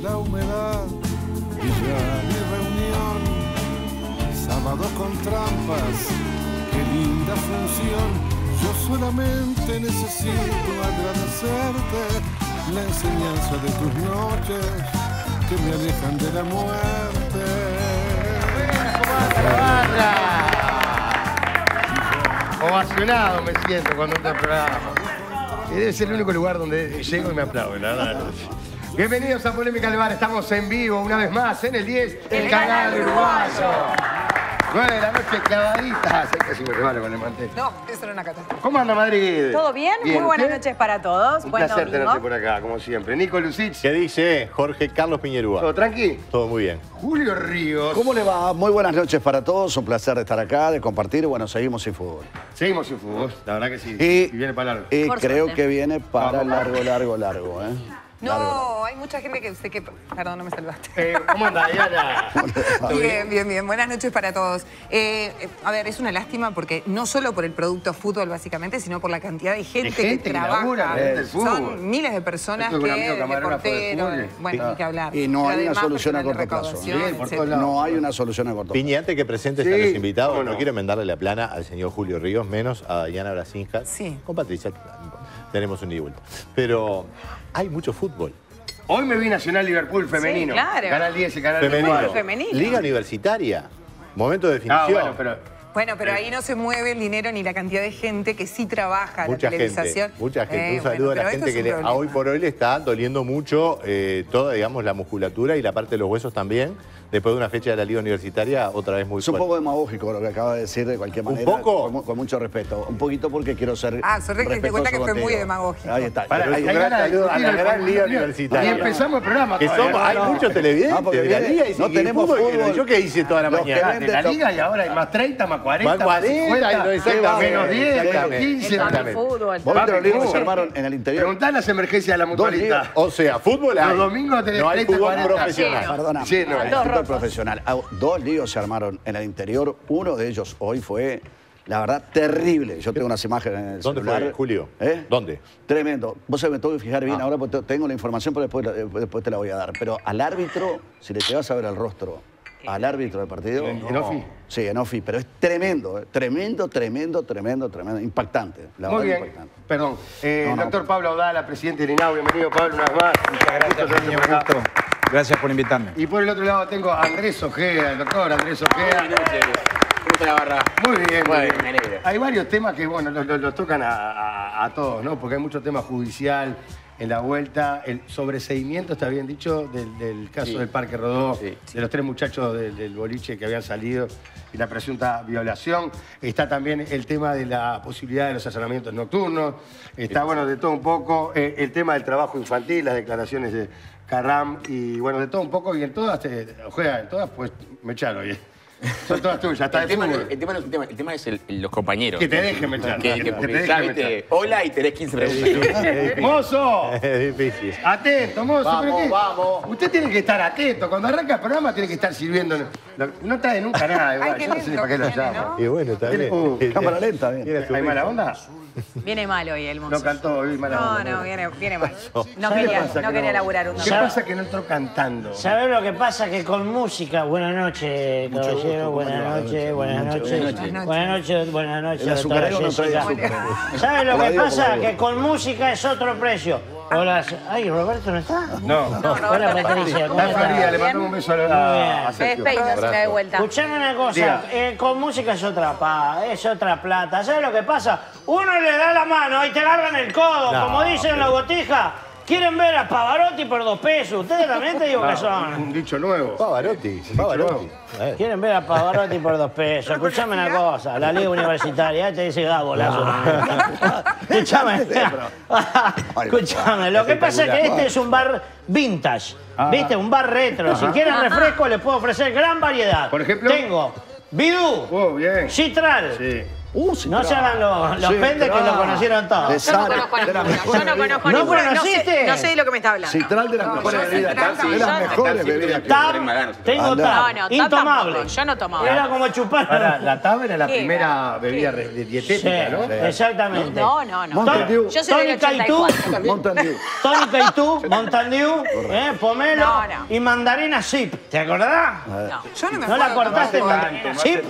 la humedad, villa y reunión, sábado con trampas, qué linda función. Yo solamente necesito agradecerte la enseñanza de tus noches que me alejan de la muerte. Ovacionado me siento cuando entro al programa. Y debe ser el único lugar donde llego y me aplauden, la verdad. Bienvenidos a Polémica al Bar. Estamos en vivo una vez más en el 10, el canal uruguayo. 9 de la noche, clavaditas. Sé que si me rebalo con el mantel. No, eso era una catástrofe. ¿Cómo anda Madrid? ¿Todo bien? Muy buenas ¿Usted? noches para todos. Un Buen placer domingo. tenerte por acá, como siempre. Nico Lucich. ¿Qué dice Jorge Carlos Piñerúa? ¿Todo tranqui? Todo muy bien. Julio Ríos. ¿Cómo le va? Muy buenas noches para todos. Un placer de estar acá, de compartir. Bueno, seguimos sin fútbol. Seguimos sin fútbol, la verdad que sí. Y viene para largo. Y Por creo suerte. que viene para Vamos. largo, ¿eh? No, hay mucha gente que usted que... Perdón, no me saludaste. ¿Cómo anda, Diana? Bien. Buenas noches para todos. A ver, es una lástima porque no solo por el producto fútbol, básicamente, sino por la cantidad de gente, gente que labura trabaja. en el fútbol. Son miles de personas Yo tuve un amigo que, camarógrafo de reporteros, fútbol. bueno, ni que hablar. Y no Pero hay una además, solución a personal de corto plazo. recaudación, Bien, por etcétera. todos lados. No hay una solución a corto plazo. Piñi, antes que presentes Sí, a los invitados, cómo no. no quiero enmendarle la plana al señor Julio Ríos, menos a Diana Brasinja. Sí. Con Patricia tenemos un ida y vuelta. Pero hay mucho fútbol. Hoy me vi Nacional Liverpool femenino. Sí, claro. Canal 10 y Canal Femenino. 24. Femenino. Liga universitaria. Momento de Ah, definición. bueno, Bueno, pero ahí no se mueve el dinero ni la cantidad de gente que sí trabaja en la Mucha televisación. gente, mucha gente. Un saludo bueno, a la pero gente esto que es un a problema. hoy por hoy le está doliendo mucho toda, digamos, la musculatura y la parte de los huesos también. Después de una fecha de la Liga Universitaria, otra vez muy Es un fuerte. poco demagógico lo que acaba de decir de cualquier ¿Un manera. poco? Con mucho respeto. Un poquito porque quiero ser Sorry que te cuenta que fue muy demagógico. Ahí está. Para, Pero hay un gran ganas de saludo a la discutir el gran fútbol. Liga Y Universitaria. empezamos el programa Que todavía, somos, ¿no? hay muchos televidentes porque de la viene- Liga y no tenemos fútbol. ¿Yo qué hice toda la Los mañana? que De la Liga y ahora hay más 30, más 40, Más 40, 50, no, exactamente. menos 10, menos Exactamente. 15. Exactamente. Fútbol. ¿Vos viste los líos que Papi, se armaron en el interior? Preguntá las emergencias de la mutualidad. O sea, fútbol hay. Los domingos tenés no hay 30, fútbol 40. profesional. Perdona, Sí, no, hay dos fútbol rotos. profesional. Dos líos se armaron en el interior. Uno de ellos hoy fue, la verdad, terrible. Yo tengo unas imágenes en el ¿Dónde celular. fue, Julio? ¿Eh? ¿Dónde? Tremendo. Vos sabés, me tengo que fijar bien ahora porque tengo la información, pero después te la voy a dar. Pero al árbitro, si le llegas a ver el rostro al árbitro del partido... ¿En Ofi? Sí, en Ofi, pero es tremendo, tremendo. Impactante. La Muy verdad, bien. impactante. Perdón. No. Doctor Pablo Audala, presidente del INAU. Bienvenido, Pablo, una vez más. Muchas gracias, Un gusto. Gracias por invitarme. Y por el otro lado tengo a Andrés Ojeda, el doctor Andrés Ojeda. ¿Cómo está la barra? Muy bien, muy bien. Me alegro. Hay varios temas que, bueno, los tocan a todos, ¿no? Porque hay mucho tema judicial en la vuelta. El sobreseimiento, está bien dicho, del caso Sí. del Parque Rodó, Sí. de los 3 muchachos del boliche que habían salido y la presunta violación. Está también el tema de la posibilidad de los allanamientos nocturnos. Está, bueno, de todo un poco. El tema del trabajo infantil, las declaraciones de Carram y, bueno, de todo un poco. Y en todas, Ojeda, en todas, pues, me echaron. Son todas tuyas, está El de tema, fútbol. el tema no es un tema, el tema es los compañeros. Que te dejen echar. Que porque porque ya, viste, hola y tenés 15 preguntas. ¡Mozo! Es difícil. Atento, mozo. Vamos, ¿pero qué? vamos. Usted tiene que estar atento. Cuando arranca el programa tiene que estar sirviendo. No trae nunca nada igual. Ay, qué Yo no sé ni lento para qué lo que viene, llamo. ¿no? Y bueno, también. Cámara lenta, bien. Tiene su ¿Hay mala ritmo. onda? Viene mal hoy el mozo. No cantó hoy mala onda. No, viene mal. No ¿Qué quería, pasa no que quería laburar un ¿Qué domingo. pasa que no entró cantando? ¿Sabés lo que pasa? Que con música, buenas noches, caballero, buenas noches, buenas noches, buenas noches, El doctora azucarero no trae Jessica. azúcar. ¿Sabes lo que Radio pasa? por radio. Que con música es otro precio. Hola, ay, ¿Roberto no está? No. Hola, Patricia, ¿cómo La Florida, le estás? mandamos un beso a Me Sergio. despeino si me doy vuelta. Escuchame una cosa, Diga. con música es otra es otra plata. ¿Sabes lo que pasa? Uno le da la mano y te agarran el codo, No, como dicen los botijas. Quieren ver a Pavarotti por 2 pesos. Ustedes también te digo que son. Un dicho nuevo. Pavarotti. Quieren ver a Pavarotti por 2 pesos. Escuchame una cosa, la Liga Universitaria, te dice Gabo, Escuchame. Escuchame, lo que pasa es que este es un bar vintage. ¿Viste? Un bar retro. Si quieren refresco, les puedo ofrecer gran variedad. Por ejemplo. Tengo Bidú, Oh, bien. Citral, Sí. No se hagan los pendes que lo conocieron todos. De Yo no sal, conozco de las ninguna. mejores Yo no bebidas. conozco ¿No ninguna. conociste? No sé de lo que me está hablando. Citral de las mejores bebidas. De las mejores bebidas. Tab, tengo Andá. tab. No, tab Intomable. tampoco. Yo no tomaba. Era como chupar. Ahora, la tab era la ¿Qué primera era? bebida ¿Qué? dietética, ¿no? Exactamente. No. Mountain Dew. Yo soy del Tónica y tú. 84. Mountain Dew. Tónica y tú, Mountain Dew, pomelo No. y mandarina Zip. ¿Te acordás? No. Yo no me ¿No la acuerdo. cortaste? tampoco. Mandarina Zip.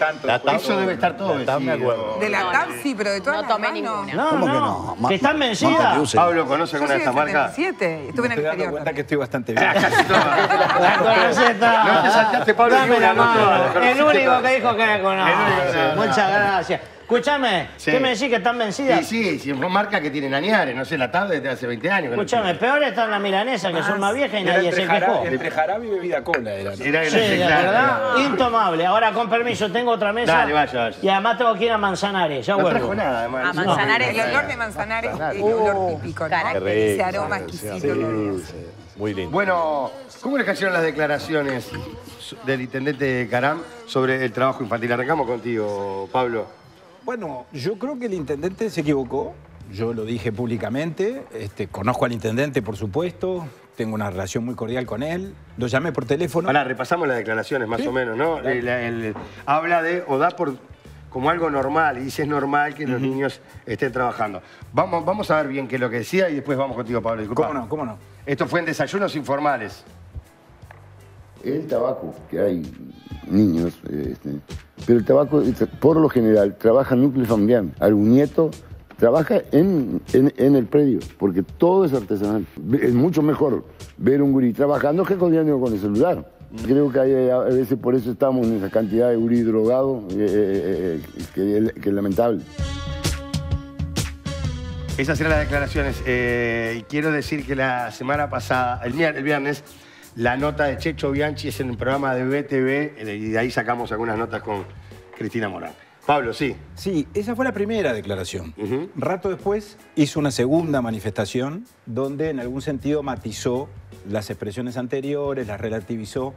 Eso debe estar todo La tab me vencido. acuerdo. De la TAP sí, pero de todas No las tomé demás no. ninguna. No, ¿Cómo que no. no? Que están Mountain vencidas. Dew, sí. Pablo, ¿conoce Yo alguna soy de del estas marcas? 77, estuve en el Estoy dando exterior. cuenta que estoy bastante bien. Casi todas. La conocés todas. No te saltaste, Pablo, Dame ni una, la no todas, mano. las conociste El único todas. que dijo que la El único conoce. que no. Muchas gracias. Escúchame, Sí. ¿qué me decís que están vencidas? Sí, son marcas que tienen añares, no sé, la tab desde hace 20 años. que no Escúchame, peor están las milanesas que son más viejas y Era nadie se quejó. entre jarabe y bebida cola era. ¿no? Era Sí, de verdad, intomable. Ahora, con permiso, tengo otra mesa. Dale, vaya. Y además tengo que ir a Manzanares, ya No vuelvo. trajo nada, además. A Manzanares. El olor de Manzanares, el olor típico, ¿no? caray. Ese aroma exquisito. Muy lindo. Bueno, ¿cómo les cayeron las declaraciones del intendente Caram sobre el trabajo infantil? Arrancamos contigo, Pablo. Bueno, yo creo que el intendente se equivocó. Yo lo dije públicamente. Conozco al intendente, por supuesto. Tengo una relación muy cordial con él. Lo llamé por teléfono. Ahora, repasamos las declaraciones más o menos, ¿no? Habla de, o da por como algo normal, y dice es normal que los niños estén trabajando. Vamos a ver bien qué es lo que decía y después vamos contigo, Pablo. Disculpa. ¿Cómo no? ¿Cómo no? Esto fue en desayunos informales. El tabaco, que hay niños, pero el tabaco, por lo general, trabaja en núcleo familiar. Algún nieto trabaja en el predio, porque todo es artesanal. Es mucho mejor ver un gurí trabajando que codeando con el celular. Creo que a veces por eso estamos en esa cantidad de gurí drogado, que es lamentable. Esas eran las declaraciones. Y quiero decir que la semana pasada, el viernes, la nota de Checho Bianchi es en el programa de BTV y de ahí sacamos algunas notas con Cristina Morán. Pablo, sí. Sí, esa fue la primera declaración. Rato después hizo una segunda manifestación donde en algún sentido matizó las expresiones anteriores, las relativizó.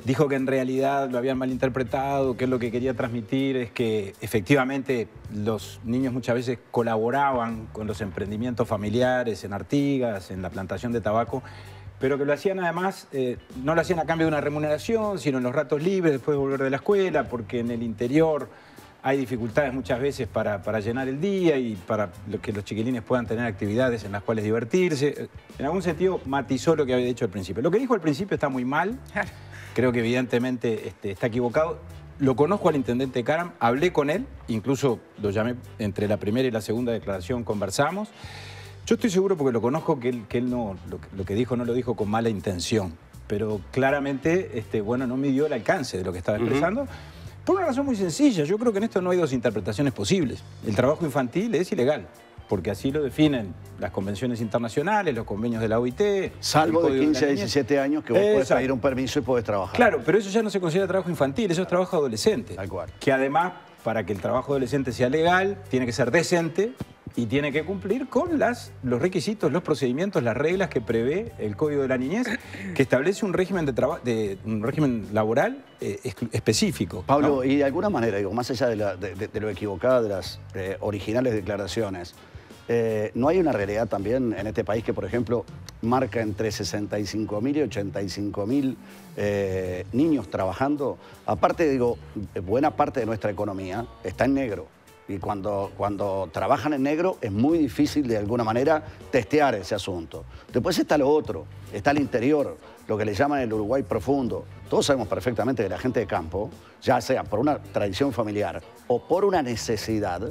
Dijo que en realidad lo habían malinterpretado, que él lo que quería transmitir es que efectivamente los niños muchas veces colaboraban con los emprendimientos familiares en Artigas, en la plantación de tabaco, pero que lo hacían además, no lo hacían a cambio de una remuneración, sino en los ratos libres después de volver de la escuela, porque en el interior hay dificultades muchas veces para llenar el día y para que los chiquilines puedan tener actividades en las cuales divertirse. En algún sentido matizó lo que había dicho al principio. Lo que dijo al principio está muy mal, creo que evidentemente está equivocado. Lo conozco al intendente Caram, hablé con él, incluso lo llamé entre la primera y la segunda declaración, conversamos. Yo estoy seguro porque lo conozco que él no, lo que dijo no lo dijo con mala intención, pero claramente bueno, no midió el alcance de lo que estaba expresando. Por una razón muy sencilla, yo creo que en esto no hay dos interpretaciones posibles. El trabajo infantil es ilegal, porque así lo definen las convenciones internacionales, los convenios de la OIT. Salvo de 15 a 17 años que vos podés pedir un permiso y podés trabajar. Claro, pero eso ya no se considera trabajo infantil, eso es trabajo adolescente. Tal cual. Que además, para que el trabajo adolescente sea legal, tiene que ser decente y tiene que cumplir con los requisitos, los procedimientos, las reglas que prevé el Código de la Niñez, que establece un régimen un régimen laboral específico. Pablo, ¿no? y de alguna manera, digo, más allá de lo equivocado de las originales declaraciones, ¿no hay una realidad también en este país que, por ejemplo, marca entre 65.000 y 85.000 niños trabajando? Aparte, digo, buena parte de nuestra economía está en negro. Y cuando trabajan en negro es muy difícil de alguna manera testear ese asunto. Después está lo otro, está el interior, lo que le llaman el Uruguay profundo. Todos sabemos perfectamente que la gente de campo, ya sea por una tradición familiar o por una necesidad,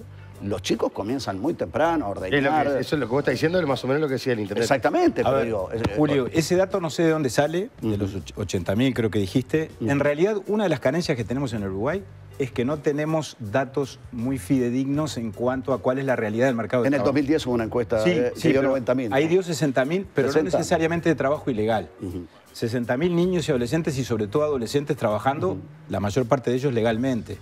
los chicos comienzan muy temprano a ordeñar. Eso es lo que vos estás diciendo, es más o menos lo que decía el intendente. Exactamente, pero ver, digo... Julio, ese dato no sé de dónde sale, de los 80.000 creo que dijiste. En realidad, una de las carencias que tenemos en Uruguay es que no tenemos datos muy fidedignos en cuanto a cuál es la realidad del mercado de En el trabajo. 2010 hubo una encuesta que dio 90.000. Ahí dio 60.000, pero 60. no necesariamente de trabajo ilegal. 60.000 niños y adolescentes y sobre todo adolescentes trabajando, la mayor parte de ellos legalmente.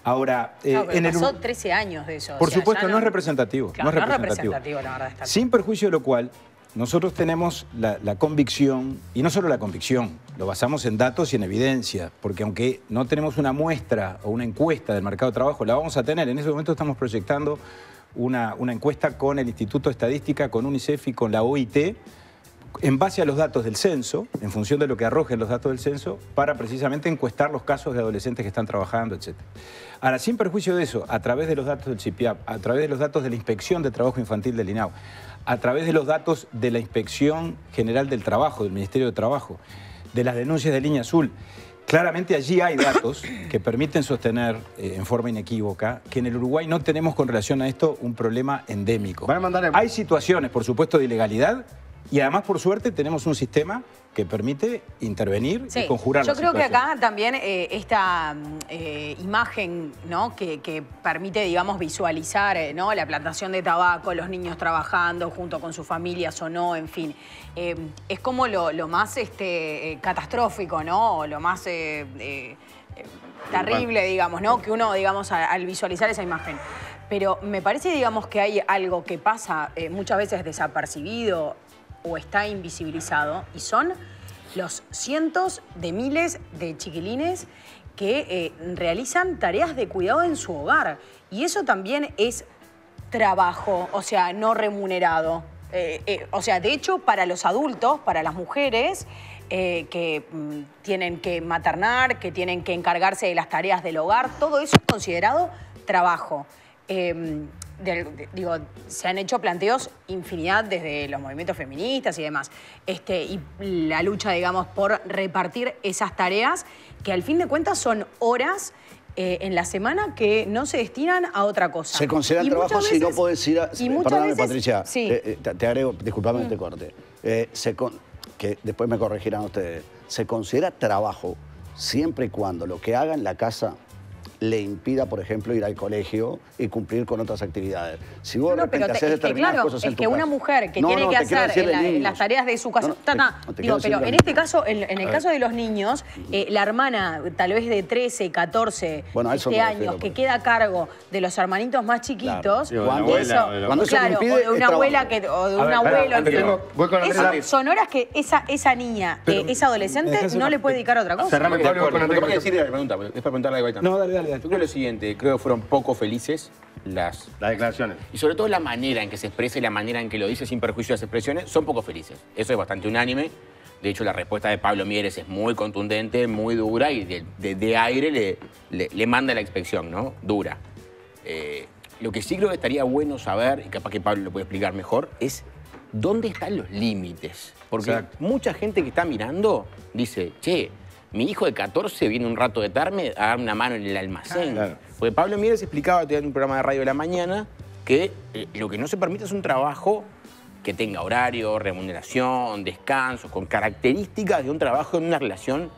Ahora, en pasó 13 años de eso. Por supuesto, no es representativo. Claro, no es representativo. la verdad. Sin perjuicio de lo cual, nosotros tenemos la convicción, y no solo la convicción, lo basamos en datos y en evidencia, porque aunque no tenemos una muestra o una encuesta del mercado de trabajo, la vamos a tener. En ese momento estamos proyectando una encuesta con el Instituto de Estadística, con UNICEF y con la OIT, en base a los datos del censo, en función de lo que arrojen los datos del censo, para precisamente encuestar los casos de adolescentes que están trabajando, etc. Ahora, sin perjuicio de eso, a través de los datos del CIPIAP, a través de los datos de la Inspección de Trabajo Infantil del INAU, a través de los datos de la Inspección General del Trabajo, del Ministerio de Trabajo, de las denuncias de Línea Azul, claramente allí hay datos que permiten sostener en forma inequívoca que en el Uruguay no tenemos con relación a esto un problema endémico. Hay situaciones, por supuesto, de ilegalidad y además, por suerte, tenemos un sistema que permite intervenir y conjurar Yo la creo que situación. acá también esta imagen, ¿no? que permite, digamos, visualizar ¿no? la plantación de tabaco, los niños trabajando junto con sus familias o no, en fin. Es como lo más catastrófico, ¿no? O lo más terrible, digamos, ¿no? Que uno, digamos, al visualizar esa imagen. Pero me parece, digamos, que hay algo que pasa muchas veces desapercibido o está invisibilizado, y son los cientos de miles de chiquilines que realizan tareas de cuidado en su hogar. Y eso también es trabajo, o sea, no remunerado. O sea, de hecho, para los adultos, para las mujeres que tienen que maternar, que tienen que encargarse de las tareas del hogar, todo eso es considerado trabajo. Digo, se han hecho planteos infinidad desde los movimientos feministas y demás. Y la lucha, digamos, por repartir esas tareas que al fin de cuentas son horas en la semana que no se destinan a otra cosa. Se considera trabajo si no puedes ir a... Perdóname, veces, Patricia, sí. te agrego, disculpame que te corte. Que después me corregirán ustedes. Se considera trabajo siempre y cuando lo que haga en la casa le impida, por ejemplo, ir al colegio y cumplir con otras actividades. Si vos de repente haces determinadas cosas en tu casa... una mujer que tiene que hacer las tareas de su casa... Digo, pero en este caso, en el caso de los niños, la hermana, tal vez de 13, 14 años, que queda a cargo de los hermanitos más chiquitos... Cuando eso le impide, o de una abuela o de un abuelo... Son horas que esa niña, esa adolescente, no le puede dedicar a otra cosa. Lo que voy a decir la pregunta, es para preguntarle a Gaitán. No, dale. Yo creo lo siguiente, creo que fueron poco felices las declaraciones. Y sobre todo la manera en que se expresa y la manera en que lo dice sin perjuicio de las expresiones, son poco felices. Eso es bastante unánime. De hecho, la respuesta de Pablo Mieres es muy contundente, muy dura y de aire le manda la inspección, ¿no? Dura. Lo que sí creo que estaría bueno saber, y capaz que Pablo lo puede explicar mejor, es dónde están los límites. Porque mucha gente que está mirando dice, che, mi hijo de 14 viene un rato de tarde a dar una mano en el almacén. Claro. Porque Pablo Mieres explicaba en un programa de radio de la mañana que lo que no se permite es un trabajo que tenga horario, remuneración, descanso, con características de un trabajo en una relación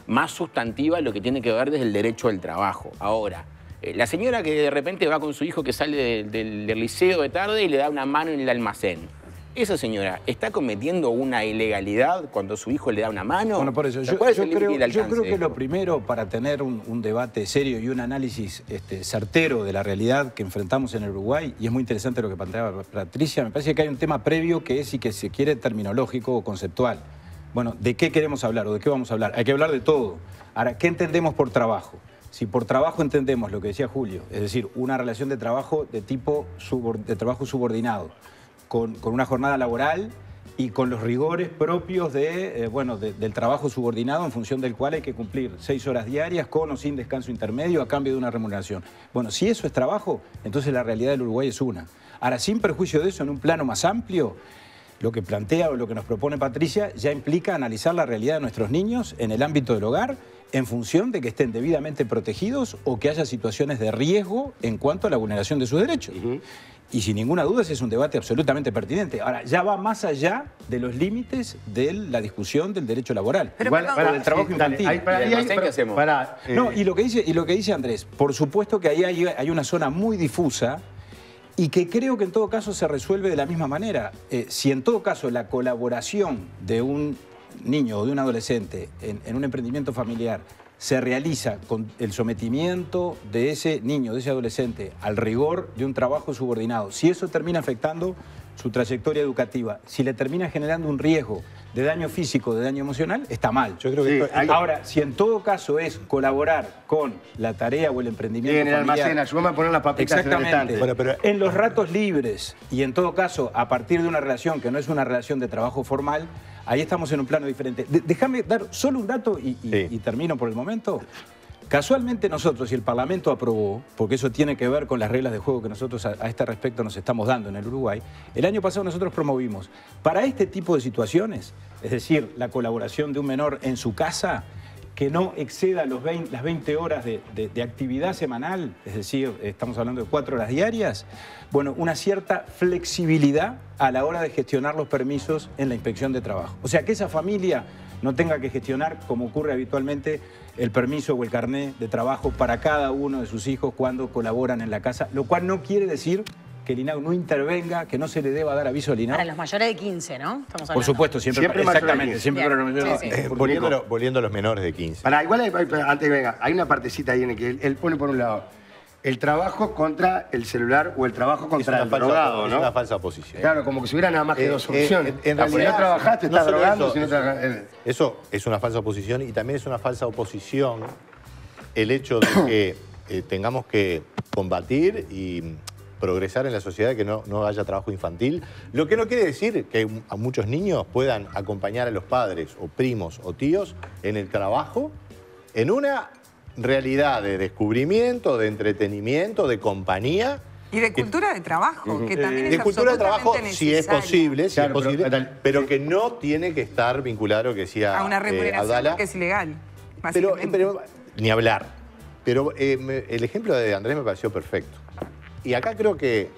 más sustantiva, lo que tiene que ver desde el derecho del trabajo. Ahora, la señora que de repente va con su hijo que sale del liceo de tarde y le da una mano en el almacén. ¿Esa señora está cometiendo una ilegalidad cuando su hijo le da una mano? Bueno, por eso, yo creo que lo primero para tener un debate serio y un análisis certero de la realidad que enfrentamos en el Uruguay, y es muy interesante lo que planteaba Patricia, me parece que hay un tema previo que es, y que se quiere, terminológico o conceptual. Bueno, ¿de qué queremos hablar o de qué vamos a hablar? Hay que hablar de todo. Ahora, ¿qué entendemos por trabajo? Si por trabajo entendemos lo que decía Julio, es decir, una relación de trabajo de tipo de trabajo subordinado, con una jornada laboral y con los rigores propios del trabajo subordinado, en función del cual hay que cumplir 6 horas diarias con o sin descanso intermedio a cambio de una remuneración. Bueno, si eso es trabajo, entonces la realidad del Uruguay es una. Ahora, sin perjuicio de eso, en un plano más amplio, lo que plantea o lo que nos propone Patricia ya implica analizar la realidad de nuestros niños en el ámbito del hogar, en función de que estén debidamente protegidos o que haya situaciones de riesgo en cuanto a la vulneración de sus derechos. Y sin ninguna duda ese es un debate absolutamente pertinente. Ahora, ya va más allá de los límites de la discusión del derecho laboral. Del trabajo infantil. Y lo que dice Andrés, por supuesto que ahí hay una zona muy difusa y que creo que en todo caso se resuelve de la misma manera. Si en todo caso la colaboración de un niño o de un adolescente en un emprendimiento familiar se realiza con el sometimiento de ese niño, de ese adolescente, al rigor de un trabajo subordinado, si eso termina afectando su trayectoria educativa, si le termina generando un riesgo de daño físico, de daño emocional, está mal. Yo creo que Ahora, si en todo caso es colaborar con la tarea o el emprendimiento en el familiar, almacén, ayúdame a poner las papitas en el exactamente, estante. Bueno, en los ratos libres y en todo caso a partir de una relación que no es una relación de trabajo formal, ahí estamos en un plano diferente. Déjame dar solo un dato y termino por el momento. Casualmente nosotros, y el Parlamento aprobó, porque eso tiene que ver con las reglas de juego que nosotros a este respecto nos estamos dando en el Uruguay, el año pasado nosotros promovimos para este tipo de situaciones, es decir, la colaboración de un menor en su casa, que no exceda las 20 horas de actividad semanal, es decir, estamos hablando de 4 horas diarias, bueno, una cierta flexibilidad a la hora de gestionar los permisos en la inspección de trabajo. O sea, que esa familia no tenga que gestionar, como ocurre habitualmente, el permiso o el carnet de trabajo para cada uno de sus hijos cuando colaboran en la casa, lo cual no quiere decir que el INAU no intervenga, que no se le deba dar aviso al INAU. Para los mayores de 15, ¿no? Estamos hablando. Por supuesto, siempre exactamente, siempre para los mayores. Sí, sí. volviendo a los menores de 15. Para, igual, antes venga, hay una partecita ahí en el que él pone por un lado el trabajo contra el celular o el trabajo contra el drogado, ¿no? Es una falsa posición. Claro, como que si hubiera nada más que dos opciones. En realidad, si no trabajaste, estás solo drogando, eso, si no trabajas... Eso es una falsa oposición y también es una falsa oposición el hecho de que tengamos que combatir y progresar en la sociedad, que no haya trabajo infantil. Lo que no quiere decir que a muchos niños puedan acompañar a los padres o primos o tíos en el trabajo, en una realidad de descubrimiento, de entretenimiento, de compañía. Y de cultura de trabajo, que también es de cultura de trabajo, absolutamente si es posible, Claro, pero que no tiene que estar vinculado a lo que decía a una remuneración Abdala. que es ilegal, Pero básicamente. ni hablar. Pero el ejemplo de Andrés me pareció perfecto. Y acá creo que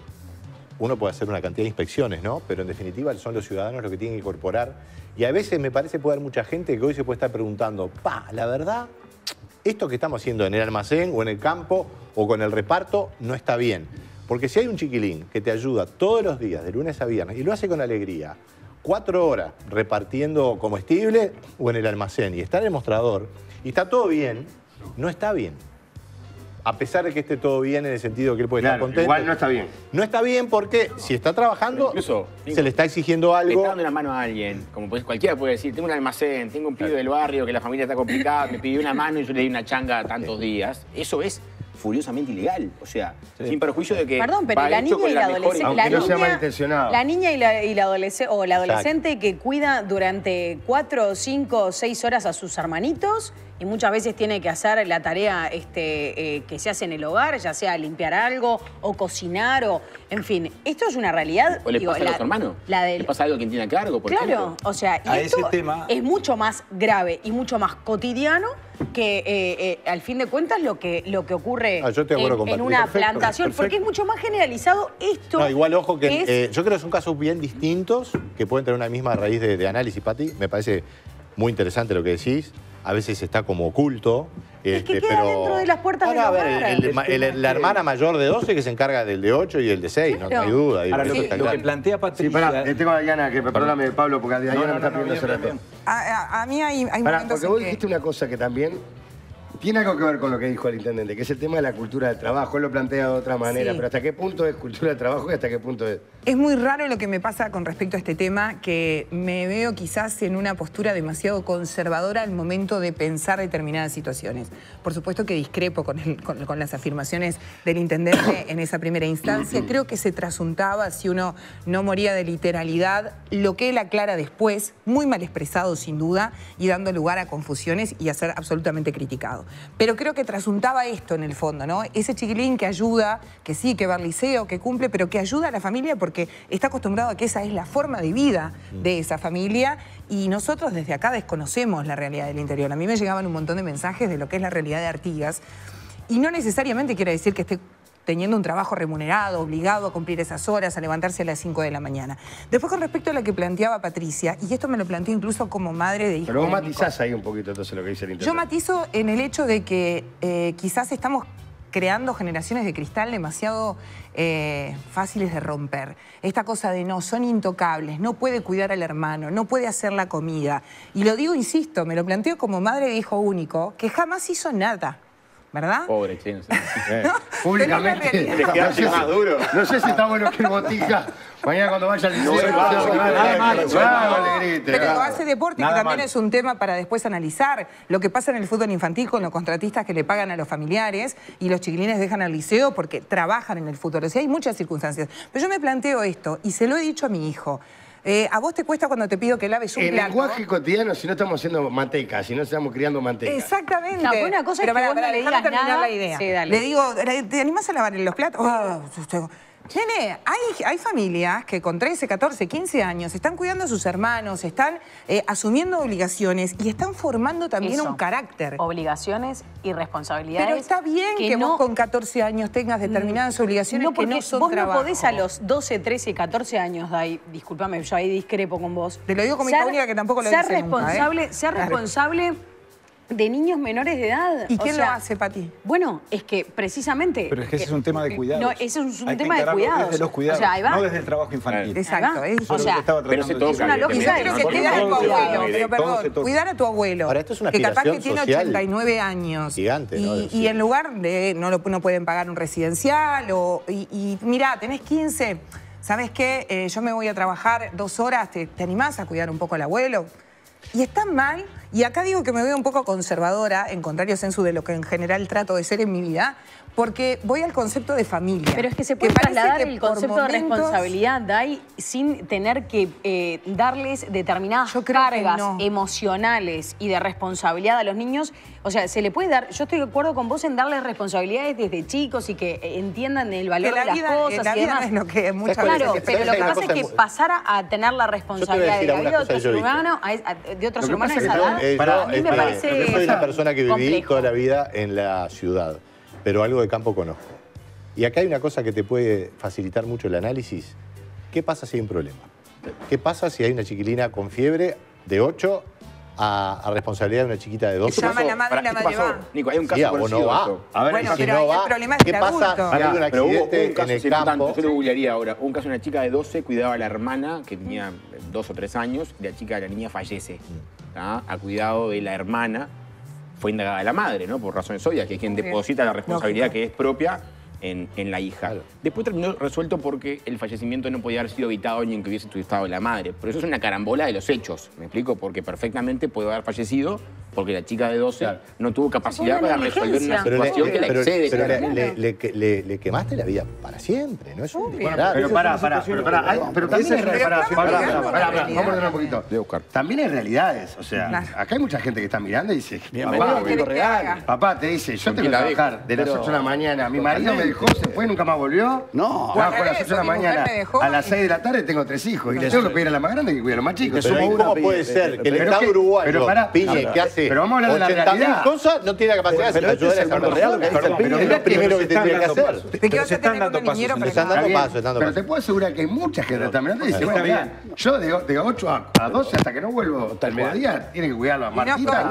uno puede hacer una cantidad de inspecciones, ¿no? Pero en definitiva son los ciudadanos los que tienen que incorporar. Y a veces me parece puede haber mucha gente que hoy se puede estar preguntando, la verdad, esto que estamos haciendo en el almacén o en el campo o con el reparto no está bien. Porque si hay un chiquilín que te ayuda todos los días, de lunes a viernes, y lo hace con alegría, 4 horas repartiendo comestible o en el almacén, y está en el mostrador, y está todo bien, no está bien. A pesar de que esté todo bien en el sentido que él puede estar contento. Igual no está bien. No está bien porque si está trabajando, incluso, se le está exigiendo Le algo. está dando la mano a alguien. Como cualquiera puede decir, tengo un almacén, tengo un pibe del barrio, que la familia está complicada, me pidió una mano y yo le di una changa tantos días. Eso es furiosamente ilegal. O sea, sin perjuicio de que Perdón, pero va la hecho niña con y la mejor adolescente. Aunque no sea malintencionado. La niña y la adolescente, o la adolescente que cuida durante 4, 5, 6 horas a sus hermanitos y muchas veces tiene que hacer la tarea que se hace en el hogar, ya sea limpiar algo o cocinar o... En fin, esto es una realidad... ¿O le pasa a los hermanos? ¿Le pasa algo a quien tiene a cargo, por ejemplo? O sea, y A esto ese tema- es mucho más grave y mucho más cotidiano que al fin de cuentas lo que ocurre Yo estoy de acuerdo con en Patricia. una Perfecto, plantación, perfecto. porque es mucho más generalizado esto. No, igual, ojo, que es- yo creo que son casos bien distintos que pueden tener una misma raíz de análisis, Pati. Me parece muy interesante lo que decís. A veces está como oculto. Es que queda dentro de las puertas del a ver, hogar. la hermana mayor de 12 que se encarga del de 8 y el de 6, no hay duda. Ahora, lo Está que claro. plantea Patricia... Sí, pará, tengo a Diana, que perdóname, Pablo, porque Diana me está pidiendo hacer bien, esto. bien. A mí hay Pará, momentos porque en vos que... dijiste una cosa que también tiene algo que ver con lo que dijo el intendente, que es el tema de la cultura del trabajo. Él lo plantea de otra manera, Sí. pero ¿hasta qué punto es cultura del trabajo y hasta qué punto es...? Es muy raro lo que me pasa con respecto a este tema, que me veo quizás en una postura demasiado conservadora al momento de pensar determinadas situaciones. Por supuesto que discrepo con las afirmaciones del intendente en esa primera instancia. Creo que se trasuntaba, si uno no moría de literalidad, lo que él aclara después, muy mal expresado sin duda, y dando lugar a confusiones y a ser absolutamente criticado. Pero creo que trasuntaba esto en el fondo, ¿no? Ese chiquilín que ayuda, que sí, que va al liceo, que cumple, pero que ayuda a la familia porque está acostumbrado a que esa es la forma de vida de esa familia, y nosotros desde acá desconocemos la realidad del interior. A mí me llegaban un montón de mensajes de lo que es la realidad de Artigas, y no necesariamente quiere decir que esté teniendo un trabajo remunerado, obligado a cumplir esas horas, a levantarse a las 5 de la mañana. Después, con respecto a lo que planteaba Patricia, y esto me lo planteó incluso como madre de hijos. Pero vos únicos. matizás ahí un poquito entonces lo que dice el intendente. Yo matizo en el hecho de que quizás estamos creando generaciones de cristal demasiado fáciles de romper. Esta cosa de no, son intocables, no puede cuidar al hermano, no puede hacer la comida. Y lo digo, insisto, me lo planteo como madre de hijo único, que jamás hizo nada. ¿verdad? Pobre, che, no sé. Públicamente. Pero Le quedaste más duro. No sé si está bueno que el Botija mañana cuando vaya al liceo. Pero hace deporte, que también es un tema para después analizar. Lo que pasa en el fútbol infantil con los contratistas que le pagan a los familiares y los chiquilines dejan al liceo porque trabajan en el fútbol. O sea, hay muchas circunstancias. Pero yo me planteo esto y se lo he dicho a mi hijo. ¿A vos te cuesta cuando te pido que laves un plato? El lenguaje cotidiano, si no estamos haciendo manteca, si no estamos criando manteca. Exactamente. No, una cosa es que vos no le digas nada. La idea. Sí, dale. Le digo, ¿te animás a lavar los platos? Nene, hay familias que con 13, 14, 15 años están cuidando a sus hermanos, están asumiendo obligaciones y están formando también un carácter. Obligaciones y responsabilidades. Pero está bien que vos con 14 años tengas determinadas obligaciones que no son trabajo. Vos no podés a los 12, 13, 14 años, Day, discúlpame, yo ahí discrepo con vos. Te lo digo como hija única que tampoco lo dice nunca, Ser responsable de niños menores de edad. ¿Y quién lo hace, Pati? Bueno, es que precisamente... Pero es que ese es un tema de cuidados. No, ese es un tema de cuidados. Desde los cuidados, o sea, ahí va. no desde el trabajo infantil. Exacto. O sea, pero se toca. es una lógica de que cuidar a tu abuelo. Pero perdón, cuidar a tu abuelo. Ahora, esto es una que capaz que aspiración tiene social 89 años. Gigante, ¿no? Y en lugar de... No pueden pagar un residencial y mirá, tenés 15... ¿Sabes qué? Yo me voy a trabajar 2 horas, ¿te animás a cuidar un poco al abuelo? Y está mal, y acá digo que me veo un poco conservadora, en contrario sensu de lo que en general trato de ser en mi vida, porque voy al concepto de familia. Pero es que se puede trasladar el concepto de responsabilidad, Day, sin tener que darles determinadas cargas emocionales y de responsabilidad a los niños. O sea, se le puede dar... Yo estoy de acuerdo con vos en darles responsabilidades desde chicos y que entiendan el valor de las cosas la y vida demás. no es lo que muchas Claro, veces... pero lo que pasa es que pasar a tener la responsabilidad de la vida de otro ser humano, de otro ser humano a esa edad, a mí me parece Yo soy una persona que viví complejo. toda la vida en la ciudad, pero algo de campo conozco. Y acá hay una cosa que te puede facilitar mucho el análisis. ¿Qué pasa si hay un problema? ¿Qué pasa si hay una chiquilina con fiebre de 8 a responsabilidad de una chiquita de 12? Llama a la madre y la madre va. Nico, hay un caso o no va. A ver, bueno, si pero no ahí va, el problema es ¿qué el pasa adulto? si hay un pero hubo accidente un caso en el hace campo? tanto, yo lo googlearía ahora. Un caso de una chica de 12 cuidaba a la hermana que tenía 2 o 3 años, y la niña fallece. A cuidado de la hermana fue indagada la madre, ¿no? Por razones obvias, que es quien deposita la responsabilidad que es propia en la hija. Claro. Después terminó resuelto porque el fallecimiento no podía haber sido evitado ni aunque hubiese estado la madre. Pero eso es una carambola de los hechos, ¿me explico? Porque perfectamente puede haber fallecido porque la chica de 12 no tuvo capacidad para resolver una situación que la excede. Pero le quemaste la vida para siempre, ¿no? Es un disparate. Pero también hay realidades. Vamos a ver un poquito. También hay realidades. O sea, acá hay mucha gente que está mirando y dice, papá te dice, yo tengo que trabajar de las 8 de la mañana, mi marido me dejó, se fue, nunca más volvió. No. Trabajo a las 8 de la mañana, a las 6 de la tarde tengo 3 hijos. Y le tengo que pedir a la más grande que cuida a los más chicos. ¿Cómo puede ser que el Estado uruguayo pille que hace pero vamos a hablar de la realidad. Cosas no tiene la capacidad de ayudar a esa persona? Pero es lo primero que tendría que hacer. Pero se están dando pasos. Se están dando pasos. Pero te puedo asegurar que hay mucha gente que está mirando y dice, bueno, mira, yo de 8 a 12 hasta que no vuelvo al mediodía, tiene que cuidarlo a Martita.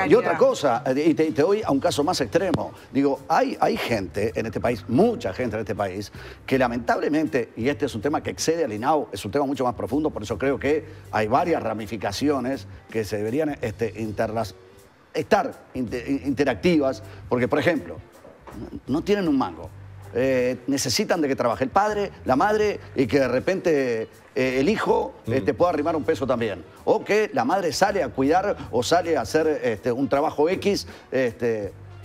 Y otra cosa, y te doy a un caso más extremo. Digo, hay gente en este país, mucha gente en este país, que lamentablemente, y este es un tema que excede al INAU, es un tema mucho más profundo, por eso creo que hay varias ramificaciones que se deberían estar interactivas, porque, por ejemplo, no tienen un mango. Necesitan de que trabaje el padre, la madre y que de repente el hijo pueda arrimar un peso también. O que la madre sale a cuidar o sale a hacer un trabajo X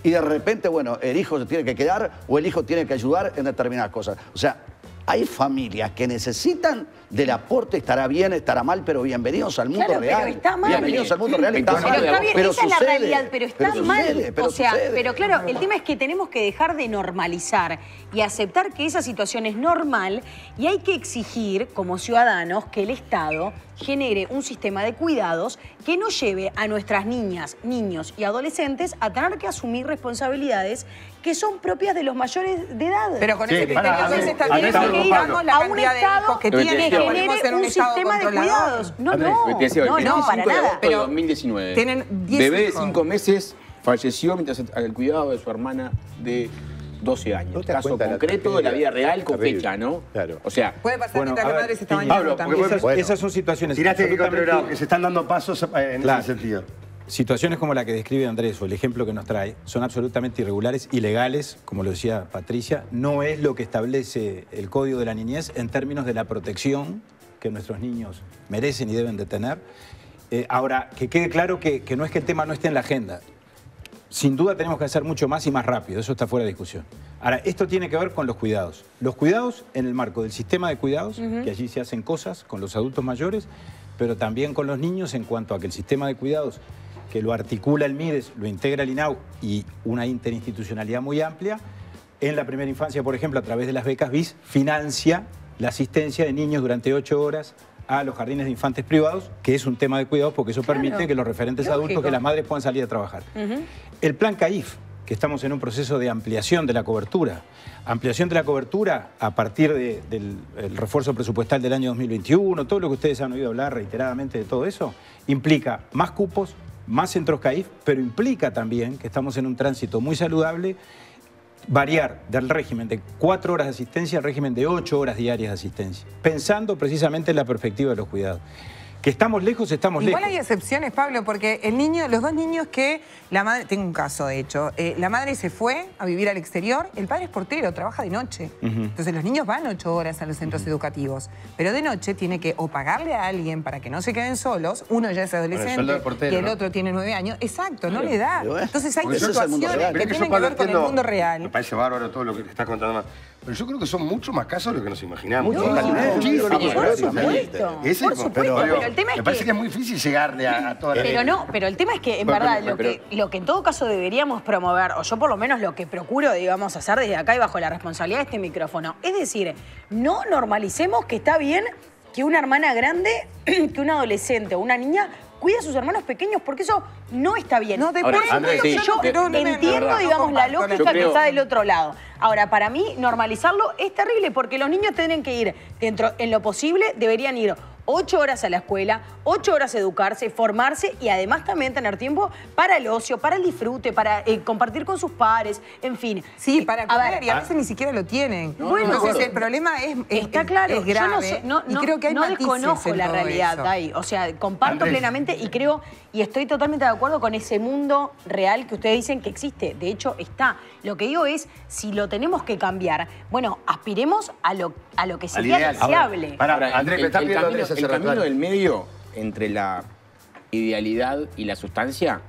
y de repente, bueno, el hijo se tiene que quedar o el hijo tiene que ayudar en determinadas cosas. O sea, hay familias que necesitan del aporte, estará bien, estará mal, pero bienvenidos al mundo real. Pero está mal. Bienvenidos al mundo real, está mal. Pero está bien, pero esa sucede, es la realidad, pero está mal. Pero o sea, sucede. pero claro, el tema es que tenemos que dejar de normalizar y aceptar que esa situación es normal y hay que exigir, como ciudadanos, que el Estado genere un sistema de cuidados que no lleve a nuestras niñas, niños y adolescentes a tener que asumir responsabilidades que son propias de los mayores de edad. Pero con ese criterio entonces está bien que ir a un Estado que que tiene genere un sistema de cuidados. No, para nada. Pero 2019. Tienen 10 bebé de hijos. 5 meses falleció mientras al cuidado de su hermana de 12 años. ¿No te das Caso cuenta de la concreto de la vida real con terrible? fecha, ¿no? Claro. O sea, Puede pasar Bueno, mientras a la ver, madre se está Pablo, bañando también. Esas son situaciones Tiraste que absolutamente... que se están dando pasos en ese sentido. situaciones como la que describe Andrés o el ejemplo que nos trae son absolutamente irregulares, ilegales, como lo decía Patricia. No es lo que establece el Código de la Niñez en términos de la protección que nuestros niños merecen y deben de tener. Ahora, que quede claro que no es que el tema no esté en la agenda. Sin duda tenemos que hacer mucho más y más rápido, eso está fuera de discusión. Ahora, esto tiene que ver con los cuidados. Los cuidados en el marco del sistema de cuidados, que allí se hacen cosas con los adultos mayores, pero también con los niños en cuanto a que el sistema de cuidados, que lo articula el MIDES, lo integra el INAU y una interinstitucionalidad muy amplia, en la primera infancia, por ejemplo, a través de las becas BIS, financia la asistencia de niños durante 8 horas a los jardines de infantes privados, que es un tema de cuidados porque eso permite que los referentes adultos, que las madres puedan salir a trabajar. El plan CAIF, que estamos en un proceso de ampliación de la cobertura. Ampliación de la cobertura a partir del refuerzo presupuestal del año 2021, todo lo que ustedes han oído hablar reiteradamente de todo eso, implica más cupos, más centros CAIF, pero implica también que estamos en un tránsito muy saludable, variar del régimen de 4 horas de asistencia al régimen de 8 horas diarias de asistencia, pensando precisamente en la perspectiva de los cuidados. Que estamos lejos, estamos lejos. Igual hay excepciones, Pablo, porque el niño, los dos niños que la madre, tengo un caso de hecho, la madre se fue a vivir al exterior, el padre es portero, trabaja de noche. Entonces los niños van 8 horas a los centros educativos, pero de noche tiene que o pagarle a alguien para que no se queden solos, uno ya es adolescente portero, y el otro tiene 9 años, exacto, no le da. Entonces hay situaciones que tienen que ver con el mundo real. Me parece bárbaro todo lo que te estás contando. Pero yo creo que son mucho más casos de lo que nos imaginamos. Por supuesto, pero el tema es me parece que es muy difícil llegarle a toda la gente. Pero el tema es que, en verdad, lo que en todo caso deberíamos promover, o yo por lo menos lo que procuro, digamos, hacer desde acá y bajo la responsabilidad de este micrófono, es decir, no normalicemos que está bien que una hermana grande, que una adolescente o una niña cuida a sus hermanos pequeños, porque eso no está bien. No, después, yo entiendo, digamos, la lógica que está del otro lado. Ahora, para mí, normalizarlo es terrible, porque los niños tienen que ir dentro, en lo posible, deberían ir 8 horas a la escuela, 8 horas a educarse, formarse y además también tener tiempo para el ocio, para el disfrute, para compartir con sus padres, en fin. Sí, para comer, y a veces ni siquiera lo tienen. Bueno, entonces el problema está claro, es grave. Yo y creo que hay no desconozco la realidad ahí. O sea, comparto plenamente y creo y estoy totalmente de acuerdo con ese mundo real que ustedes dicen que existe. De hecho, está. Lo que digo es, si lo tenemos que cambiar, bueno, aspiremos a lo que sería deseable. Andrés, me está pidiendo Andrés hace el camino del medio entre la idealidad y la sustancia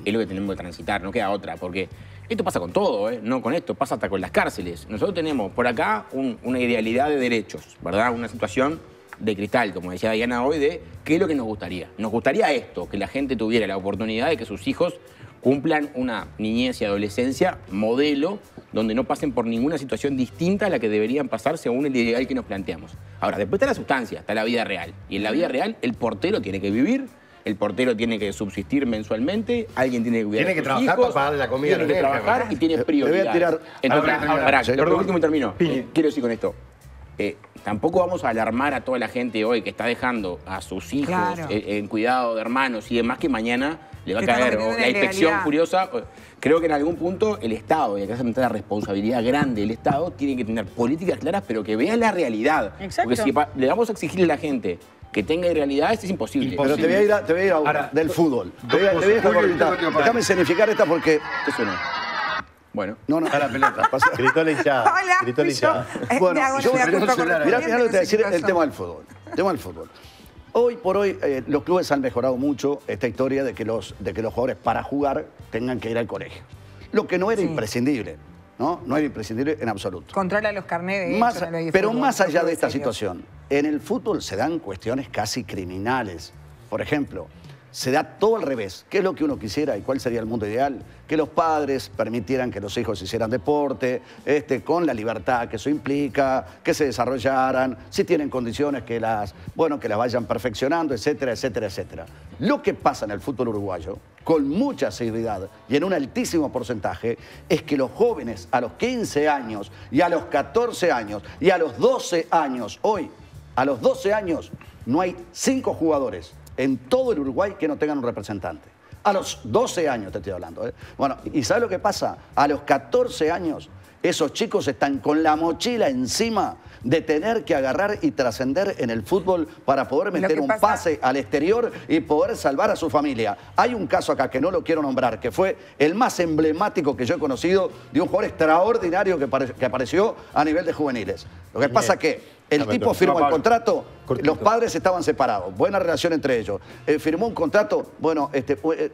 es lo que tenemos que transitar, no queda otra, porque esto pasa con todo, no con esto, pasa hasta con las cárceles. Nosotros tenemos por acá una idealidad de derechos, ¿verdad? Una situación de cristal, como decía Diana hoy, de qué es lo que nos gustaría. Nos gustaría esto, que la gente tuviera la oportunidad de que sus hijos cumplan una niñez y adolescencia modelo, donde no pasen por ninguna situación distinta a la que deberían pasar según el ideal que nos planteamos. Ahora, después está la sustancia, está la vida real. Y en la vida real, el portero tiene que vivir, el portero tiene que subsistir mensualmente, alguien tiene que cuidar a sus hijos, trabajar para pagarle la comida. Tiene que trabajar y tiene prioridades. Entonces, lo último y termino. Quiero decir con esto, tampoco vamos a alarmar a toda la gente hoy que está dejando a sus hijos en cuidado de hermanos y demás, que mañana le va a caer la inspección furiosa. Creo que en algún punto el Estado, y acá se mete la responsabilidad grande del Estado, tiene que tener políticas claras, pero que vean la realidad. Exacto. Porque si le vamos a exigirle a la gente que tenga realidades, es imposible. Pero te voy a ir a una, del fútbol. Déjame escenificar esta porque... ¿Qué suena? Bueno. No. A la pelota. Gritó la hinchada. Hola, Gritó la hinchada. Bueno, mirá lo que te voy a decir, el tema del fútbol. Hoy por hoy los clubes han mejorado mucho esta historia de que los jugadores para jugar tengan que ir al colegio. Lo que no era imprescindible, ¿no? No era imprescindible en absoluto. Controla los carnets de pero más allá de esta situación, en el fútbol se dan cuestiones casi criminales. Por ejemplo, se da todo al revés. ¿Qué es lo que uno quisiera y cuál sería el mundo ideal? Que los padres permitieran que los hijos hicieran deporte, con la libertad que eso implica, que se desarrollaran, si tienen condiciones que las vayan perfeccionando, etcétera, etcétera, etcétera. Lo que pasa en el fútbol uruguayo, con mucha seguridad y en un altísimo porcentaje, es que los jóvenes a los 15 años y a los 14 años y a los 12 años, hoy, a los 12 años, no hay 5 jugadores en todo el Uruguay que no tengan un representante. A los 12 años te estoy hablando. Bueno, ¿y sabes lo que pasa? A los 14 años Esos chicos están con la mochila encima de tener que agarrar y trascender en el fútbol para poder meter un pase al exterior y poder salvar a su familia. Hay un caso acá que no lo quiero nombrar, que fue el más emblemático que yo he conocido de un jugador extraordinario que apareció a nivel de juveniles. Lo que pasa que el tipo firmó el contrato, los padres estaban separados, buena relación entre ellos. Firmó un contrato, bueno,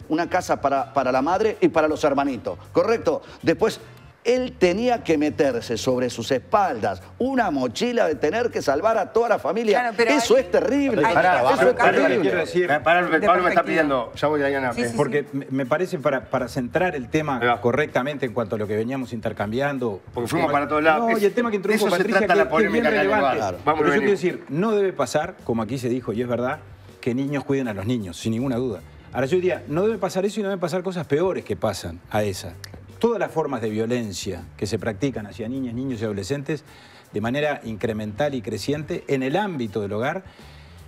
una casa para la madre y para los hermanitos, ¿correcto? Después él tenía que meterse sobre sus espaldas una mochila de tener que salvar a toda la familia. Claro, eso es terrible. Pablo me está pidiendo, ya voy, Diana. Porque me parece, para centrar el tema correctamente en cuanto a lo que veníamos intercambiando. Porque fuimos para todos lados. No, y el tema que introdujo Patricia, que es bien relevante. Claro. Pero yo quiero decir, no debe pasar, como aquí se dijo, y es verdad, que niños cuiden a los niños, sin ninguna duda. Ahora yo diría, no debe pasar eso y no deben pasar cosas peores que pasan a esa. Todas las formas de violencia que se practican hacia niñas, niños y adolescentes de manera incremental y creciente en el ámbito del hogar,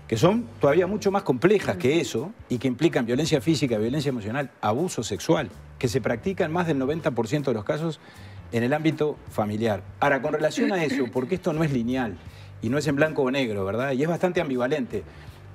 que son todavía mucho más complejas que eso y que implican violencia física, violencia emocional, abuso sexual, que se practican más del 90% de los casos en el ámbito familiar. Ahora, con relación a eso, porque esto no es lineal y no es en blanco o negro, ¿verdad? Y es bastante ambivalente.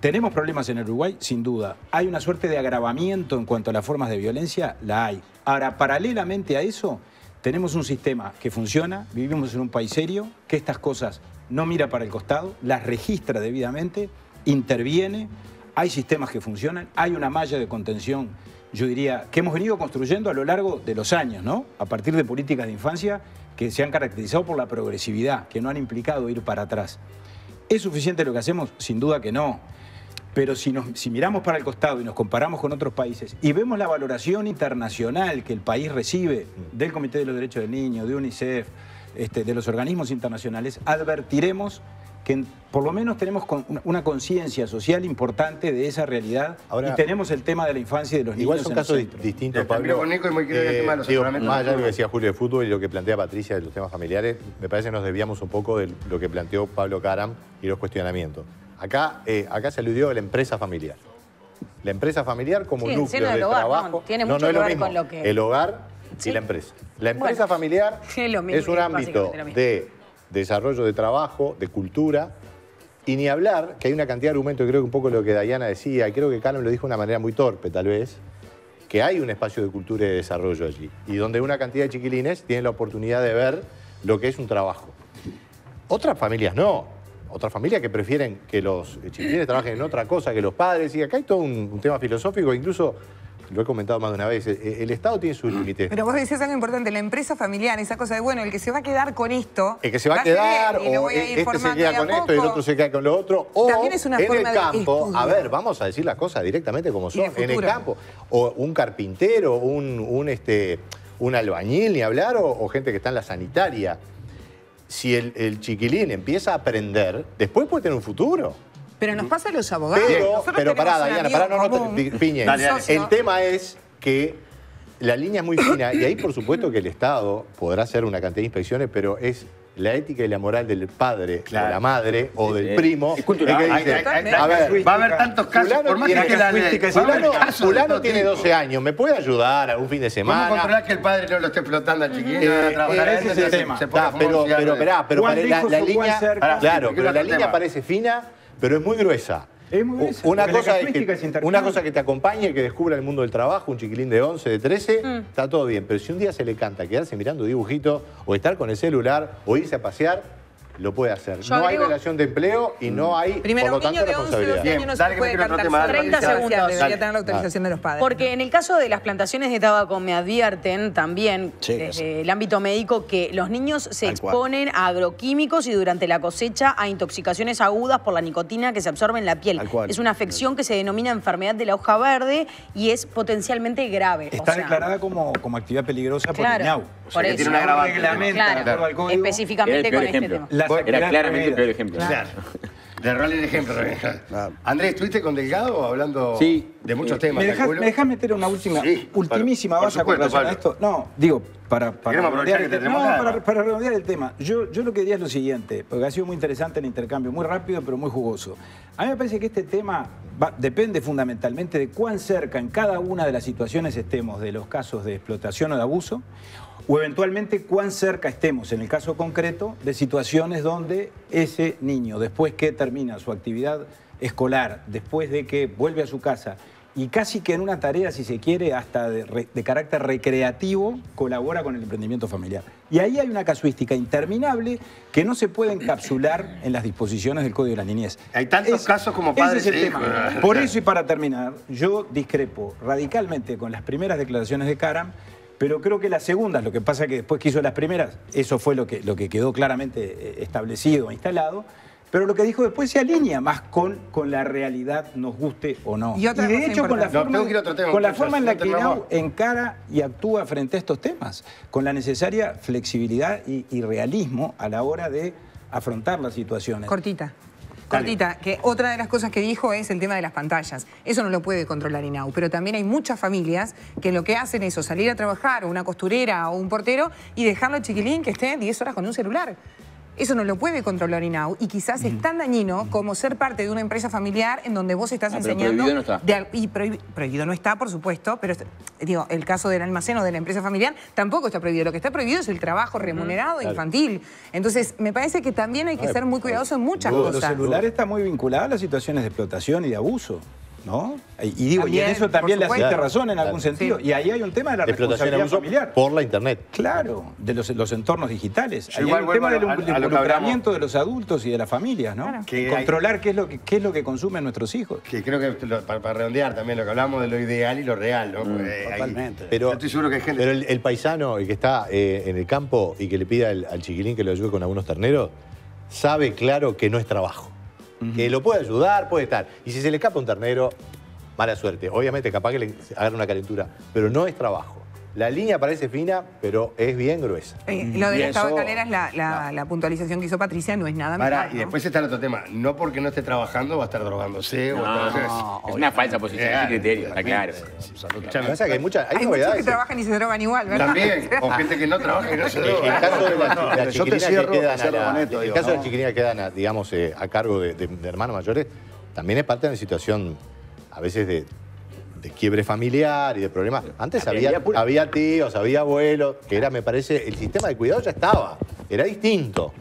¿Tenemos problemas en el Uruguay? Sin duda. ¿Hay una suerte de agravamiento en cuanto a las formas de violencia? La hay. Ahora, paralelamente a eso, tenemos un sistema que funciona, vivimos en un país serio, que estas cosas no mira para el costado, las registra debidamente, interviene, hay sistemas que funcionan, hay una malla de contención, yo diría, que hemos venido construyendo a lo largo de los años, ¿no? A partir de políticas de infancia que se han caracterizado por la progresividad, que no han implicado ir para atrás. ¿Es suficiente lo que hacemos? Sin duda que no. Pero si miramos para el costado y nos comparamos con otros países y vemos la valoración internacional que el país recibe del Comité de los Derechos del Niño, de UNICEF, de los organismos internacionales, advertiremos que por lo menos tenemos una conciencia social importante de esa realidad. Ahora, y tenemos el tema de la infancia y de los niños. Igual son casos distintos, Pablo. Más allá de lo que decía Julio de fútbol y lo que plantea Patricia de los temas familiares, me parece que nos desviamos un poco de lo que planteó Pablo Caram y los cuestionamientos. Acá se aludió a la empresa familiar. La empresa familiar como un núcleo de trabajo. No, tiene mucho que ver con lo que... El hogar y la empresa. La empresa familiar es un ámbito de desarrollo de trabajo, de cultura, y ni hablar, que hay una cantidad de argumentos, creo que un poco lo que Diana decía, y creo que Caram lo dijo de una manera muy torpe tal vez, que hay un espacio de cultura y de desarrollo allí, y donde una cantidad de chiquilines tienen la oportunidad de ver lo que es un trabajo. Otras familias no. Otras familias que prefieren que los chiquilines trabajen en otra cosa que los padres. Y acá hay todo un tema filosófico, incluso lo he comentado más de una vez, el Estado tiene sus límites. Pero vos decías algo importante, la empresa familiar, esa cosa de, bueno, el que se va a quedar con esto... El que se va a quedar, o este se queda con esto y el otro se queda con lo otro. O también es una forma en el campo, a ver, vamos a decir las cosas directamente como son. En el campo, o un carpintero, un albañil, ni hablar, o gente que está en la sanitaria. Si el chiquilín empieza a aprender, después puede tener un futuro. Pero nos pasa a los abogados. Pero pará, Diana, pará, no te piñes. El tema es que la línea es muy fina y ahí por supuesto que el Estado podrá hacer una cantidad de inspecciones, pero es la ética y la moral del padre, o la madre, o del primo. Es cultural. A ver, va a haber tantos casos, por más que fulano tiene 12 años, ¿me puede ayudar algún fin de semana? ¿Cómo controlar que el padre no lo esté explotando al chiquilín? Ese es el tema. Pero la línea, claro, pero la línea parece fina, pero es muy gruesa. Es muy gruesa. Una cosa que te acompañe, que descubra el mundo del trabajo, un chiquilín de 11, de 13, está todo bien. Pero si un día se le canta quedarse mirando dibujitos, o estar con el celular, o irse a pasear, lo puede hacer. No hay relación de empleo y no hay, por lo tanto, responsabilidad. Bien, no se puede cantar 30 segundos. Debería tener la autorización de los padres. Porque en el caso de las plantaciones de tabaco me advierten también desde el ámbito médico que los niños se exponen a agroquímicos y durante la cosecha a intoxicaciones agudas por la nicotina que se absorbe en la piel. Es una afección que se denomina enfermedad de la hoja verde y es potencialmente grave. Está declarada como actividad peligrosa por el INAU. Por eso. Tiene una agravante. Específicamente con este tema. Era claramente el peor ejemplo. Claro. De rol el ejemplo. Andrés, ¿estuviste con Delgado hablando de muchos temas? ¿Me dejás meter una ultimísima base con relación a esto? No, digo, para redondear el tema. Yo lo que diría es lo siguiente, porque ha sido muy interesante el intercambio, muy rápido pero muy jugoso. A mí me parece que este tema depende fundamentalmente de cuán cerca en cada una de las situaciones estemos de los casos de explotación o de abuso, o eventualmente cuán cerca estemos, en el caso concreto, de situaciones donde ese niño, después que termina su actividad escolar, después de que vuelve a su casa, y casi que en una tarea, si se quiere, hasta de carácter recreativo, colabora con el emprendimiento familiar. Y ahí hay una casuística interminable que no se puede encapsular en las disposiciones del Código de la Niñez. Hay tantos casos como padres. Ese es el tema. Por eso, y para terminar, yo discrepo radicalmente con las primeras declaraciones de Karam, pero creo que las segundas, lo que pasa es que después que hizo las primeras, eso fue lo que quedó claramente establecido e instalado, pero lo que dijo después se alinea más con la realidad, nos guste o no. Y de hecho, con la forma en la que Henao encara y actúa frente a estos temas, con la necesaria flexibilidad y realismo a la hora de afrontar las situaciones. Cortita, que otra de las cosas que dijo es el tema de las pantallas. Eso no lo puede controlar Henao, pero también hay muchas familias que lo que hacen es salir a trabajar, o una costurera o un portero, y dejarlo al chiquilín que esté 10 horas con un celular. Eso no lo puede controlar Henao y quizás es tan dañino como ser parte de una empresa familiar en donde vos estás enseñando... Prohibido no está. Prohibido no está, por supuesto, pero digo, el caso del almacén o de la empresa familiar tampoco está prohibido. Lo que está prohibido es el trabajo remunerado infantil. Entonces, me parece que también hay que ser muy cuidadoso en muchas cosas. Los celulares está muy vinculado a las situaciones de explotación y de abuso, ¿no? Y digo, también, y en eso también le asiste razón en algún sentido. Sí. Y ahí hay un tema de la responsabilidad familiar. Por la internet. Claro, de los entornos digitales. Ahí igual hay un tema del involucramiento de los adultos y de las familias, ¿no? Claro. Controlar qué es lo que consumen nuestros hijos. Que creo que, para redondear también lo que hablamos de lo ideal y lo real, ¿no? Totalmente. Pero estoy seguro que hay gente... Pero el paisano, el que está en el campo y que le pida al chiquilín que lo ayude con algunos terneros, sabe claro que no es trabajo. Que lo puede ayudar, puede estar. Y si se le escapa un ternero... Mala suerte. Obviamente, capaz que le agarre una calentura, pero no es trabajo. La línea parece fina, pero es bien gruesa. Lo del estado de calera es la puntualización que hizo Patricia, no es nada menor, ¿no? Y después está el otro tema. No porque no esté trabajando va a estar drogándose. Es una falsa posición de criterio, está claro. Pasa que hay muchas muchos que trabajan y se drogan igual, ¿verdad? También, o gente que no trabaja y no se droga. El caso de las chiquilinas que quedan, digamos, a cargo de hermanos mayores, también es parte de una situación, a veces, de quiebre familiar y de problemas. Antes había tíos, había abuelos, que era, me parece, el sistema de cuidado ya estaba, era distinto.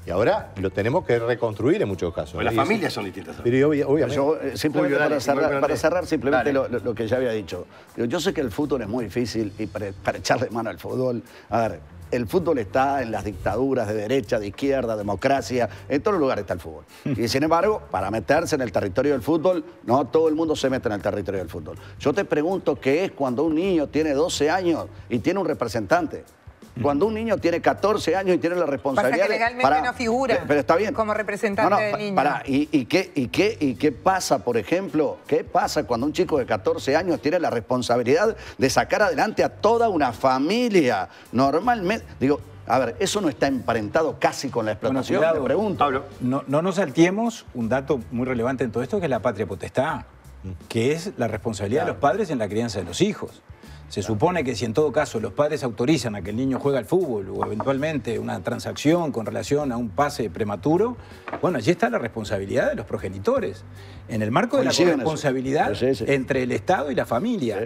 Y ahora lo tenemos que reconstruir en muchos casos. Las familias son distintas. Pero obviamente. Yo, simplemente para cerrar simplemente lo que ya había dicho. Yo sé que el fútbol es muy difícil y para echarle mano al fútbol, a ver, el fútbol está en las dictaduras de derecha, de izquierda, democracia, en todos los lugares está el fútbol. Y sin embargo, para meterse en el territorio del fútbol, no todo el mundo se mete en el territorio del fútbol. Yo te pregunto qué es cuando un niño tiene 12 años y tiene un representante. Cuando un niño tiene 14 años y tiene la responsabilidad... Pasa que legalmente no figura pero está bien. Como representante del niño. ¿Y qué pasa, por ejemplo? ¿Qué pasa cuando un chico de 14 años tiene la responsabilidad de sacar adelante a toda una familia? Normalmente... Digo, a ver, ¿eso no está emparentado casi con la explotación? Bueno, me pregunto. Pablo, no nos saltiemos un dato muy relevante en todo esto, que es la patria potestad, que es la responsabilidad de los padres en la crianza de los hijos. Se supone que si en todo caso los padres autorizan a que el niño juegue al fútbol o eventualmente una transacción con relación a un pase prematuro, bueno, allí está la responsabilidad de los progenitores. En el marco de la corresponsabilidad entre el Estado y la familia.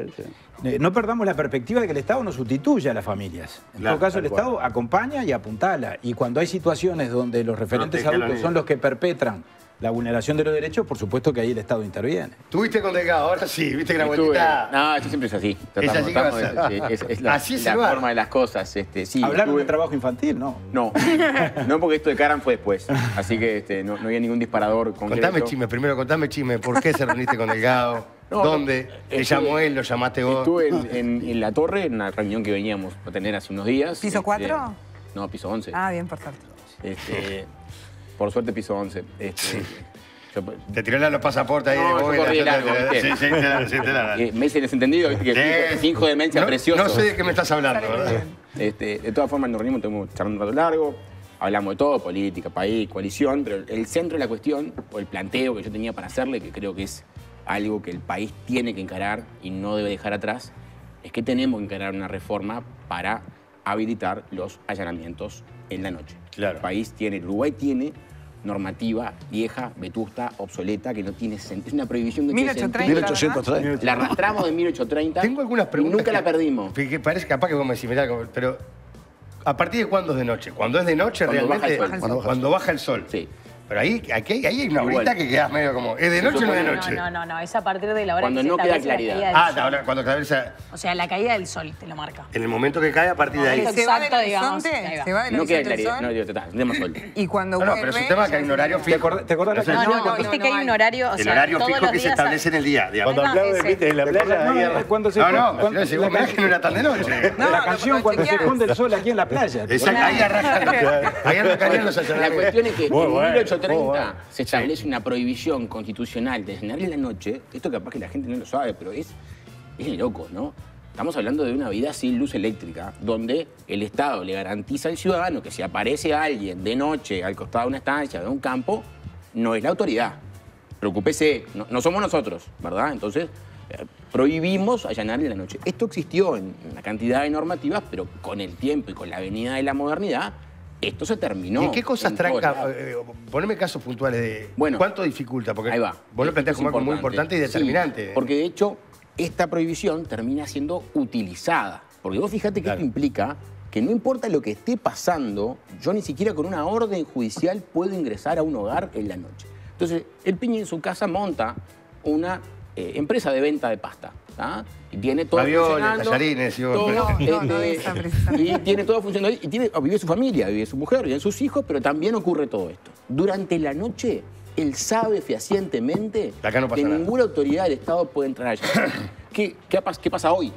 No perdamos la perspectiva de que el Estado no sustituye a las familias. En todo caso, el Estado acompaña y apuntala. Y cuando hay situaciones donde los referentes adultos son los que perpetran la vulneración de los derechos, por supuesto que ahí el Estado interviene. ¿Tuviste con Delgado? Ahora sí, viste que la vueltita... No, esto siempre es así. Es la forma de las cosas. Sí, ¿hablaron de trabajo infantil? No. No, porque esto de Karam fue después. Así que no había ningún disparador concreto. Contame chisme. ¿Por qué se reuniste con Delgado? ¿Dónde? ¿Te llamó él? ¿Lo llamaste vos? Estuve en La Torre, en una reunión que veníamos a tener hace unos días. ¿Piso 4? No, piso 11. Ah, bien, por suerte. Por suerte piso 11. Te tiró los papasaportes ahí de móvil. Sí, me hice desentendido, que finjo demencia precioso. No sé de qué me estás hablando, ¿verdad? De todas formas nos reunimos, estuvimos charlando un rato largo, hablamos de todo, política, país, coalición, pero el centro de la cuestión, o el planteo que yo tenía para hacerle, que creo que es algo que el país tiene que encarar y no debe dejar atrás, es que tenemos que encarar una reforma para habilitar los allanamientos en la noche. Claro. Uruguay tiene normativa vieja, vetusta, obsoleta, que no tiene sentido. Es una prohibición de 1830. La arrastramos de 1830. Tengo algunas preguntas. Y nunca la perdimos. Parece capaz que vos me decís, mirá, pero ¿A partir de cuándo es de noche? Cuando es de noche Cuando realmente, baja el sol. cuando baja el sol. Sí. Pero ahí hay una Igual. horita que quedas medio como, ¿es de noche o no es de noche? No, es a partir de la hora Cuando que se no queda establece la claridad. caída del Ah, sol. ahora, cuando cae O sea, la caída del sol te lo marca. en el momento que cae, a partir de ahí. Momento ¿Se va del exacto, digamos. horizonte? Ahí va. ¿Se va del No queda horizonte el claridad. sol? No, digo, tenemos sol. Y cuando No, no, vuelve... pero es un tema que hay un horario ¿Te fijo. acordás la No, canción? viste que hay un horario, o El sea, horario todos fijo los que se días establece en el día, digamos. Cuando Además, aplauden, ese- viste, en la playa. ahí arranca. Cuando se No, cuando- no, si vos me que no era tan de noche. No, la no, canción pero cuando se chequeás. esconde el sol aquí en la playa. Exacto, ahí arrancan. Ahí arrancarían los La allanamientos. cuestión es que Muy en bueno, 1830 muy bueno. se establece una prohibición constitucional de allanar en la noche. Esto capaz que la gente no lo sabe, pero es loco, ¿no? Estamos hablando de una vida sin luz eléctrica, donde el Estado le garantiza al ciudadano que si aparece alguien de noche al costado de una estancia, de un campo, no es la autoridad. Preocúpese, no somos nosotros, ¿verdad? Entonces, prohibimos allanar en la noche. Esto existió en una cantidad de normativas, pero con el tiempo y con la venida de la modernidad, esto se terminó. ¿Y en qué cosas en todos tranca? lados. Poneme casos puntuales de Bueno, cuánto dificulta, porque Ahí va. vos lo planteás Es como algo muy importante y Sí, determinante. porque de hecho, esta prohibición termina siendo utilizada. Porque vos fíjate que Claro. esto implica que no importa lo que esté pasando, yo ni siquiera con una orden judicial puedo ingresar a un hogar en la noche. Entonces, el Piñi en su casa monta una empresa de venta de pasta. ¿tá? Y tiene todo Ravioles, funcionando. tallarines, digo, todo, no de esa precisamente. y tiene todo funcionando. Y vive su familia, vive su mujer, viven sus hijos, pero también ocurre todo esto. Durante la noche, él sabe fehacientemente Acá no pasa que nada. ninguna autoridad del Estado puede entrar allá. ¿Qué pasa hoy?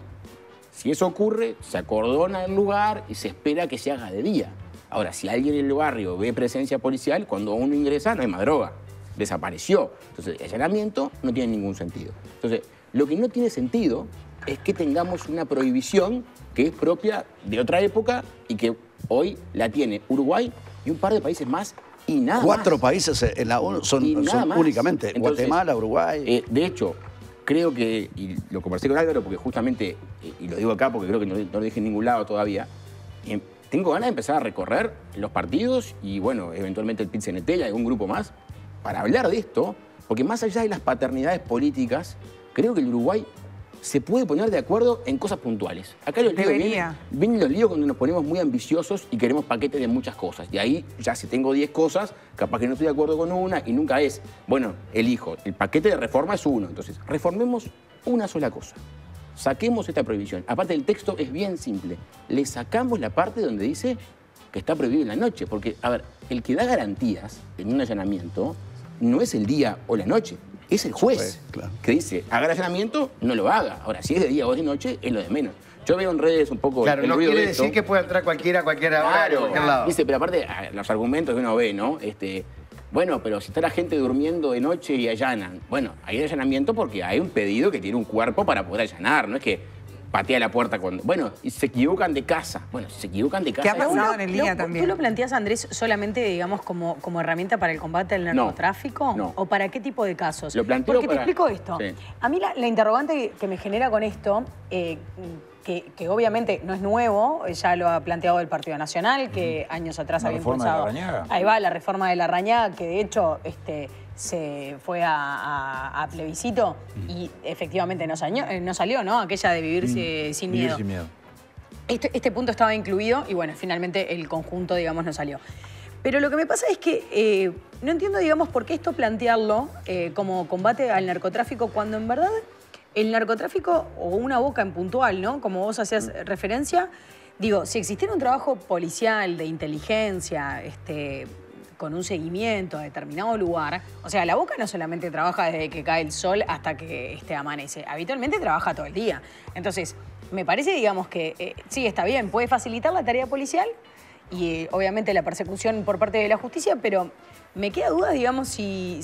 Si eso ocurre, se acordona el lugar y se espera que se haga de día. Ahora, si alguien en el barrio ve presencia policial, cuando uno ingresa no hay más droga. Desapareció. Entonces, el allanamiento no tiene ningún sentido. Entonces, lo que no tiene sentido es que tengamos una prohibición que es propia de otra época y que hoy la tiene Uruguay y un par de países más y nada 4 más. países en la ONU Y son nada más. únicamente Entonces, Guatemala, Uruguay. de hecho, creo que, y lo conversé con Álvaro porque justamente, y lo digo acá porque creo que no lo dije en ningún lado todavía, tengo ganas de empezar a recorrer los partidos y, bueno, eventualmente el PIT-CNT y algún grupo más para hablar de esto, porque más allá de las paternidades políticas, creo que el Uruguay se puede poner de acuerdo en cosas puntuales. Acá los líos Debería. vienen los líos cuando nos ponemos muy ambiciosos y queremos paquetes de muchas cosas. Y ahí, ya si tengo 10 cosas, capaz que no estoy de acuerdo con una y nunca es, bueno, elijo. El paquete de reforma es uno. Entonces, reformemos una sola cosa. Saquemos esta prohibición. Aparte, el texto es bien simple. Le sacamos la parte donde dice que está prohibido en la noche. Porque, a ver, el que da garantías en un allanamiento no es el día o la noche, es el juez, claro. que dice, haga el allanamiento, no lo haga. Ahora, si es de día o de noche, es lo de menos. Yo veo en redes un poco Claro, el no ruido quiere de esto. decir que pueda entrar cualquiera a cualquier hora, de cualquier lado. Dice, pero aparte, los argumentos que uno ve, ¿no? Bueno, pero si está la gente durmiendo de noche y allanan. Bueno, hay allanamiento porque hay un pedido que tiene un cuerpo para poder allanar. No es que patea la puerta cuando... Bueno, y se equivocan de casa. Bueno, si se equivocan de casa... ¿Qué ha pasado en el día ¿Tú también? lo planteás, Andrés, solamente, digamos, como herramienta para el combate al No, narcotráfico? no. ¿O para qué tipo de casos? Lo planteo Porque te para- explico esto. Sí. A mí la interrogante que me genera con esto, que obviamente no es nuevo, ya lo ha planteado el Partido Nacional, que años atrás La había reforma de impulsado. Larrañaga. Ahí va, la reforma de Larrañaga, que de hecho se fue a plebiscito y efectivamente no salió, ¿no? Aquella de vivir sin Vivir miedo. sin miedo. Este punto estaba incluido y bueno, finalmente el conjunto, digamos, no salió. Pero lo que me pasa es que no entiendo, digamos, por qué esto plantearlo como combate al narcotráfico cuando en verdad el narcotráfico, o una boca en puntual, ¿no? Como vos hacías referencia, digo, si existiera un trabajo policial, de inteligencia, con un seguimiento a determinado lugar, o sea, la boca no solamente trabaja desde que cae el sol hasta que amanece, habitualmente trabaja todo el día. Entonces, me parece, digamos, que sí, está bien, puede facilitar la tarea policial y obviamente la persecución por parte de la justicia, pero me queda duda, digamos, si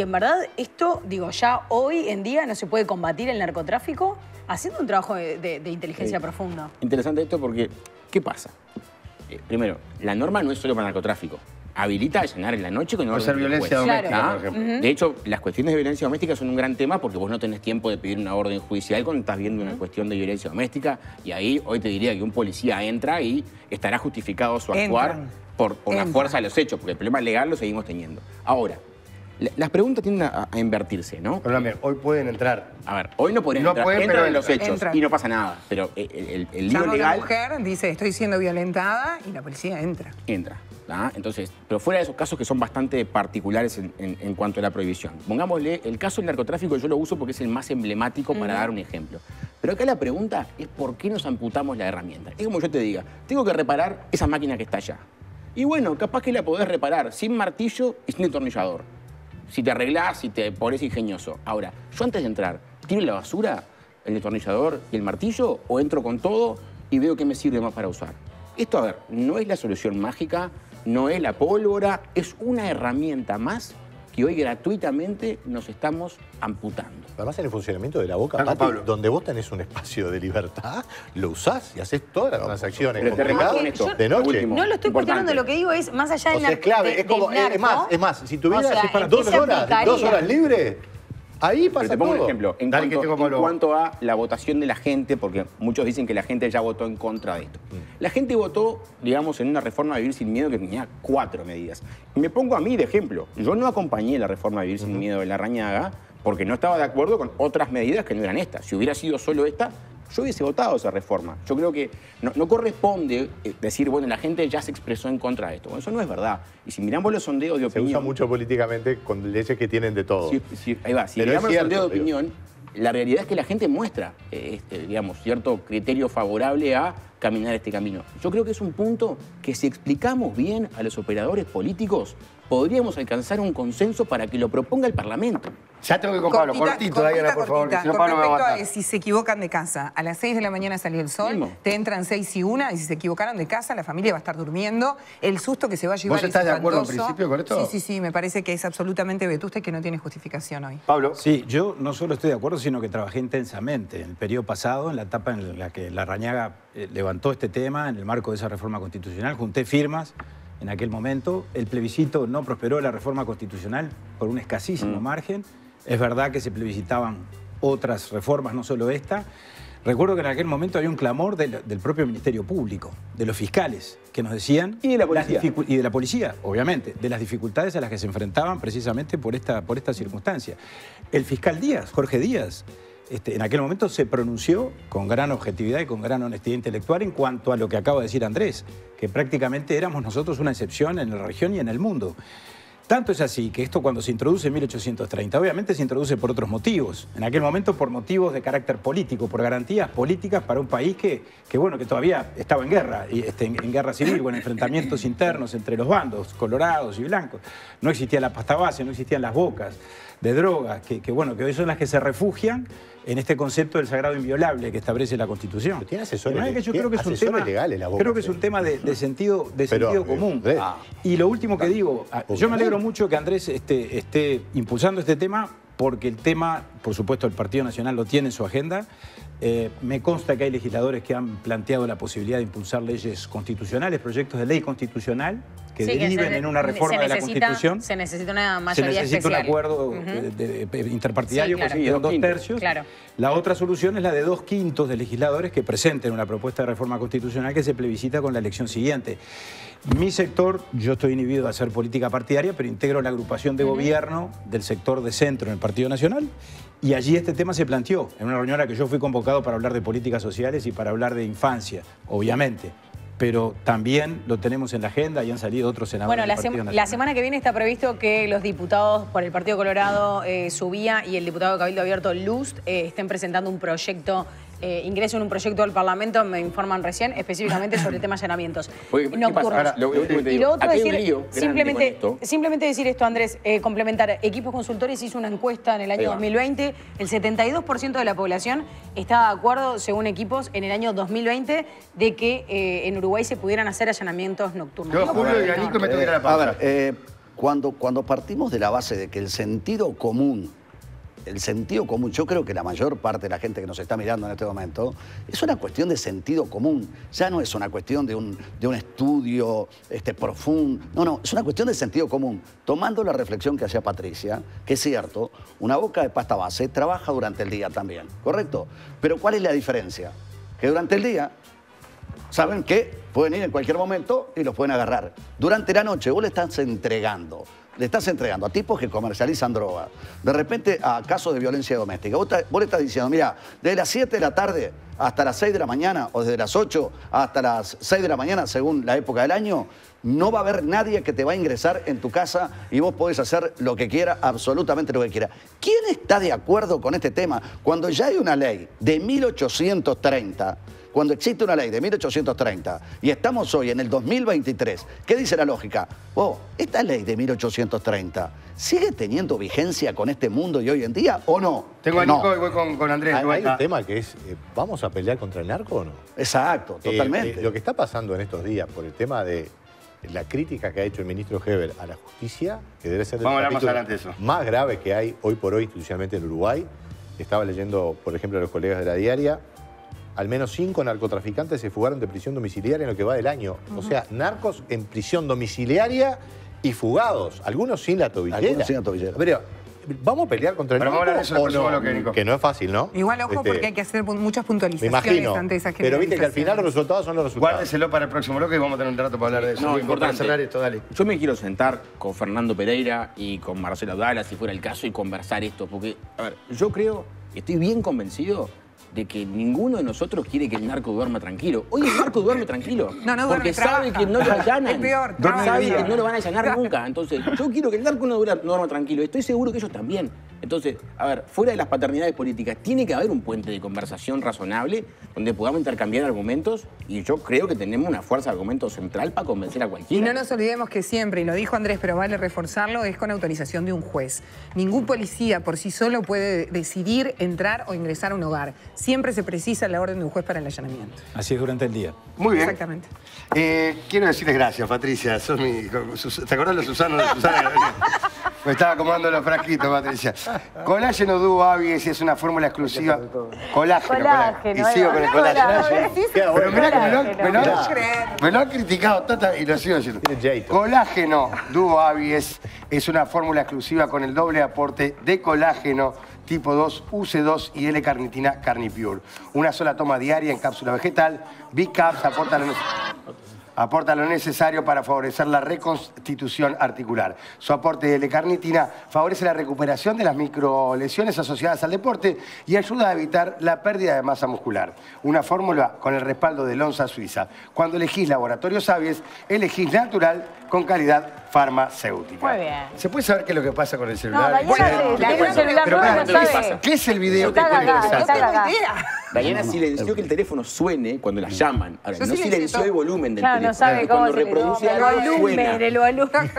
en verdad esto, digo, ya hoy en día no se puede combatir el narcotráfico haciendo un trabajo de inteligencia profunda. Interesante esto porque, ¿qué pasa? Primero, la norma no es solo para narcotráfico. Habilita a allanar en la noche con Puede orden ser del violencia juez. doméstica, ¿Tá? por ejemplo. De hecho, las cuestiones de violencia doméstica son un gran tema porque vos no tenés tiempo de pedir una orden judicial cuando estás viendo una cuestión de violencia doméstica y ahí hoy te diría que un policía entra y estará justificado su actuar Entran. por una Entran. fuerza de los hechos, porque el problema legal lo seguimos teniendo. Ahora, Las preguntas tienden a invertirse, ¿no? Perdóname, hoy pueden entrar. A ver, hoy no pueden entrar. Pueden, entran pero en los hechos entran. y no pasa nada. Pero el lío Llama a legal una mujer, dice, estoy siendo violentada y la policía entra. entra. ¿tá? Entonces, pero fuera de esos casos que son bastante particulares en cuanto a la prohibición. Pongámosle, el caso del narcotráfico yo lo uso porque es el más emblemático para dar un ejemplo. Pero acá la pregunta es por qué nos amputamos la herramienta. Es como yo te diga, tengo que reparar esa máquina que está allá. Y bueno, capaz que la podés reparar sin martillo y sin destornillador. Si te arreglás, si te pones ingenioso. Ahora, yo antes de entrar, ¿tiro en la basura el destornillador y el martillo o entro con todo y veo qué me sirve más para usar? Esto, a ver, no es la solución mágica, no es la pólvora, es una herramienta más que hoy gratuitamente nos estamos amputando. Además, en el funcionamiento de la boca, Pati, Pablo, donde vos tenés un espacio de libertad, lo usás y haces todas las transacciones pero te complicadas remarco en esto, de noche. último. No lo estoy cuestionando, Importante. lo que digo es, más allá O del sea, es clave, es como, es más, si tuvieras o sea, si para ¿en qué 2 se horas, aplicaría? 2 horas libres, ahí pasa Pero te pongo todo. un ejemplo. En Dale, que cuanto, tengo Pablo. en cuanto a la votación de la gente, porque muchos dicen que la gente ya votó en contra de esto. La gente votó, digamos, en una reforma de Vivir Sin Miedo que tenía 4 medidas. Y me pongo a mí de ejemplo. Yo no acompañé la reforma de Vivir Sin Miedo de Larrañaga porque no estaba de acuerdo con otras medidas que no eran estas. Si hubiera sido solo esta, yo hubiese votado esa reforma. Yo creo que no corresponde decir, bueno, la gente ya se expresó en contra de esto. Bueno, eso no es verdad. Y si miramos los sondeos de Se opinión... usa mucho políticamente con leyes que tienen de todo. Ahí va. Si Pero miramos es el sondeo de cierto, digo. opinión, la realidad es que la gente muestra, digamos, cierto criterio favorable a caminar este camino. Yo creo que es un punto que si explicamos bien a los operadores políticos, podríamos alcanzar un consenso para que lo proponga el Parlamento. Ya tengo que ir con Pablo, cortito, Diana, por favor, que si no Con Pablo me va a respecto matar. a si se equivocan de casa, a las 6 de la mañana salió el sol, Mismo. te entran 6 y 1, y si se equivocaron de casa, la familia va a estar durmiendo, el susto que se va a llevar ¿Vos estás es de acuerdo en espantoso. principio con esto? Sí, me parece que es absolutamente vetusta y que no tiene justificación hoy. Pablo. Sí, yo no solo estoy de acuerdo, sino que trabajé intensamente en el periodo pasado, en la etapa en la que Larrañaga levantó este tema, en el marco de esa reforma constitucional, junté firmas en aquel momento. El plebiscito no prosperó, la reforma constitucional, por un escasísimo margen. Es verdad que se plebiscitaban otras reformas, no solo esta. Recuerdo que en aquel momento había un clamor del propio Ministerio Público, de los fiscales, que nos decían... Y de la policía. Y de la policía, obviamente, de las dificultades a las que se enfrentaban precisamente por esta circunstancia. El fiscal Díaz, Jorge Díaz, en aquel momento se pronunció con gran objetividad y con gran honestidad intelectual en cuanto a lo que acaba de decir Andrés, que prácticamente éramos nosotros una excepción en la región y en el mundo. Tanto es así que esto cuando se introduce en 1830, obviamente se introduce por otros motivos. En aquel momento por motivos de carácter político, por garantías políticas para un país que todavía estaba en guerra, en guerra civil, con enfrentamientos internos entre los bandos, colorados y blancos. No existía la pasta base, no existían las bocas de drogas, que hoy son las que se refugian en este concepto del sagrado inviolable que establece la Constitución. Tiene asesores, De manera que yo creo que es un tema legales la boca. Creo que es un tema de sentido común. Andrés, Y lo último que digo, yo me alegro mucho que Andrés esté impulsando este tema, porque el tema, por supuesto, el Partido Nacional lo tiene en su agenda. Me consta que hay legisladores que han planteado la posibilidad de impulsar leyes constitucionales, proyectos de ley constitucional que deriven en una reforma de la Constitución. Se necesita una Se mayoría necesita un especial. acuerdo interpartidario, Sí, claro. que sean 2 tercios. Claro. La otra solución es la de 2/5 de legisladores que presenten una propuesta de reforma constitucional que se plebiscita con la elección siguiente. Mi sector, yo estoy inhibido de hacer política partidaria, pero integro la agrupación de gobierno del sector de centro en el Partido Nacional, y allí este tema se planteó en una reunión a la que yo fui convocado para hablar de políticas sociales y para hablar de infancia, obviamente. Pero también lo tenemos en la agenda y han salido otros senadores Bueno, del Partido la Nacional. semana que viene está previsto que los diputados por el Partido Colorado, Subía, y el diputado de Cabildo Abierto, Lust, estén presentando un proyecto, ingreso en un proyecto del Parlamento, me informan recién, específicamente sobre el tema de allanamientos Oye, ¿qué nocturnos. pasa? Ahora, lo último que te Y digo, lo otro aquí es hay un decir, lío grande con esto. simplemente decir esto, Andrés, complementar. Equipos Consultores hizo una encuesta en el Ahí año va. 2020. El 72% de la población estaba de acuerdo, según Equipos, en el año 2020, de que en Uruguay se pudieran hacer allanamientos nocturnos. Yo, Julio y Anico, me tengo que ir a la pausa. A ver, cuando partimos de la base de que el sentido común, yo creo que la mayor parte de la gente que nos está mirando en este momento, es una cuestión de sentido común. Ya no es una cuestión de un estudio profundo. No, es una cuestión de sentido común. Tomando la reflexión que hacía Patricia, que es cierto, una boca de pasta base trabaja durante el día también, ¿correcto? Pero ¿cuál es la diferencia? Que durante el día saben que pueden ir en cualquier momento y los pueden agarrar. Durante la noche vos le estás entregando le estás entregando a tipos que comercializan droga, de repente a casos de violencia doméstica. Vos le estás diciendo, mira, desde las 7 de la tarde hasta las 6 de la mañana, o desde las 8 hasta las 6 de la mañana, según la época del año, no va a haber nadie que te va a ingresar en tu casa y vos podés hacer lo que quiera, absolutamente lo que quiera. ¿Quién está de acuerdo con este tema? Cuando ya hay una ley de 1830, cuando existe una ley de 1830 y estamos hoy en el 2023, ¿qué dice la lógica? ¿Esta ley de 1830 sigue teniendo vigencia con este mundo y hoy en día o no? Tengo a Nico y voy con Andrés. Hay un tema que es, ¿vamos a pelear contra el narco o no? Exacto, totalmente. Lo que está pasando en estos días por el tema de la crítica que ha hecho el ministro Heber a la justicia, que debe ser el capítulo más grave que hay hoy por hoy institucionalmente en Uruguay. Estaba leyendo, por ejemplo, a los colegas de la diaria, al menos 5 narcotraficantes se fugaron de prisión domiciliaria en lo que va del año. O sea, narcos en prisión domiciliaria y fugados, algunos sin la tobillera. Algunos sin la tobillera. Pero, ¿vamos a pelear contra el narco o no? Que no es fácil, ¿no? Igual, ojo, porque hay que hacer muchas puntualizaciones ante esas generalizaciones. Pero viste que al final los resultados son los resultados. Guárdeselo para el próximo bloque y vamos a tener un rato para hablar de eso. No, importante. Para cerrar esto, dale. Yo me quiero sentar con Fernando Pereira y con Marcelo Abdala, si fuera el caso, y conversar esto. Porque, a ver, yo creo, estoy bien convencido de que ninguno de nosotros quiere que el narco duerma tranquilo. Hoy el narco duerme tranquilo. No, porque sabe que no lo allanan. Es peor. Sabe que no lo van a allanar nunca. Entonces, yo quiero que el narco no duerma tranquilo. Estoy seguro que ellos también. Entonces, a ver, fuera de las paternidades políticas, tiene que haber un puente de conversación razonable donde podamos intercambiar argumentos y yo creo que tenemos una fuerza de argumento central para convencer a cualquiera. Y no nos olvidemos que siempre, y lo dijo Andrés, pero vale reforzarlo, es con autorización de un juez. Ningún policía por sí solo puede decidir entrar o ingresar a un hogar. Siempre se precisa la orden de un juez para el allanamiento. Así es durante el día. Muy bien. Exactamente. Quiero decirles gracias, Patricia. Sos ¿te acordás de Susana? Me estaba acomodando los frasquitos, Patricia. Colágeno Duo Abies es una fórmula exclusiva. Colágeno. Y sigo con el colágeno. Pero mirá que me lo han criticado Tata y lo sigo diciendo. Colágeno Duo Abies es una fórmula exclusiva con el doble aporte de colágeno tipo 2, UC2 y L-carnitina Carnipure. Una sola toma diaria en cápsula vegetal. B-Caps aporta lo necesario para favorecer la reconstitución articular. Su aporte de L-carnitina favorece la recuperación de las microlesiones asociadas al deporte y ayuda a evitar la pérdida de masa muscular. Una fórmula con el respaldo de Lonza Suiza. Cuando elegís Laboratorios Abies, elegís natural con calidad farmacéutica. Muy bien. ¿Se puede saber qué es lo que pasa con el celular? No, Dayana el celular no lo sabe. ¿Qué es el video que Dayana silenció que el teléfono suene cuando la llaman. Ahora, no silenció el volumen del teléfono. No sabe cómo cuando reproduce algo suena. El volumen.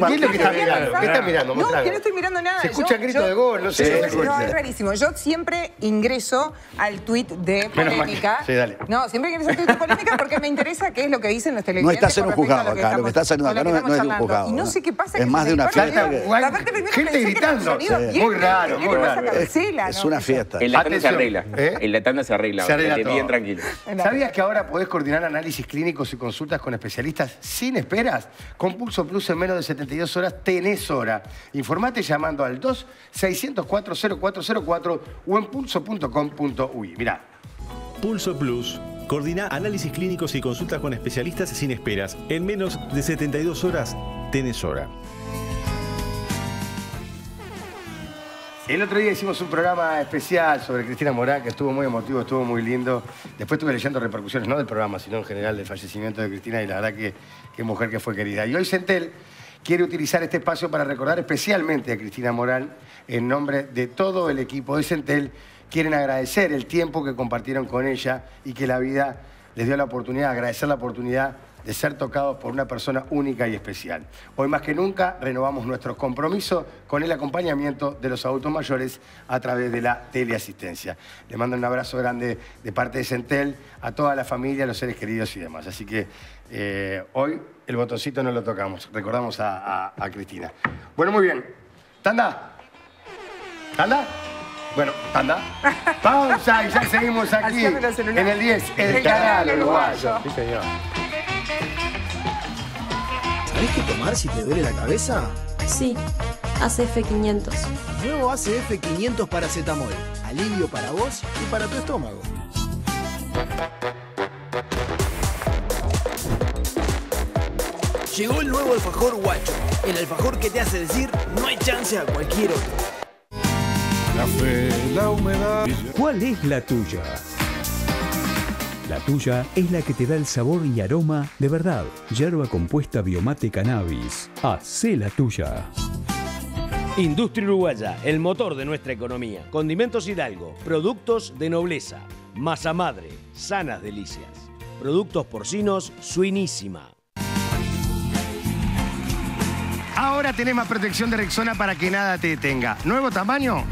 ¿Qué es lo que está mirando? ¿Qué está mirando? No, que no estoy mirando nada. Se escucha grito de gol, no sé si se escucha. No, es rarísimo. Yo siempre ingreso al tuit de polémica. Sí, dale. No, siempre ingreso al tuit de polémica porque me interesa qué es lo que dicen los televidentes. No estás en un juzgado acá, lo que está saliendo acá no es de un juzgado. Y no sé qué pasa. Es más de una fiesta. Gente gritando. Muy raro, muy raro. Es una fiesta. En la tanda se arregla. En la tanda se arregla. Bien tranquilo. ¿Sabías que ahora podés coordinar análisis clínicos y consultas con especialistas sin esperas? Con Pulso Plus en menos de 72 horas tenés hora. Informate llamando al 2-604-0404 o en pulso.com.uy. Mirá. Pulso Plus coordina análisis clínicos y consultas con especialistas sin esperas. En menos de 72 horas tenés hora. El otro día hicimos un programa especial sobre Cristina Morán, que estuvo muy emotivo, estuvo muy lindo. Después estuve leyendo repercusiones, no del programa, sino en general del fallecimiento de Cristina, y la verdad que qué mujer que fue querida. Y hoy Centel quiere utilizar este espacio para recordar especialmente a Cristina Morán. En nombre de todo el equipo de Centel, quieren agradecer el tiempo que compartieron con ella y que la vida les dio la oportunidad, agradecer la oportunidad de ser tocados por una persona única y especial. Hoy más que nunca renovamos nuestro compromiso con el acompañamiento de los adultos mayores a través de la teleasistencia. Le mando un abrazo grande de parte de Centel a toda la familia, a los seres queridos y demás. Así que hoy el botoncito no lo tocamos, recordamos a Cristina. Bueno, muy bien. ¿Tanda? ¿Tanda? Bueno, tanda. Pausa y ya seguimos aquí en el 10, el canal uruguayo. Sí, señor. ¿Sabés qué tomar si te duele la cabeza? Sí, ACF500. Nuevo ACF500 paracetamol. Alivio para vos y para tu estómago. Llegó el nuevo alfajor Guacho, el alfajor que te hace decir no hay chance a cualquier otro. La fe, la humedad. ¿Cuál es la tuya? La tuya es la que te da el sabor y aroma de verdad. Yerba compuesta Biomate Cannabis. Hacé la tuya. Industria Uruguaya, el motor de nuestra economía. Condimentos Hidalgo, productos de nobleza. Masa madre, sanas delicias. Productos porcinos, Suinísima. Ahora tenés más protección de Rexona para que nada te detenga. Nuevo tamaño,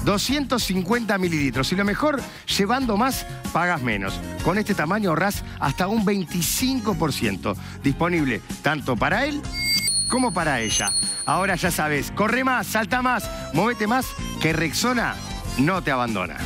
250 mililitros. Y lo mejor, llevando más, pagas menos. Con este tamaño ahorrás hasta un 25%. Disponible tanto para él como para ella. Ahora ya sabes, corre más, salta más, móvete más, que Rexona no te abandona.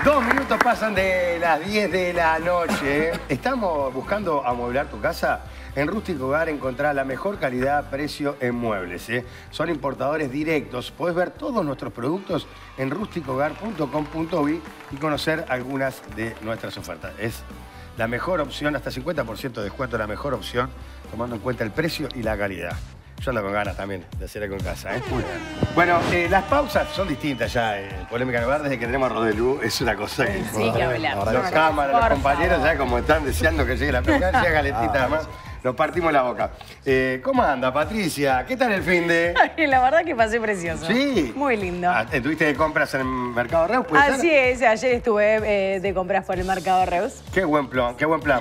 Dos minutos pasan de las 10 de la noche. ¿Estamos buscando amueblar tu casa? En Rústico Hogar encontrás la mejor calidad, precio en muebles. Son importadores directos. Podés ver todos nuestros productos en rusticohogar.com.uy y conocer algunas de nuestras ofertas. Es la mejor opción, hasta 50% de descuento, la mejor opción, tomando en cuenta el precio y la calidad. Yo ando con ganas también de hacer algo en casa, ¿eh? Bueno, las pausas son distintas ya en Polémica en el Hogar. Desde que tenemos a Rodelú, es una cosa que... Sí, que hablar. Los cámaras, los compañeros, ya como están deseando que llegue la película, llega calentita además. Nos partimos la boca. ¿Cómo anda, Patricia? ¿Qué tal el fin de...? La verdad que pasé precioso. Sí. Muy lindo. ¿Estuviste de compras en el Mercado Reus? Así es, ayer estuve de compras por el Mercado Reus. Qué buen plan,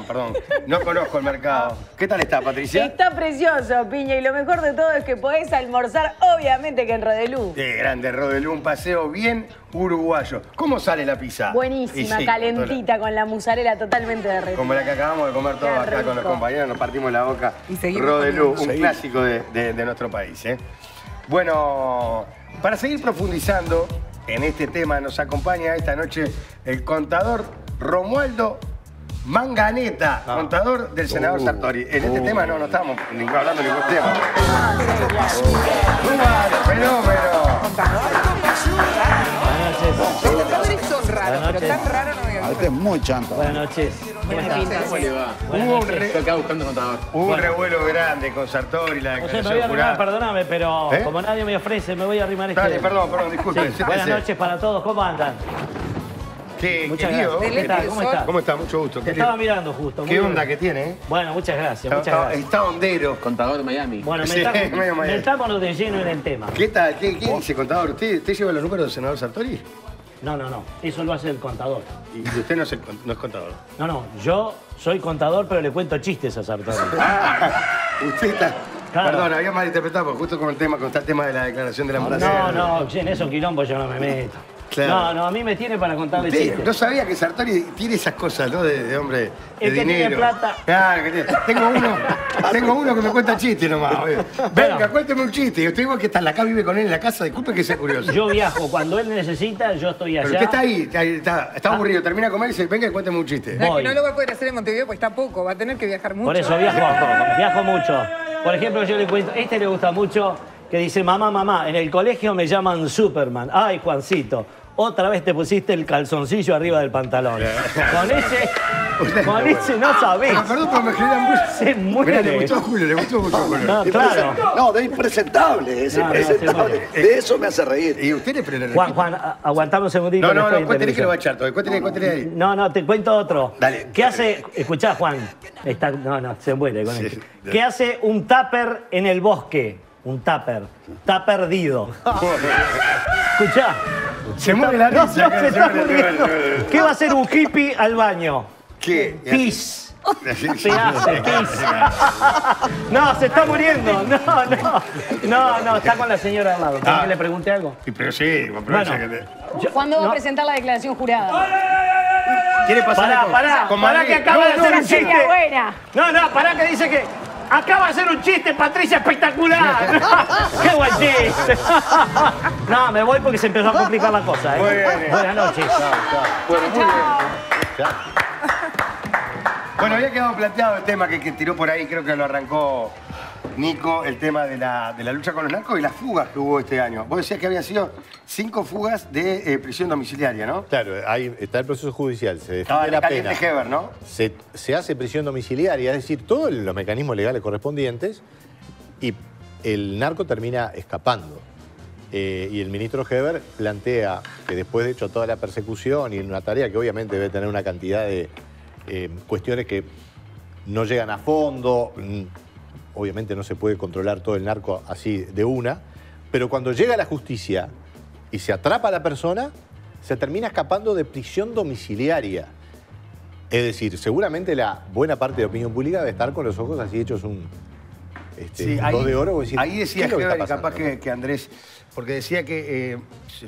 perdón. No conozco el mercado. ¿Qué tal está, Patricia? Está precioso, Piña, y lo mejor de todo es que podés almorzar, obviamente, que en Rodelú. Qué grande, Rodelú, un paseo bien uruguayo. ¿Cómo sale la pizza? Buenísima, Sí, calentita, con la mozzarella totalmente derretida. como la que acabamos de comer todos acá con los compañeros, nos partimos la boca. Y seguimos Rodelú, comiendo. un clásico de nuestro país. Bueno, para seguir profundizando en este tema, nos acompaña esta noche el contador Romualdo Manganeta, contador del senador Sartori. En este tema no estamos hablando de ningún tema. Fenómeno. Los contadores son raros, pero tan raro no digo. Este es muy chanta. Buenas noches. ¿Cómo le va? Estoy acá buscando contador. Hubo un revuelo grande con Sartori, la José, me voy declaración a arrimar, jurada. perdóname, pero ¿Eh? como nadie me ofrece, me voy a arrimar Dale, perdón, disculpe. Sí. siéntese. Buenas noches para todos, ¿cómo andan? Muchas querido, gracias. ¿Qué tal? ¿Cómo está? ¿Cómo está? Mucho gusto. Te estaba mirando justo. ¿Qué onda que tiene? Bueno, muchas gracias, Está hondero. Contador de Miami. Bueno, Sí, medio Miami. metámonos de lleno en el tema. ¿Qué tal? ¿Qué dice, contador? ¿Usted lleva los números del senador Sartori? No, eso lo hace el contador. Y usted no es contador. No, yo soy contador, pero le cuento chistes a Sartori. Usted está... Claro. Perdón, había malinterpretado, porque justo con el tema de la declaración de la mujer. No, en esos quilombos yo no me meto. Claro. No, a mí me tiene para contarle Usted chistes. no sabía que Sartori tiene esas cosas, ¿no? De hombre, de El que dinero. tiene plata. Claro, que tiene. Tengo uno que me cuenta chistes nomás. Obvio. Venga, cuénteme un chiste. Y usted igual que está acá, vive con él en la casa, disculpe que sea curioso. Yo viajo, cuando él necesita, yo estoy allá. Pero usted está ahí, está aburrido, termina de comer y dice, venga, cuénteme un chiste. No, que no lo va a poder hacer en Montevideo porque está poco, va a tener que viajar mucho. Por eso viajo mucho. Por ejemplo, yo le cuento, le gusta mucho, que dice, mamá, en el colegio me llaman Superman. Ay, Juancito, otra vez te pusiste el calzoncillo arriba del pantalón. Con ese no sabés. Perdón, pero me genera mucho. Se muere. Le gustó mucho Julio. No, claro. No, de impresentable, es impresentable. De eso me hace reír. ¿Y usted le Juan, aguantame un segundito. No, cuéntele que lo va a echar todo. Cuéntele ahí. No, te cuento otro. Dale. ¿Qué hace? Escuchá, Juan. Se muere con esto. ¿Qué hace un tupper en el bosque? Un tupper. Está perdido. Escuchá. Se muere la risa. No, se está muriendo. ¿Qué va a hacer un hippie al baño? ¿Qué? Pis. Se hace pis. No, se está muriendo. No, está con la señora al lado. ¿Querés que le pregunte algo? Pero sí, ¿Cuándo va a presentar la declaración jurada? ¿Quiere pasar Pará que acaba de hacer un chiste. Buena. No, pará que dice que acaba de hacer un chiste, Patricia, espectacular. ¡Qué buen chiste! No, me voy porque se empezó a complicar la cosa. Muy bien. Buenas noches. Bueno, muy bien. Bueno, había quedado planteado el tema que tiró por ahí, creo que lo arrancó Nico, el tema de la lucha con los narcos y las fugas que hubo este año. Vos decías que habían sido 5 fugas de prisión domiciliaria, ¿no? Claro, ahí está el proceso judicial, se Estaba define la caliente pena. Heber, ¿no? Se hace prisión domiciliaria, es decir, todos los mecanismos legales correspondientes y el narco termina escapando. Y el ministro Heber plantea que después de hecho toda la persecución y una tarea que obviamente debe tener una cantidad de cuestiones que no llegan a fondo, obviamente no se puede controlar todo el narco así de una, pero cuando llega a la justicia y se atrapa a la persona, se termina escapando de prisión domiciliaria. Es decir, seguramente la buena parte de la opinión pública debe estar con los ojos así hechos un dos de oro. Decir, ahí decía ¿qué es lo que Heber, está y capaz pasando? que Andrés, porque decía que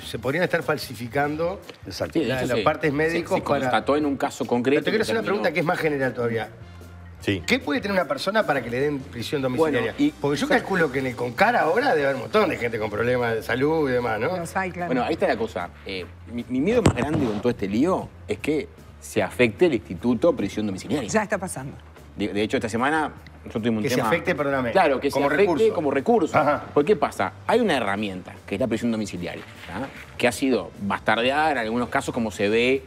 se podrían estar falsificando las partes médicos se constató en un caso concreto. Pero te quiero hacer una pregunta que es más general todavía. Sí. ¿Qué puede tener una persona para que le den prisión domiciliaria? Bueno, porque yo calculo que en el Concar ahora debe haber un montón de gente con problemas de salud y demás, ¿no? Bueno, ahí está la cosa. Mi miedo más grande con todo este lío es que se afecte el instituto prisión domiciliaria. Ya está pasando. De hecho, esta semana nosotros tuvimos un Que tema... se afecte, perdóname. Claro, que como se afecte recurso. como recurso. Ajá. Porque ¿qué pasa? Hay una herramienta, que es la prisión domiciliaria, ¿tá? Que ha sido bastardeada en algunos casos, como se ve,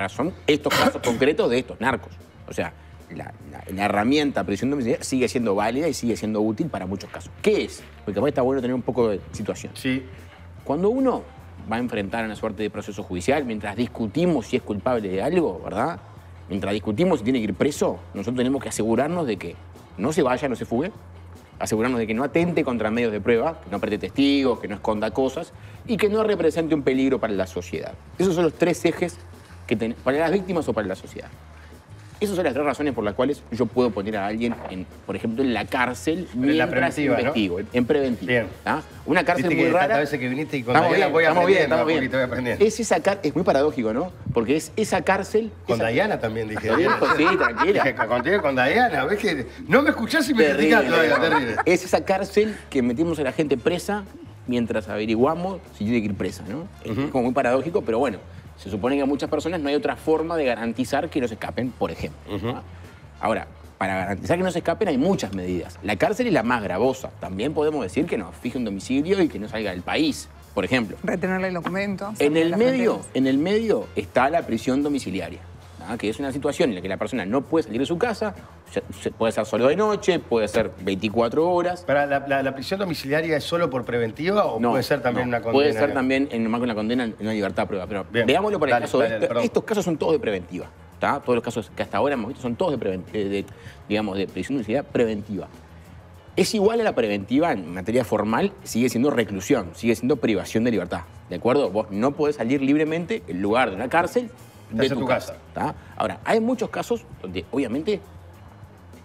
son estos casos concretos de estos narcos. O sea, la herramienta prisión domiciliaria sigue siendo válida y sigue siendo útil para muchos casos. ¿Qué es? Porque capaz está bueno tener un poco de situación. Sí. Cuando uno va a enfrentar una suerte de proceso judicial, mientras discutimos si es culpable de algo, ¿verdad? Mientras discutimos si tiene que ir preso, nosotros tenemos que asegurarnos de que no se vaya, no se fugue, asegurarnos de que no atente contra medios de prueba, que no preste testigos, que no esconda cosas y que no represente un peligro para la sociedad. Esos son los 3 ejes que para las víctimas o para la sociedad. Esas son las 3 razones por las cuales yo puedo poner a alguien, por ejemplo, en la cárcel mientras investigo, ¿no? En preventiva. Bien. ¿Ah? Una cárcel Viste muy que rara. tantas veces que viniste y con Estamos Diana bien, voy estamos bien, aprendiendo, estamos bien. poquito voy aprendiendo. Es esa es muy paradójico, ¿no? Porque es esa cárcel... Con Diana también dije. Sí, tranquila. Dije, contigo con Diana, ves que no me escuchás y me criticás todavía, terrible. Es esa cárcel que metimos a la gente presa mientras averiguamos si tiene que ir presa, ¿no? Es como muy paradójico, pero bueno, se supone que a muchas personas no hay otra forma de garantizar que no se escapen, por ejemplo. ¿Ah? Ahora, para garantizar que no se escapen hay muchas medidas. La cárcel es la más gravosa. También podemos decir que nos fije un domicilio y que no salga del país, por ejemplo. Retenerle el documento. En el medio está la prisión domiciliaria, ¿no? Que es una situación en la que la persona no puede salir de su casa, puede ser solo de noche, puede ser 24 horas. ¿Pero la prisión domiciliaria es solo por preventiva o No, puede ser también una condena? Puede ser también en el marco de una condena en una libertad a prueba. Pero veámoslo por el caso de estos casos son todos de preventiva. ¿Tá? Todos los casos que hasta ahora hemos visto son todos de prisión domiciliaria preventiva. Es igual a la preventiva en materia formal, sigue siendo reclusión, sigue siendo privación de libertad. ¿De acuerdo? Vos no podés salir libremente en lugar de una cárcel de tu casa. ¿Tá? Ahora, hay muchos casos donde obviamente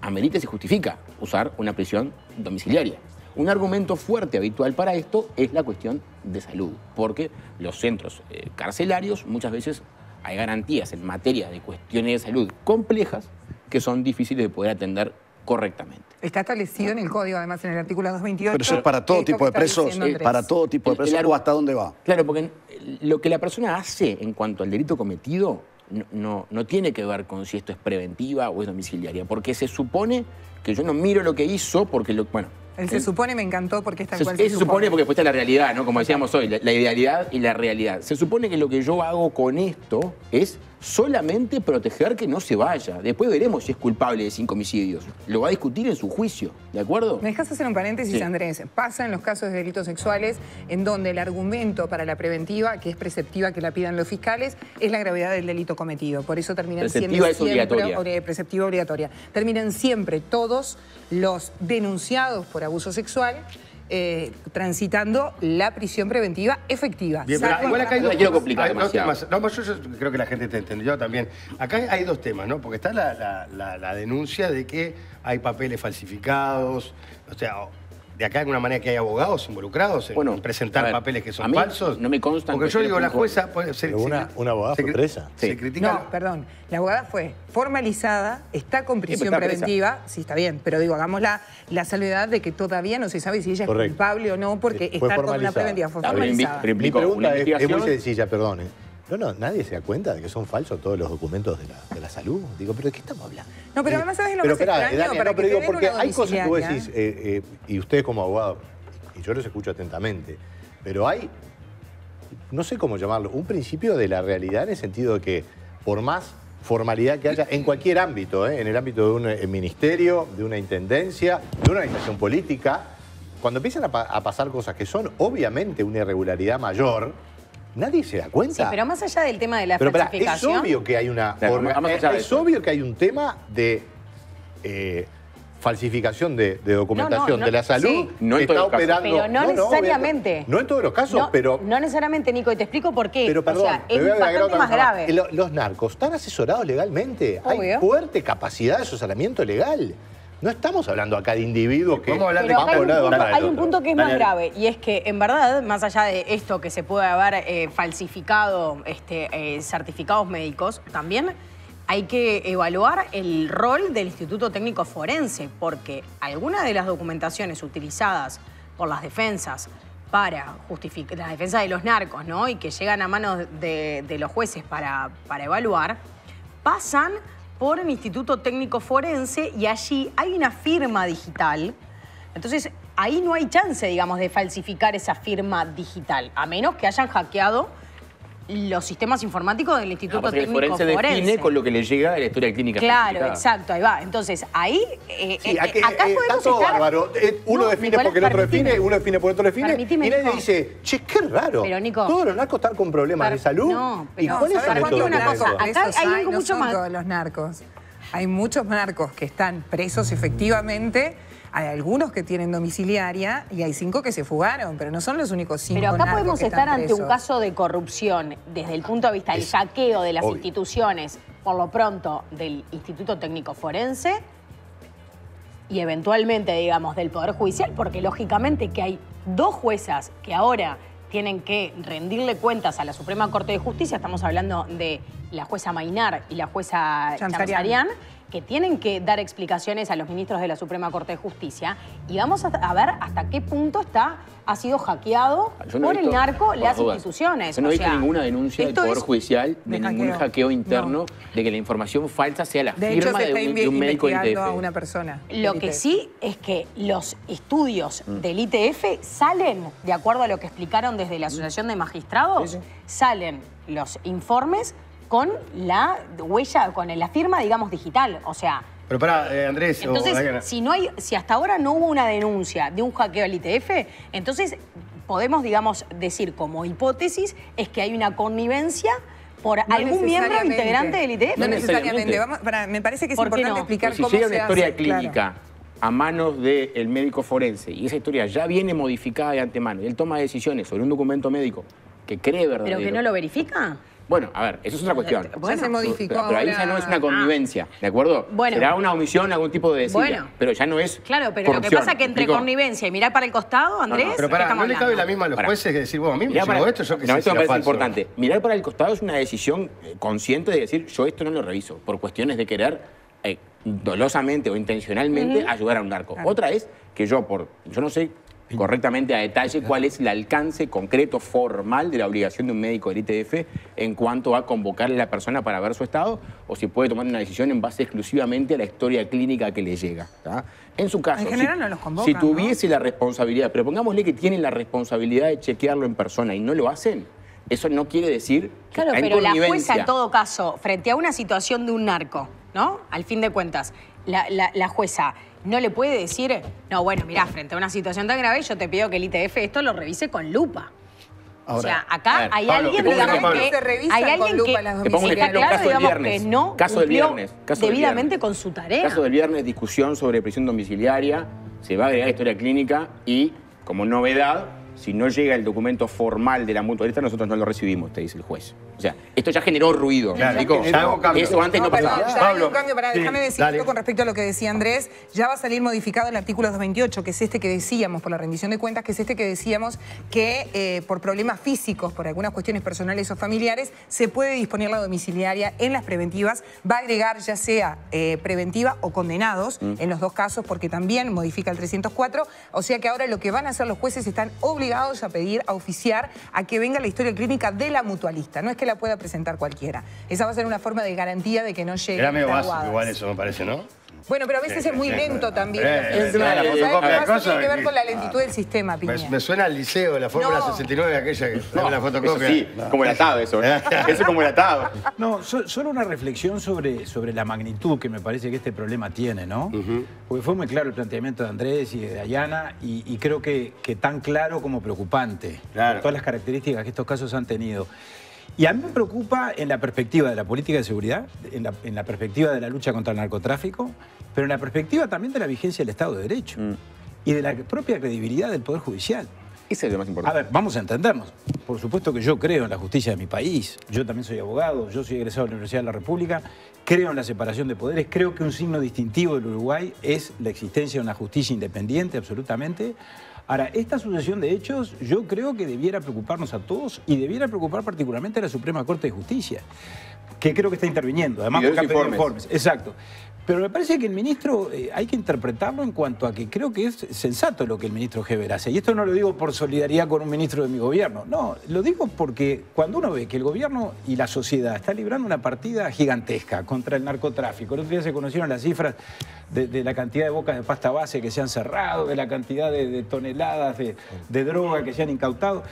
amerita y se justifica usar una prisión domiciliaria. Un argumento fuerte habitual para esto es la cuestión de salud, porque los centros carcelarios muchas veces hay garantías en materia de cuestiones de salud complejas que son difíciles de poder atender correctamente. Está establecido en el código, además, en el artículo 228. Pero eso es para todo tipo de presos, para todo tipo de presos, ¿o hasta dónde va? Claro, porque lo que la persona hace en cuanto al delito cometido no tiene que ver con si esto es preventiva o es domiciliaria, porque se supone que yo no miro lo que hizo porque El se supone me encantó porque es tal cual se supone porque después está la realidad, ¿no? Como decíamos hoy, la idealidad y la realidad. Se supone que lo que yo hago con esto es solamente proteger que no se vaya. Después veremos si es culpable de 5 homicidios. Lo va a discutir en su juicio, ¿de acuerdo? ¿Me dejas hacer un paréntesis, Sí. Andrés? Pasa en los casos de delitos sexuales en donde el argumento para la preventiva, que es preceptiva que la pidan los fiscales, es la gravedad del delito cometido. Por eso terminan Preceptiva es obligatoria. Preceptiva obligatoria. Terminan siempre todos los denunciados por abuso sexual transitando la prisión preventiva efectiva. Bien, pero igual acá hay dos quiero complicar hay dos demasiado. temas. No, yo creo que la gente te entendió también. Acá hay dos temas, ¿no? Porque está la denuncia de que hay papeles falsificados, o sea, de acá de alguna manera que hay abogados involucrados en presentar a ver, papeles que a son mí falsos. no me consta. Porque yo digo, la jueza... ¿Una abogada fue presa? Se critica... No, perdón. La abogada fue formalizada, está con prisión está presa. preventiva. Sí, está bien, pero digo, hagamos la salvedad de que todavía no se sabe si ella es culpable o no porque Fue está con una formalizada. preventiva. Fue Está bien, formalizada. pero Mi implicó una pregunta es muy investigación. sencilla, perdón. No, nadie se da cuenta de que son falsos todos los documentos de la salud. Digo, ¿pero de qué estamos hablando? No, pero además sabes lo Pero más espera, extraño, Dani, para no, que pero digo, te den porque una hay cosas que vos domiciliaria. decís, y ustedes como abogados, y yo los escucho atentamente, pero hay, no sé cómo llamarlo, un principio de la realidad en el sentido de que por más formalidad que haya en cualquier ámbito, en el ámbito de un ministerio, de una intendencia, de una organización política, cuando empiezan a pasar cosas que son obviamente una irregularidad mayor, nadie se da cuenta. Sí, pero más allá del tema de la Pero espera, falsificación... es obvio que hay una... Es obvio que hay un tema de falsificación de documentación No, de la salud. sí. No en está todos los casos. operando... Pero no necesariamente. No en todos los casos, pero... No necesariamente, Nico, y te explico por qué. Pero perdón, o sea, me es voy a agregar bastante otra más cosa más. grave. Los narcos están asesorados legalmente. Hay Obvio. fuerte capacidad de asesoramiento legal. No estamos hablando acá de individuos que... Pero acá hay un punto que es más grave, y es que, en verdad, más allá de esto que se puede haber falsificado certificados médicos, también hay que evaluar el rol del Instituto Técnico Forense, porque algunas de las documentaciones utilizadas por las defensas para justificar la defensa de los narcos, ¿no? Y que llegan a manos de los jueces para evaluar, pasan por el Instituto Técnico Forense y allí hay una firma digital. Entonces, ahí no hay chance, digamos, de falsificar esa firma digital, a menos que hayan hackeado los sistemas informáticos del Instituto Técnico Forense. El forense define con lo que le llega de la historia clínica. Claro, exacto, ahí va. Entonces, ahí, acá podemos está todo estar... bárbaro. Uno define Nicolás, porque el otro permitime. define, uno define por el otro define. Permitime, Y nadie Nico. dice, che, qué raro. Pero, Nico, todos los narcos están con problemas de salud. No, ¿Y pero cuál es el ¿sabes método una de cosa? eso? Acá hay algo mucho no son más. todos los narcos. Hay muchos narcos que están presos efectivamente. Hay algunos que tienen domiciliaria y hay 5 que se fugaron, pero no son los únicos 5 Pero acá narcos podemos que estar están ante un presos. caso de corrupción desde el punto de vista del saqueo de las obvio. instituciones, por lo pronto del Instituto Técnico Forense y eventualmente, digamos, del Poder Judicial, porque lógicamente que hay 2 juezas que ahora tienen que rendirle cuentas a la Suprema Corte de Justicia, estamos hablando de la jueza Mainar y la jueza Chamsarian, que tienen que dar explicaciones a los ministros de la Suprema Corte de Justicia, y vamos a ver hasta qué punto ha sido hackeado por el narco las instituciones. Yo no he visto O sea, ninguna denuncia del esto Poder es Judicial de ningún hackeo. hackeo interno de que la información falsa sea la De hecho, firma se está de un médico del investigando a ITF. una persona. Lo que sí es que los estudios del ITF salen, de acuerdo a lo que explicaron desde la Asociación de Magistrados, salen los informes con la huella, con la firma, digamos, digital. O sea, Pero para Andrés o Diana. entonces, si hasta ahora no hubo una denuncia de un hackeo al ITF, entonces podemos, digamos, decir como hipótesis es que hay una connivencia por No algún miembro necesariamente. integrante del ITF. No necesariamente. Me parece que es ¿Por qué importante no? explicar Pero si cómo llega se una historia hace, clínica claro. a manos del médico forense y esa historia ya viene modificada de antemano y él toma decisiones sobre un documento médico que cree verdadero. ¿Pero que no lo verifica? Bueno, a ver, eso es otra cuestión. Ya se modificó Pero ahí ahora. ya no es una connivencia, ¿de acuerdo? Bueno. Será una omisión, algún tipo de desidia, Bueno. pero ya no es Claro, pero corrupción. lo que pasa es que entre ¿Me explico? connivencia y mirar para el costado, Andrés, Pero ¿qué pará, estamos ¿no le cabe hablando? la misma a los Pará. jueces que decir, bueno, a mí me Mirar llegó para- esto, yo que no, sé esto si me era parece falso. importante. Mirar para el costado es una decisión consciente de decir, yo esto no lo reviso, por cuestiones de querer dolosamente o intencionalmente ayudar a un narco. Claro. Otra es que yo no sé correctamente a detalle cuál es el alcance concreto, formal de la obligación de un médico del ITF en cuanto a convocarle a la persona para ver su estado o si puede tomar una decisión en base exclusivamente a la historia clínica que le llega. ¿tá? En su caso, En general no los convocan, si tuviese la responsabilidad, pero pongámosle que tienen la responsabilidad de chequearlo en persona y no lo hacen, eso no quiere decir que Claro, está en pero la jueza, connivencia. en todo caso, frente a una situación de un narco, ¿no? Al fin de cuentas, la jueza no le puede decir, no, bueno, mirá, frente a una situación tan grave, yo te pido que el ITF esto lo revise con lupa. Ahora, o sea, acá a ver, hay Pablo, alguien, te pongo un digamos, ejemplo. que... Se revisan Hay con alguien lupa que las Te pongo un está ejemplo, claro, caso del digamos, viernes. que no Caso del cumplió viernes. Caso del debidamente viernes. con su tarea. Caso del viernes, discusión sobre prisión domiciliaria, se va a agregar historia clínica y, como novedad, si no llega el documento formal de la mutualista, nosotros no lo recibimos, te dice el juez. O sea, esto ya generó ruido. Claro, ¿me explico? ya hubo cambio. Eso antes no perdón, pasaba. ya hay Pablo, un cambio, sí, déjame decir dale. esto con respecto a lo que decía Andrés. Ya va a salir modificado el artículo 228, que es este que decíamos, por la rendición de cuentas, que es este que decíamos que por problemas físicos, por algunas cuestiones personales o familiares, se puede disponer la domiciliaria en las preventivas. Va a agregar ya sea preventiva o condenados, en los dos casos, porque también modifica el 304. O sea que ahora lo que van a hacer los jueces están obligados obligados a pedir, a oficiar, a que venga la historia clínica de la mutualista. No es que la pueda presentar cualquiera. Esa va a ser una forma de garantía de que no llegue. Era medio básico igual eso, me parece, ¿no? Bueno, pero a veces es muy lento también. La fotocopia de cosas. Tiene que ver con la lentitud del sistema, Piña. Me suena al liceo, la fórmula 69, aquella que no, la fotocopia. Eso sí, como el atado eso. Eso es como el atado. No, solo una reflexión sobre la magnitud que me parece que este problema tiene, ¿no? Porque fue muy claro el planteamiento de Andrés y de Dayana y creo que tan claro como preocupante. Por todas las características que estos casos han tenido. Y a mí me preocupa en la perspectiva de la política de seguridad, en la perspectiva de la lucha contra el narcotráfico, pero en la perspectiva también de la vigencia del Estado de Derecho y de la propia credibilidad del Poder Judicial. Ese es lo más importante. A ver, vamos a entendernos. Por supuesto que yo creo en la justicia de mi país. Yo también soy abogado, yo soy egresado de la Universidad de la República, creo en la separación de poderes, creo que un signo distintivo del Uruguay es la existencia de una justicia independiente, absolutamente. Ahora, esta sucesión de hechos yo creo que debiera preocuparnos a todos y debiera preocupar particularmente a la Suprema Corte de Justicia, que creo que está interviniendo, además porque ha pedido informes. Exacto. Pero me parece que el ministro hay que interpretarlo en cuanto a que creo que es sensato lo que el ministro Heber hace. Y esto no lo digo por solidaridad con un ministro de mi gobierno. No, lo digo porque cuando uno ve que el gobierno y la sociedad está librando una partida gigantesca contra el narcotráfico. El otro día se conocieron las cifras de la cantidad de bocas de pasta base que se han cerrado, de la cantidad de toneladas de droga que se han incautado.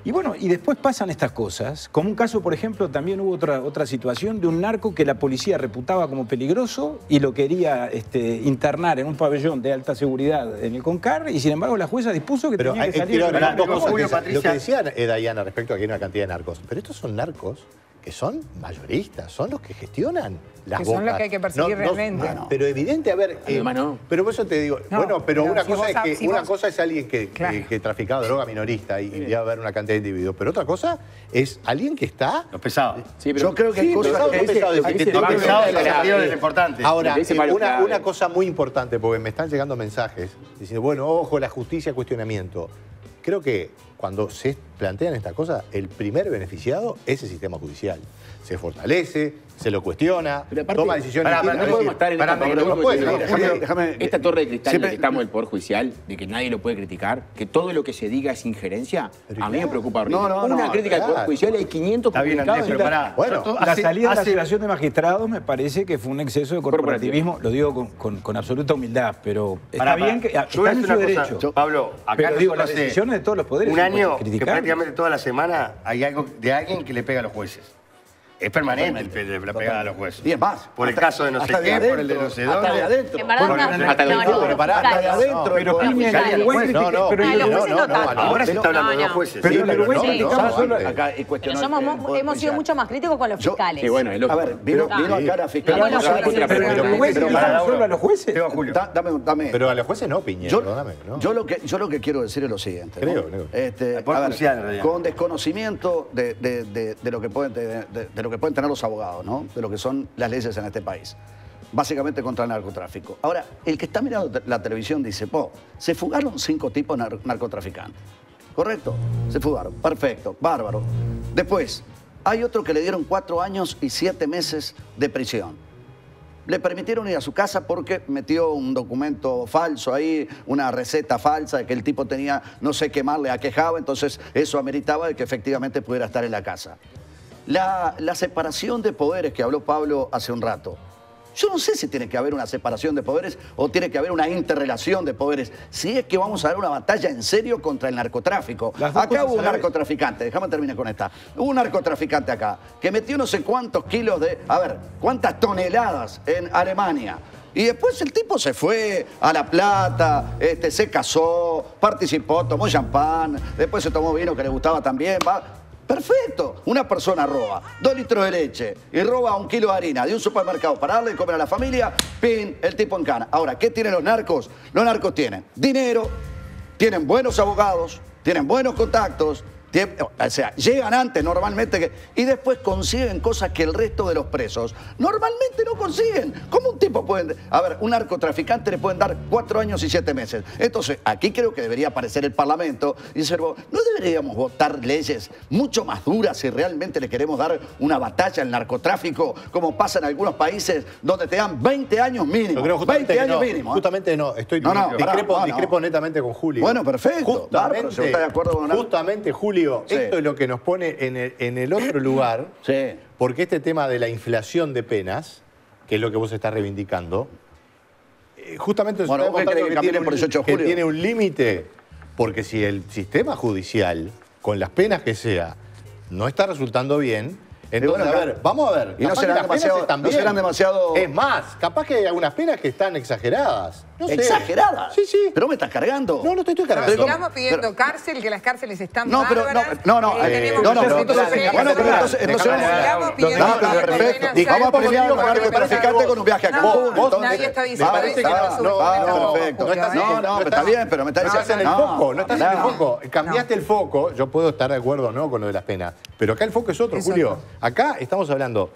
Y bueno, y después pasan estas cosas, como un caso, por ejemplo, también hubo otra situación de un narco que la policía reputaba como peligroso y lo quería internar en un pabellón de alta seguridad en el Concar, y sin embargo la jueza dispuso que tenía que salir. Lo que decía Dayana respecto a que hay una cantidad de narcos, pero estos son narcos que son mayoristas, son los que gestionan las bocas. Son los que hay que perseguir realmente. Pero evidente, a ver, pero por eso te digo, pero una cosa es alguien que traficaba droga minorista y debe haber una cantidad de individuos, pero otra cosa es alguien que está... Los pesados. Sí, yo creo que hay cosas que es importante. Ahora, una cosa muy importante, porque me están llegando mensajes diciendo, bueno, ojo, la justicia, cuestionamiento. Creo que cuando se plantean estas cosas, el primer beneficiado es el sistema judicial. Se fortalece, se lo cuestiona, toma decisiones. No podemos estar en esta torre de cristal en la que estamos del Poder Judicial, de que nadie lo puede criticar, que todo lo que se diga es injerencia, a mí me preocupa. Una crítica del Poder Judicial hay 500 comunicados. Bueno, la salida de la Asociación de Magistrados me parece que fue un exceso de corporativismo, lo digo con absoluta humildad, está bien que está en su derecho. Pablo, acá digo, las decisiones de todos los poderes. Un año que prácticamente toda la semana hay algo de alguien que le pega a los jueces. Es permanente la pegada a los jueces. Y es más. Por el caso de no sé qué, por el de no sé dónde. Hasta de adentro. En verdad, hasta de adentro. Pero ahora se está hablando de los jueces. Pero en Uruguay criticamos solo... Hemos sido mucho más críticos con los fiscales. Sí, bueno, a ver, vino acá la fiscal. Pero en Uruguay criticamos solo a los jueces. Dame. Pero a los jueces no, Piñero, perdóname. Yo lo que quiero decir es lo siguiente. Creo. Con desconocimiento de lo que pueden tener los abogados, ¿no? De lo que son las leyes en este país. Básicamente contra el narcotráfico. Ahora, el que está mirando la televisión dice, se fugaron 5 tipos narcotraficantes. ¿Correcto? Se fugaron. Perfecto. Bárbaro. Después, hay otro que le dieron 4 años y 7 meses de prisión. Le permitieron ir a su casa porque metió un documento falso ahí, una receta falsa de que el tipo tenía no sé qué mal le aquejaba, entonces eso ameritaba de que efectivamente pudiera estar en la casa. La separación de poderes que habló Pablo hace un rato. Yo no sé si tiene que haber una separación de poderes o tiene que haber una interrelación de poderes. Si es que vamos a dar una batalla en serio contra el narcotráfico. Acá hubo un narcotraficante, déjame terminar con esta. Hubo un narcotraficante acá que metió no sé cuántos kilos cuántas toneladas en Alemania. Y después el tipo se fue a La Plata, se casó, participó, tomó champán, después se tomó vino que le gustaba también, Perfecto. Una persona roba 2 litros de leche y roba 1 kilo de harina de un supermercado para darle de comer a la familia, ¡pin! El tipo en cana. Ahora, ¿qué tienen los narcos? Los narcos tienen dinero, tienen buenos abogados, tienen buenos contactos, O sea, llegan antes normalmente y después consiguen cosas que el resto de los presos normalmente no consiguen. ¿Cómo un tipo puede... A ver, un narcotraficante le pueden dar 4 años y 7 meses. Entonces, aquí creo que debería aparecer el Parlamento y decir, no deberíamos votar leyes mucho más duras si realmente le queremos dar una batalla al narcotráfico, como pasa en algunos países donde te dan 20 años mínimo. 20 años mínimo. Justamente no, discrepo netamente con Julio. Bueno, perfecto. Justamente, Julio, esto es lo que nos pone en el otro lugar, porque este tema de la inflación de penas, que es lo que vos estás reivindicando, justamente que tiene un límite, porque si el sistema judicial, con las penas que sea, no está resultando bien, entonces, a ver, vamos a ver. Y no serán demasiado... Es más, capaz que hay algunas penas que están exageradas. No sé. ¿Exageradas? Sí, sí. ¿Pero me estás cargando? No, no te estoy cargando. Sigamos pidiendo cárcel, que las cárceles están bueno, pero entonces vamos a premiar a un narcotraficante con un viaje a Cancún. Nadie está diciendo No, está bien, pero me está diciendo... No estás en el foco. Cambiaste el foco. Yo puedo estar de acuerdo o no con lo de las penas. Pero acá el foco es otro, Julio. Acá estamos hablando...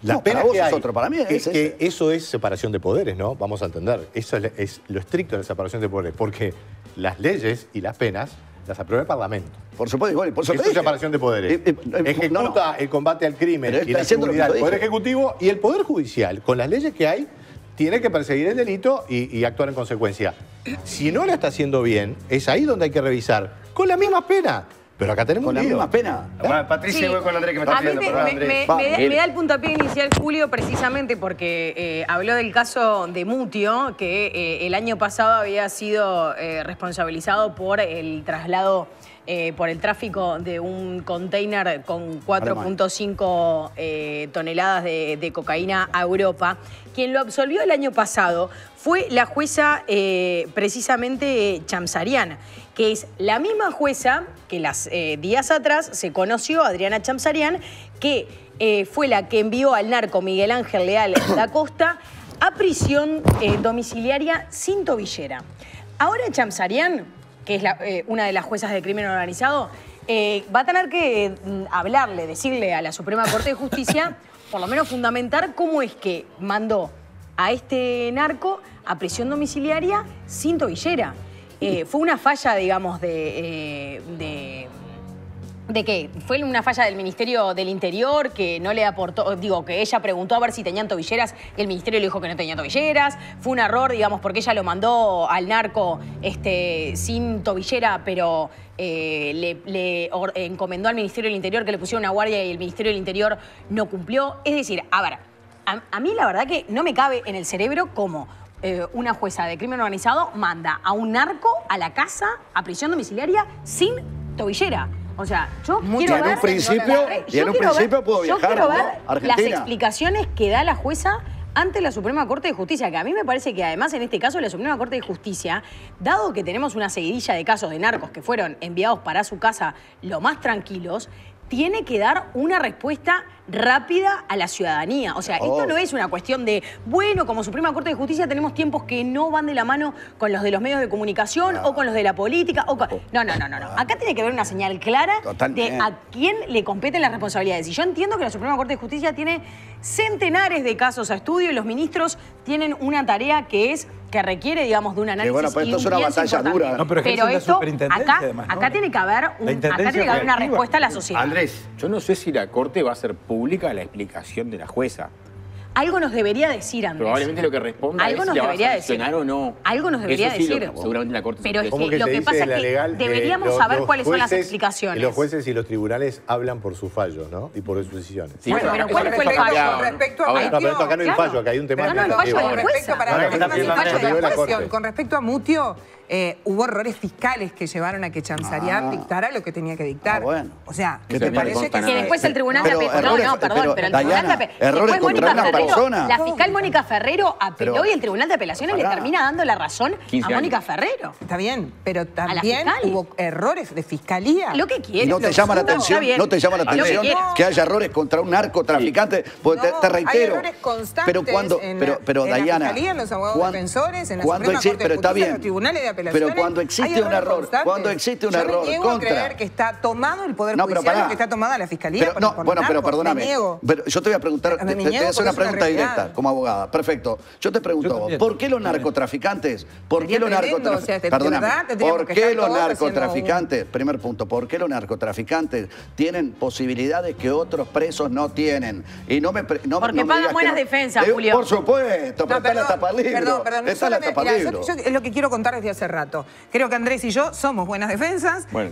Las penas que hay, para mí es que eso es separación de poderes, ¿no? Vamos a entender. Eso es lo estricto de la separación de poderes. Porque las leyes y las penas las aprueba el Parlamento. Por supuesto, igual. Por eso es separación de poderes. Ejecuta el combate al crimen y la seguridad del Poder Ejecutivo, y el Poder Judicial, con las leyes que hay, tiene que perseguir el delito y actuar en consecuencia. Si no lo está haciendo bien, es ahí donde hay que revisar. Con la misma pena. Pero acá tenemos con la misma pena. Bueno, Patricia, voy con Andrés, que me está pidiendo. Me da el puntapié inicial, Julio, precisamente porque habló del caso de Mutio, que el año pasado había sido responsabilizado por el traslado, por el tráfico de un container con 4.5 toneladas de cocaína a Europa. Quien lo absolvió el año pasado fue la jueza precisamente Chamsarian, que es la misma jueza que días atrás se conoció, Adriana Chamsarian, que fue la que envió al narco Miguel Ángel Leal da Costa a prisión domiciliaria sin tobillera. Ahora Chamsarian, que es una de las juezas de crimen organizado, va a tener que decirle a la Suprema Corte de Justicia, por lo menos fundamentar cómo es que mandó a este narco a prisión domiciliaria sin tobillera. Fue una falla, digamos, ¿de qué? Fue una falla del Ministerio del Interior que no le aportó, que ella preguntó a ver si tenían tobilleras y el Ministerio le dijo que no tenía tobilleras. Fue un error, digamos, porque ella lo mandó al narco sin tobillera, pero le encomendó al Ministerio del Interior que le pusiera una guardia y el Ministerio del Interior no cumplió. Es decir, a ver, a mí la verdad que no me cabe en el cerebro cómo una jueza de crimen organizado manda a un narco a la casa, a prisión domiciliaria, sin tobillera. O sea, yo quiero ver... Y en un principio puedo viajar a Argentina. Las explicaciones que da la jueza ante la Suprema Corte de Justicia, que a mí me parece que además en este caso la Suprema Corte de Justicia, dado que tenemos una seguidilla de casos de narcos que fueron enviados para su casa lo más tranquilos, tiene que dar una respuesta rápida a la ciudadanía. O sea, esto no es una cuestión de, bueno, como Suprema Corte de Justicia tenemos tiempos que no van de la mano con los de los medios de comunicación o con los de la política. No. Acá tiene que haber una señal clara de a quién le competen las responsabilidades. Y yo entiendo que la Suprema Corte de Justicia tiene centenares de casos a estudio y los ministros tienen una tarea que requiere, digamos, de un análisis. Bueno, pues esto es una batalla dura. No, pero esto, acá tiene que haber una respuesta a la sociedad. Andrés, yo no sé si la Corte va a hacer pública la explicación de la jueza. Algo nos debería decir, Andrés. Probablemente lo que responda es si la va a sancionar o no. Algo nos debería decir. Seguramente la Corte. Pero es que lo que pasa es que deberíamos saber cuáles son las explicaciones. Los jueces y los tribunales hablan por sus fallos, ¿no? Y por sus decisiones. Sí, bueno, pero ¿cuál fue el fallo? Con respecto a Mutio... pero acá no hay un fallo, acá hay un tema... Con respecto a Mutio, hubo errores fiscales que llevaron a que Chamsarian dictara lo que tenía que dictar. O sea, ¿qué te parece que después el tribunal de apelación... No, perdón, pero el tribunal de apelación... La fiscal Mónica Ferrero apeló y el tribunal de apelaciones le termina dando la razón a Mónica Ferrero. Está bien, pero también hubo errores de fiscalía. Lo que quiere. ¿Y no te llama la atención? ¿No te llama la atención que haya errores contra un narcotraficante? Porque te reitero. Hay errores constantes pero cuando, en pero la Dayana, fiscalía, en los abogados defensores, en la Suprema Corte de Justicia, en los tribunales de apelaciones. apelaciones. Pero cuando existe un error, Yo me niego a creer que está tomado el Poder Judicial o que está tomada la Fiscalía. Pero perdóname. Pero yo te voy a preguntar, te voy a hacer una pregunta directa como abogada. Perfecto. Yo te pregunto, ¿por qué los narcotraficantes? ¿Por qué los narcotraficantes? Primer punto, ¿por qué los narcotraficantes tienen posibilidades que otros presos no tienen? Y porque pagan buenas defensas, Julio. Por supuesto, pero está la tapa libro. Perdón, está la tapa libro. Yo es lo que quiero contar desde hace rato. Creo que Andrés y yo somos buenas defensas. Bueno.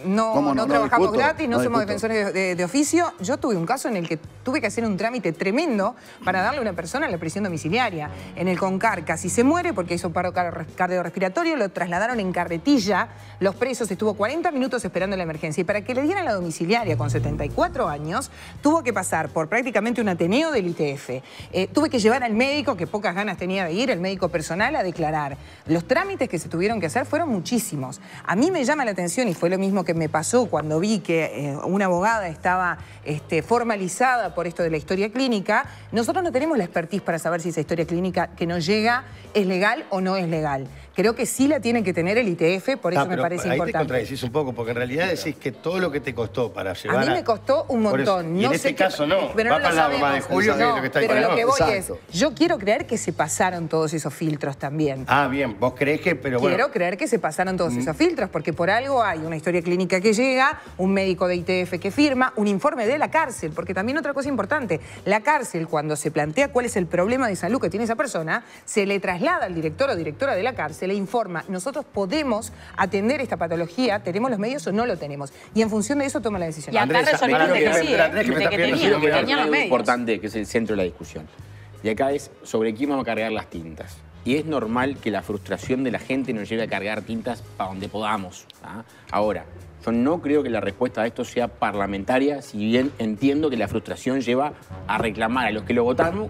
No trabajamos gratis, no somos discuto. defensores de oficio. Yo tuve un caso en el que tuve que hacer un trámite tremendo para darle a una persona la prisión domiciliaria. En el Concar casi se muere porque hizo paro cardiorrespiratorio, lo trasladaron en carretilla. Los presos estuvo 40 minutos esperando la emergencia. Y para que le dieran la domiciliaria con 74 años, tuvo que pasar por prácticamente un ateneo del ITF. Tuve que llevar al médico, que pocas ganas tenía de ir, el médico personal, a declarar. Los trámites que se tuvieron que hacer fueron muchísimos. A mí me llama la atención, y fue lo mismo que me pasó cuando vi que una abogada estaba formalizada por esto de la historia clínica. Nosotros no tenemos la expertise para saber si esa historia clínica que nos llega es legal o no es legal. Creo que sí la tiene que tener el ITF, por eso me parece ahí importante. Ahí te contradecís un poco, porque en realidad decís que todo lo que te costó para llevar a mí me costó un montón. Y en este caso no, va para el lado más de Julio que es lo que está ahí. Pero lo que voy es, yo quiero creer que se pasaron todos esos filtros también. Ah, bien, vos creés que, pero bueno. Quiero creer que se pasaron todos esos filtros, porque por algo hay una historia clínica que llega, un médico de ITF que firma, un informe de la cárcel, porque también otra cosa importante, la cárcel cuando se plantea cuál es el problema de salud que tiene esa persona, se le traslada al director o directora de la cárcel e informa, nosotros podemos atender esta patología, tenemos los medios o no lo tenemos. Y en función de eso toma la decisión. Y acá resolvieron de que sí, de que tenían los medios. Importante, que es el centro de la discusión. Y acá es sobre quién vamos a cargar las tintas. Y es normal que la frustración de la gente nos lleve a cargar tintas para donde podamos. ¿Ah? Ahora, yo no creo que la respuesta a esto sea parlamentaria, si bien entiendo que la frustración lleva a reclamar a los que votamos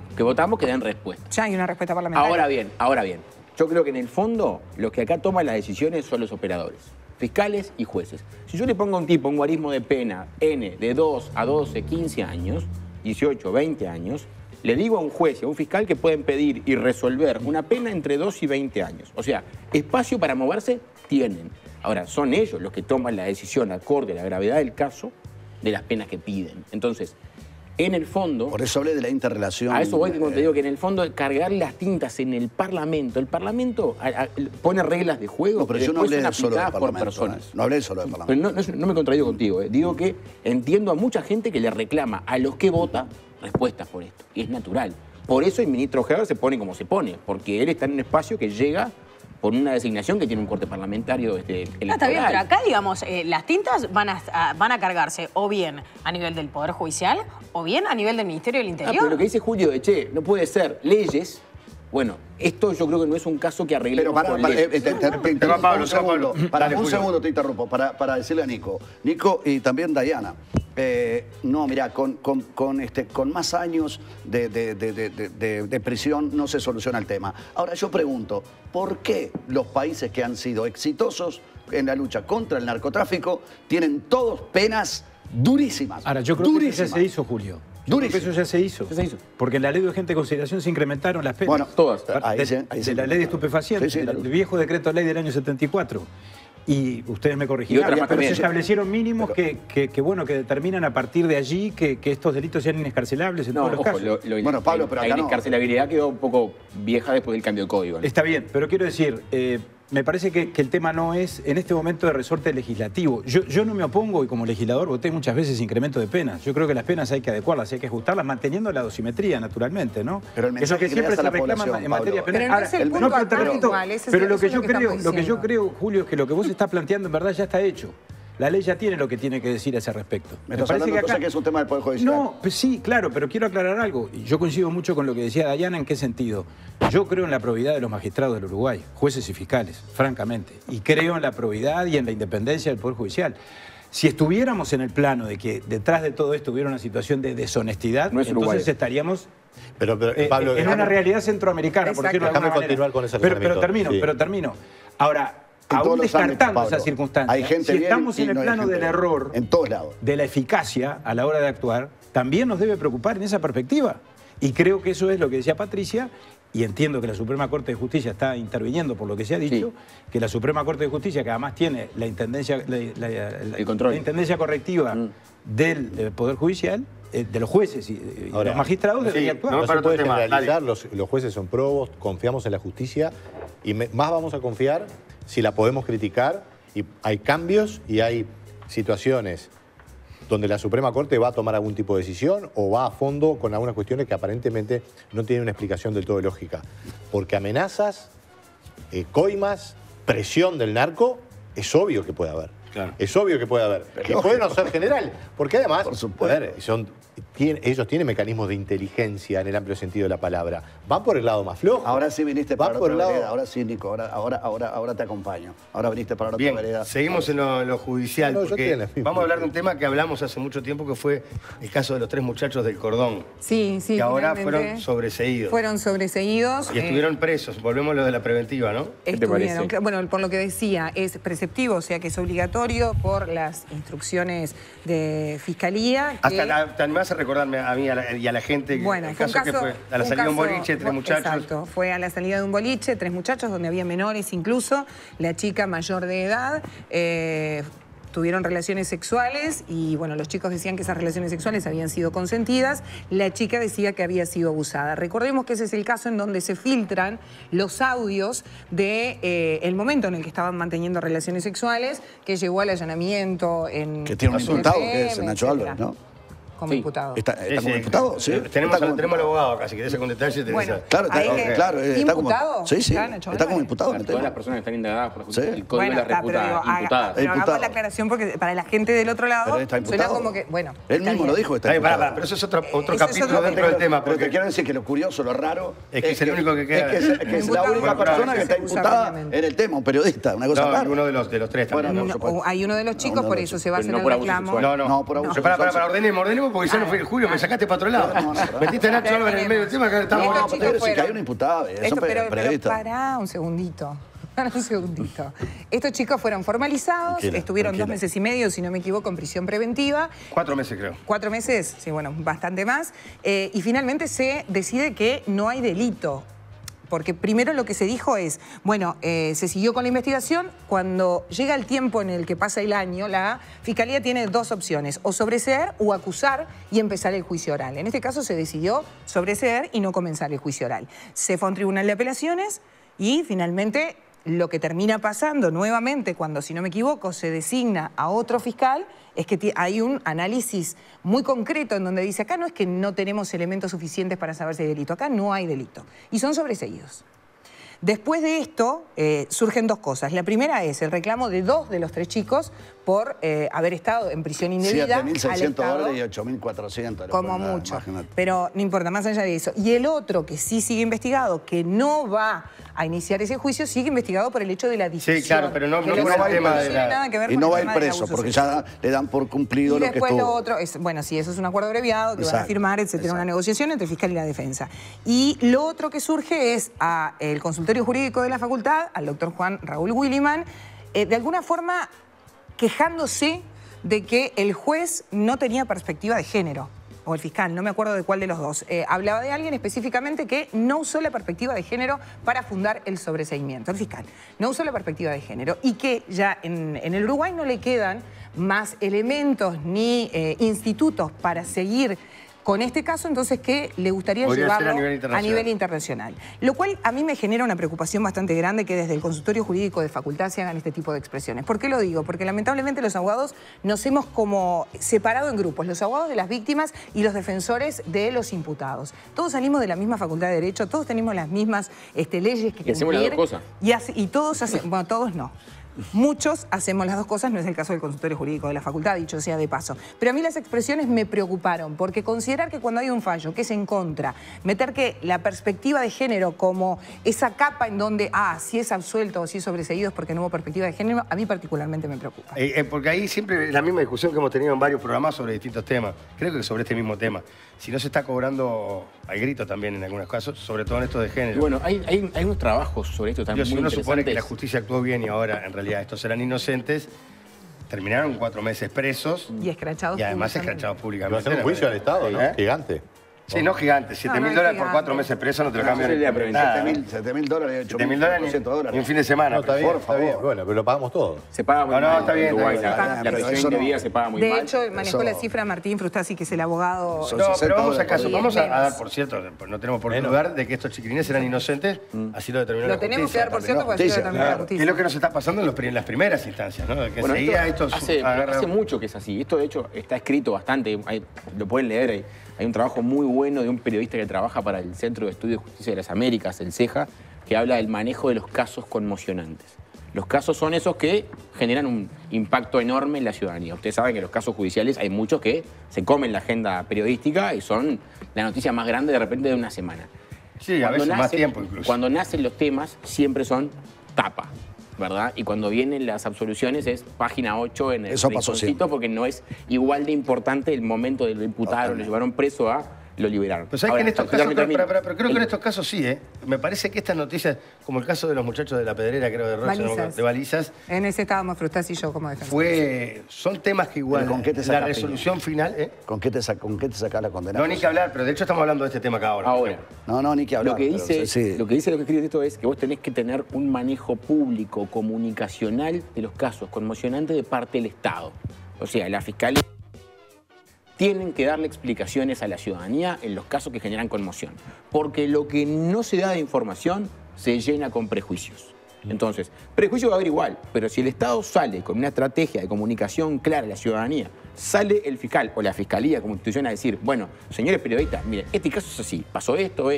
que den respuesta. Ya hay una respuesta parlamentaria. Ahora bien, yo creo que en el fondo los que acá toman las decisiones son los operadores, fiscales y jueces. Si yo le pongo a un tipo un guarismo de pena N de 2 a 12, 15 años, 18, 20 años, le digo a un juez y a un fiscal que pueden pedir y resolver una pena entre 2 y 20 años. O sea, espacio para moverse tienen. Ahora, son ellos los que toman la decisión acorde a la gravedad del caso de las penas que piden. Entonces, en el fondo... Por eso hablé de la interrelación. A eso voy, como te digo, que en el fondo cargar las tintas en el Parlamento pone reglas de juego, no, pero yo no hablé solo del Parlamento. No hablé solo del Parlamento. Pero no me contradigo contigo. Digo que entiendo a mucha gente que le reclama a los que vota respuestas por esto. Y es natural. Por eso el ministro Ojeda se pone como se pone, porque él está en un espacio que llega por una designación que tiene un corte parlamentario electoral. Está bien, pero acá, digamos, las tintas van a cargarse o bien a nivel del Poder Judicial o bien a nivel del Ministerio del Interior. Pero lo que dice Julio de, che, no puede ser leyes. Bueno, esto yo creo que no es un caso que arreglemos con leyes. Un segundo te interrumpo, para decirle a Nico. Nico y también Dayana. No, mirá, con más años de prisión no se soluciona el tema. Ahora yo pregunto, ¿por qué los países que han sido exitosos en la lucha contra el narcotráfico tienen todos penas durísimas? Ahora, yo creo que eso ya se hizo, Julio. Eso ya se hizo. Porque en la ley de urgente consideración se incrementaron las penas. Bueno, todas. De la ley de estupefacientes, del viejo decreto de ley del año 74. Y ustedes me corrigirán, pero se establecieron mínimos que determinan a partir de allí que estos delitos sean inescarcelables en todos los casos. Bueno, Pablo, pero acá la inescarcelabilidad quedó un poco vieja después del cambio de código, ¿no? Está bien, pero quiero decir, me parece que el tema no es en este momento de resorte legislativo. Yo no me opongo, y como legislador voté muchas veces incremento de penas. Yo creo que las penas hay que adecuarlas, hay que ajustarlas, manteniendo la dosimetría, naturalmente, ¿no? Pero el mensaje que siempre se reclama en materia penal. Pero no es el punto actual, pero lo que yo creo, Julio, es que lo que vos estás planteando en verdad ya está hecho. La ley ya tiene lo que tiene que decir a ese respecto. Me parece que acá es un tema del Poder Judicial. No, pues sí, claro, pero quiero aclarar algo. Yo coincido mucho con lo que decía Dayana. ¿En qué sentido? Yo creo en la probidad de los magistrados del Uruguay, jueces y fiscales, francamente. Y creo en la probidad y en la independencia del Poder Judicial. Si estuviéramos en el plano de que detrás de todo esto hubiera una situación de deshonestidad, entonces estaríamos Pablo, en una realidad centroamericana, por decirlo de alguna manera. Continuar con ese pero termino. Ahora, aún descartando esas circunstancias, si estamos en el plano del error, en todos lados, de la eficacia a la hora de actuar, también nos debe preocupar en esa perspectiva. Y creo que eso es lo que decía Patricia, y entiendo que la Suprema Corte de Justicia está interviniendo por lo que se ha dicho, que la Suprema Corte de Justicia, que además tiene la intendencia, la intendencia correctiva del Poder Judicial, de los jueces y los magistrados, debería actuar. No se puede generalizar, los jueces son probos, confiamos en la justicia y más vamos a confiar si la podemos criticar y hay cambios y hay situaciones donde la Suprema Corte va a tomar algún tipo de decisión o va a fondo con algunas cuestiones que aparentemente no tienen una explicación del todo lógica. Porque amenazas, coimas, presión del narco, es obvio que puede haber. Claro. Es obvio que puede haber. Y puede no ser general. Porque además, a ver, ellos tienen mecanismos de inteligencia en el amplio sentido de la palabra. Van por el lado más flojo. Ahora sí viniste para por otra el lado... vereda. Ahora sí, Nico. Ahora te acompaño. Ahora viniste para otra vereda. Seguimos en lo judicial. Porque vamos a hablar de un tema que hablamos hace mucho tiempo, que fue el caso de los 3 muchachos del Cordón. Sí, sí. Que ahora fueron sobreseídos. Fueron sobreseídos. Y estuvieron presos. Volvemos a lo de la preventiva, ¿no? Estuvieron. Bueno, por lo que decía, es preceptivo, o sea que es obligatorio por las instrucciones de Fiscalía. Hasta me vas a recordarme a mí y a la gente el caso que fue a la salida de un boliche, 3 muchachos. Exacto, fue a la salida de un boliche, 3 muchachos, donde había menores incluso, la chica mayor de edad, tuvieron relaciones sexuales y bueno, los chicos decían que esas relaciones sexuales habían sido consentidas, la chica decía que había sido abusada. Recordemos que ese es el caso en donde se filtran los audios de el momento en el que estaban manteniendo relaciones sexuales, que llevó al allanamiento en... Que tiene un imputado, que es Nacho Álvarez, ¿no? Como imputado. ¿Está como imputado? Sí. Tenemos al abogado acá, si querés con detalle. Bueno, claro, está como... Sí, sí, está como imputado. Todas las personas que están indagadas por el código de la reputa imputada. Pero hagamos la aclaración porque para la gente del otro lado suena como que, bueno... Él mismo lo dijo, está imputado. Pero eso es otro capítulo dentro del tema. Pero te quiero decir que lo curioso, lo raro... Es que es el único que queda. Es que es la única persona que está imputada en el tema, un periodista, una cosa rara. Uno de los 3 también. Hay uno de los chicos, por eso se va a hacer el reclamo. No, por abuso sexual. Para, ordenemos, porque ya no fue el Julio. Me sacaste para otro lado. Metiste a Nacho Álvarez en el medio del tema, que estamos... No, pero si hay un imputado, eso periodista. Pará un segundito. Estos chicos fueron formalizados, estuvieron 2 meses y medio, si no me equivoco, en prisión preventiva. 4 meses, creo. 4 meses, sí, bueno, bastante más. Y finalmente se decide que no hay delito. Porque primero lo que se dijo es, bueno, se siguió con la investigación, cuando llega el tiempo en el que pasa el año, la Fiscalía tiene 2 opciones, o sobreseer o acusar y empezar el juicio oral. En este caso se decidió sobreseer y no comenzar el juicio oral. Se fue a un tribunal de apelaciones y finalmente lo que termina pasando nuevamente cuando, si no me equivoco, se designa a otro fiscal, es que hay un análisis muy concreto en donde dice, acá no es que no tenemos elementos suficientes para saber si hay delito, acá no hay delito. Y son sobreseídos. Después de esto surgen 2 cosas. La primera es el reclamo de 2 de los 3 chicos por haber estado en prisión indebida. 7.600 dólares y 8.400. Como mucho. Imagínate. Pero no importa, más allá de eso. Y el otro que sí sigue investigado, que no va a iniciar ese juicio, sigue investigado por el hecho de la difusión. Sí, claro, pero no va el tema de la... Y no va a ir preso, porque ya le dan por cumplido lo que estuvo. Y después lo otro es, bueno, sí, eso es un acuerdo abreviado que van a firmar, etcétera, una negociación entre el fiscal y la defensa. Y lo otro que surge es el consultorio jurídico de la facultad, al doctor Juan Raúl Williman, de alguna forma quejándose de que el juez no tenía perspectiva de género. O el fiscal, no me acuerdo de cuál de los dos. Hablaba de alguien específicamente que no usó la perspectiva de género para fundar el sobreseimiento. El fiscal no usó la perspectiva de género y que ya en el Uruguay no le quedan más elementos ni institutos para seguir con este caso, entonces, que le gustaría llevarlo a nivel internacional. Lo cual a mí me genera una preocupación bastante grande que desde el consultorio jurídico de facultad se hagan este tipo de expresiones. ¿Por qué lo digo? Porque lamentablemente los abogados nos hemos como separado en grupos, los abogados de las víctimas y los defensores de los imputados. Todos salimos de la misma facultad de Derecho, todos tenemos las mismas leyes que cumplir. Y hacemos las 2 cosas. Y todos hacen, bueno, todos no. Muchos hacemos las 2 cosas, no es el caso del consultorio jurídico de la facultad, dicho sea de paso. Pero a mí las expresiones me preocuparon, porque considerar que cuando hay un fallo que es en contra, meter que la perspectiva de género como esa capa en donde, si es absuelto o si es sobreseído es porque no hubo perspectiva de género, a mí particularmente me preocupa. Porque ahí siempre es la misma discusión que hemos tenido en varios programas sobre distintos temas, creo que sobre este mismo tema. Si no se está cobrando al grito también en algunos casos, sobre todo en esto de género. Y bueno, hay unos trabajos sobre esto también muy uno interesantes. supone que la justicia actuó bien y ahora en realidad estos eran inocentes, terminaron 4 meses presos. Y escrachados y además públicamente. escrachados públicamente. Va a ser un juicio al Estado, ¿no? Gigante. Sí, no gigante. $7.000 por 4 meses preso no te lo cambian. $7.000, $8.000 y un fin de semana. No, está bien, está bien. Bueno, pero lo pagamos todo. Se paga muy mal. No, está bien. La presión indebida se paga muy mal. De hecho, manejó la cifra Martín Frustasi, que es el abogado. No, pero vamos a caso. Vamos a dar, por cierto, no tenemos por qué dudar de que estos chiquilines eran inocentes. Así lo determinó la justicia. Lo tenemos que dar por cierto porque así lo determinó la justicia. Es lo que nos está pasando en las primeras instancias, ¿no? Que Bueno, seguía hace mucho que es así. Esto, de hecho, está escrito bastante. Lo pueden leer. Hay un trabajo muy bueno de un periodista que trabaja para el Centro de Estudios de Justicia de las Américas, el CEJA, que habla del manejo de los casos conmocionantes. Los casos son esos que generan un impacto enorme en la ciudadanía. Ustedes saben que los casos judiciales hay muchos que se comen la agenda periodística y son la noticia más grande de repente de una semana. Sí, a veces más tiempo incluso. Cuando nacen los temas siempre son tapa, ¿verdad? Y cuando vienen las absoluciones es página 8 en el rinconcito porque no es igual de importante el momento de lo imputaron, lo llevaron preso a lo liberaron. Pues sabes que en estos casos, pero creo que en estos casos sí, ¿eh? Me parece que estas noticias, como el caso de los muchachos de la pedrera, creo de Rocha, de Balizas. En ese estábamos Frustasi y yo como defensor. Son temas que igual, ¿con qué te la resolución final, ¿eh? ¿Con qué te saca la condena? No, ni que hablar, pero de hecho estamos hablando de este tema acá ahora. No, ni que hablar. Lo que dice lo que escribe esto es que vos tenés que tener un manejo público, comunicacional de los casos conmocionantes de parte del Estado. O sea, la Fiscalía tienen que darle explicaciones a la ciudadanía en los casos que generan conmoción. Porque lo que no se da de información se llena con prejuicios. Entonces, prejuicio va a haber igual, pero si el Estado sale con una estrategia de comunicación clara a la ciudadanía, sale el fiscal o la fiscalía como institución a decir, bueno, señores periodistas, miren, este caso es así, pasó esto,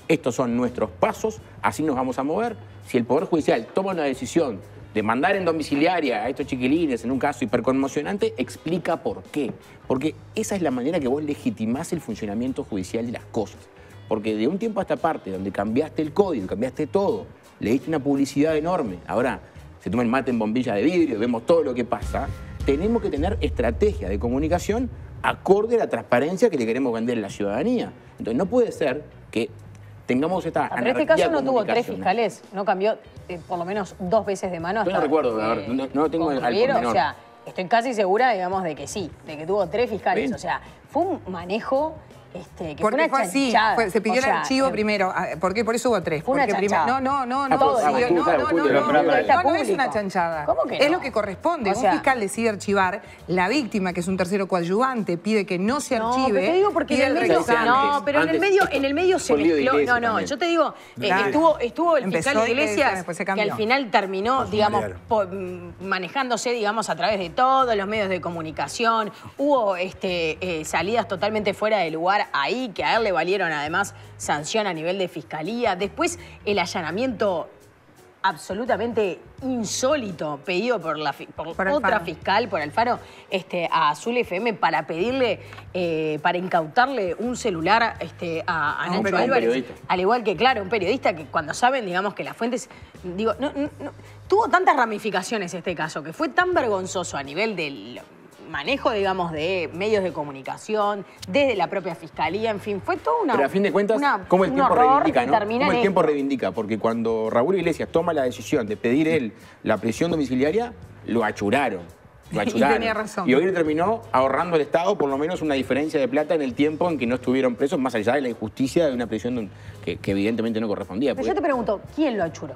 estos son nuestros pasos, así nos vamos a mover. Si el Poder Judicial toma una decisión de mandar en domiciliaria a estos chiquilines en un caso hiperconmocionante, explica por qué. Porque esa es la manera que vos legitimás el funcionamiento judicial de las cosas. Porque de un tiempo a esta parte, donde cambiaste el código, cambiaste todo, le diste una publicidad enorme, ahora se toma el mate en bombilla de vidrio, vemos todo lo que pasa, tenemos que tener estrategia de comunicación acorde a la transparencia que le queremos vender a la ciudadanía. Entonces no puede ser que tengamos esta Pero en este caso no tuvo 3 fiscales, no cambió por lo menos 2 veces de mano. Yo no recuerdo, a ver, no tengo al pormenor. O sea, estoy casi segura, digamos, de que sí, de que tuvo 3 fiscales. Bien. O sea, fue un manejo que porque fue una chanchada. Se pidió el archivo primero. ¿Por qué? Por eso hubo 3. Fue una chanchada. No es una chanchada. ¿Cómo que no? Es lo que corresponde. Un fiscal decide archivar, la víctima, que es un tercero coadyuvante, pide que no se archive. No, pero te digo porque en el medio, pero en el medio se mezcló. No, yo te digo, estuvo el fiscal Iglesias que al final terminó, digamos, manejándose, digamos, a través de todos los medios de comunicación. Hubo salidas totalmente fuera de lugar ahí, que a él le valieron además sanción a nivel de fiscalía. Después el allanamiento absolutamente insólito pedido por otra fiscal, por Alfaro, a Azul FM para pedirle, para incautarle un celular a Nacho Álvarez. Al igual que, claro, un periodista que cuando saben, digamos, que las fuentes... Digo, tuvo tantas ramificaciones este caso, que fue tan vergonzoso a nivel del manejo, digamos, de medios de comunicación, desde la propia fiscalía, en fin, fue todo una... Pero a fin de cuentas, ¿cómo el tiempo reivindica, no? ¿Cómo el tiempo reivindica? Porque cuando Raúl Iglesias toma la decisión de pedir él la prisión domiciliaria, lo achuraron. Y tenía razón. Y hoy terminó ahorrando al Estado por lo menos una diferencia de plata en el tiempo en que no estuvieron presos, más allá de la injusticia de una prisión que evidentemente no correspondía. Pero yo te pregunto, ¿quién lo achuró?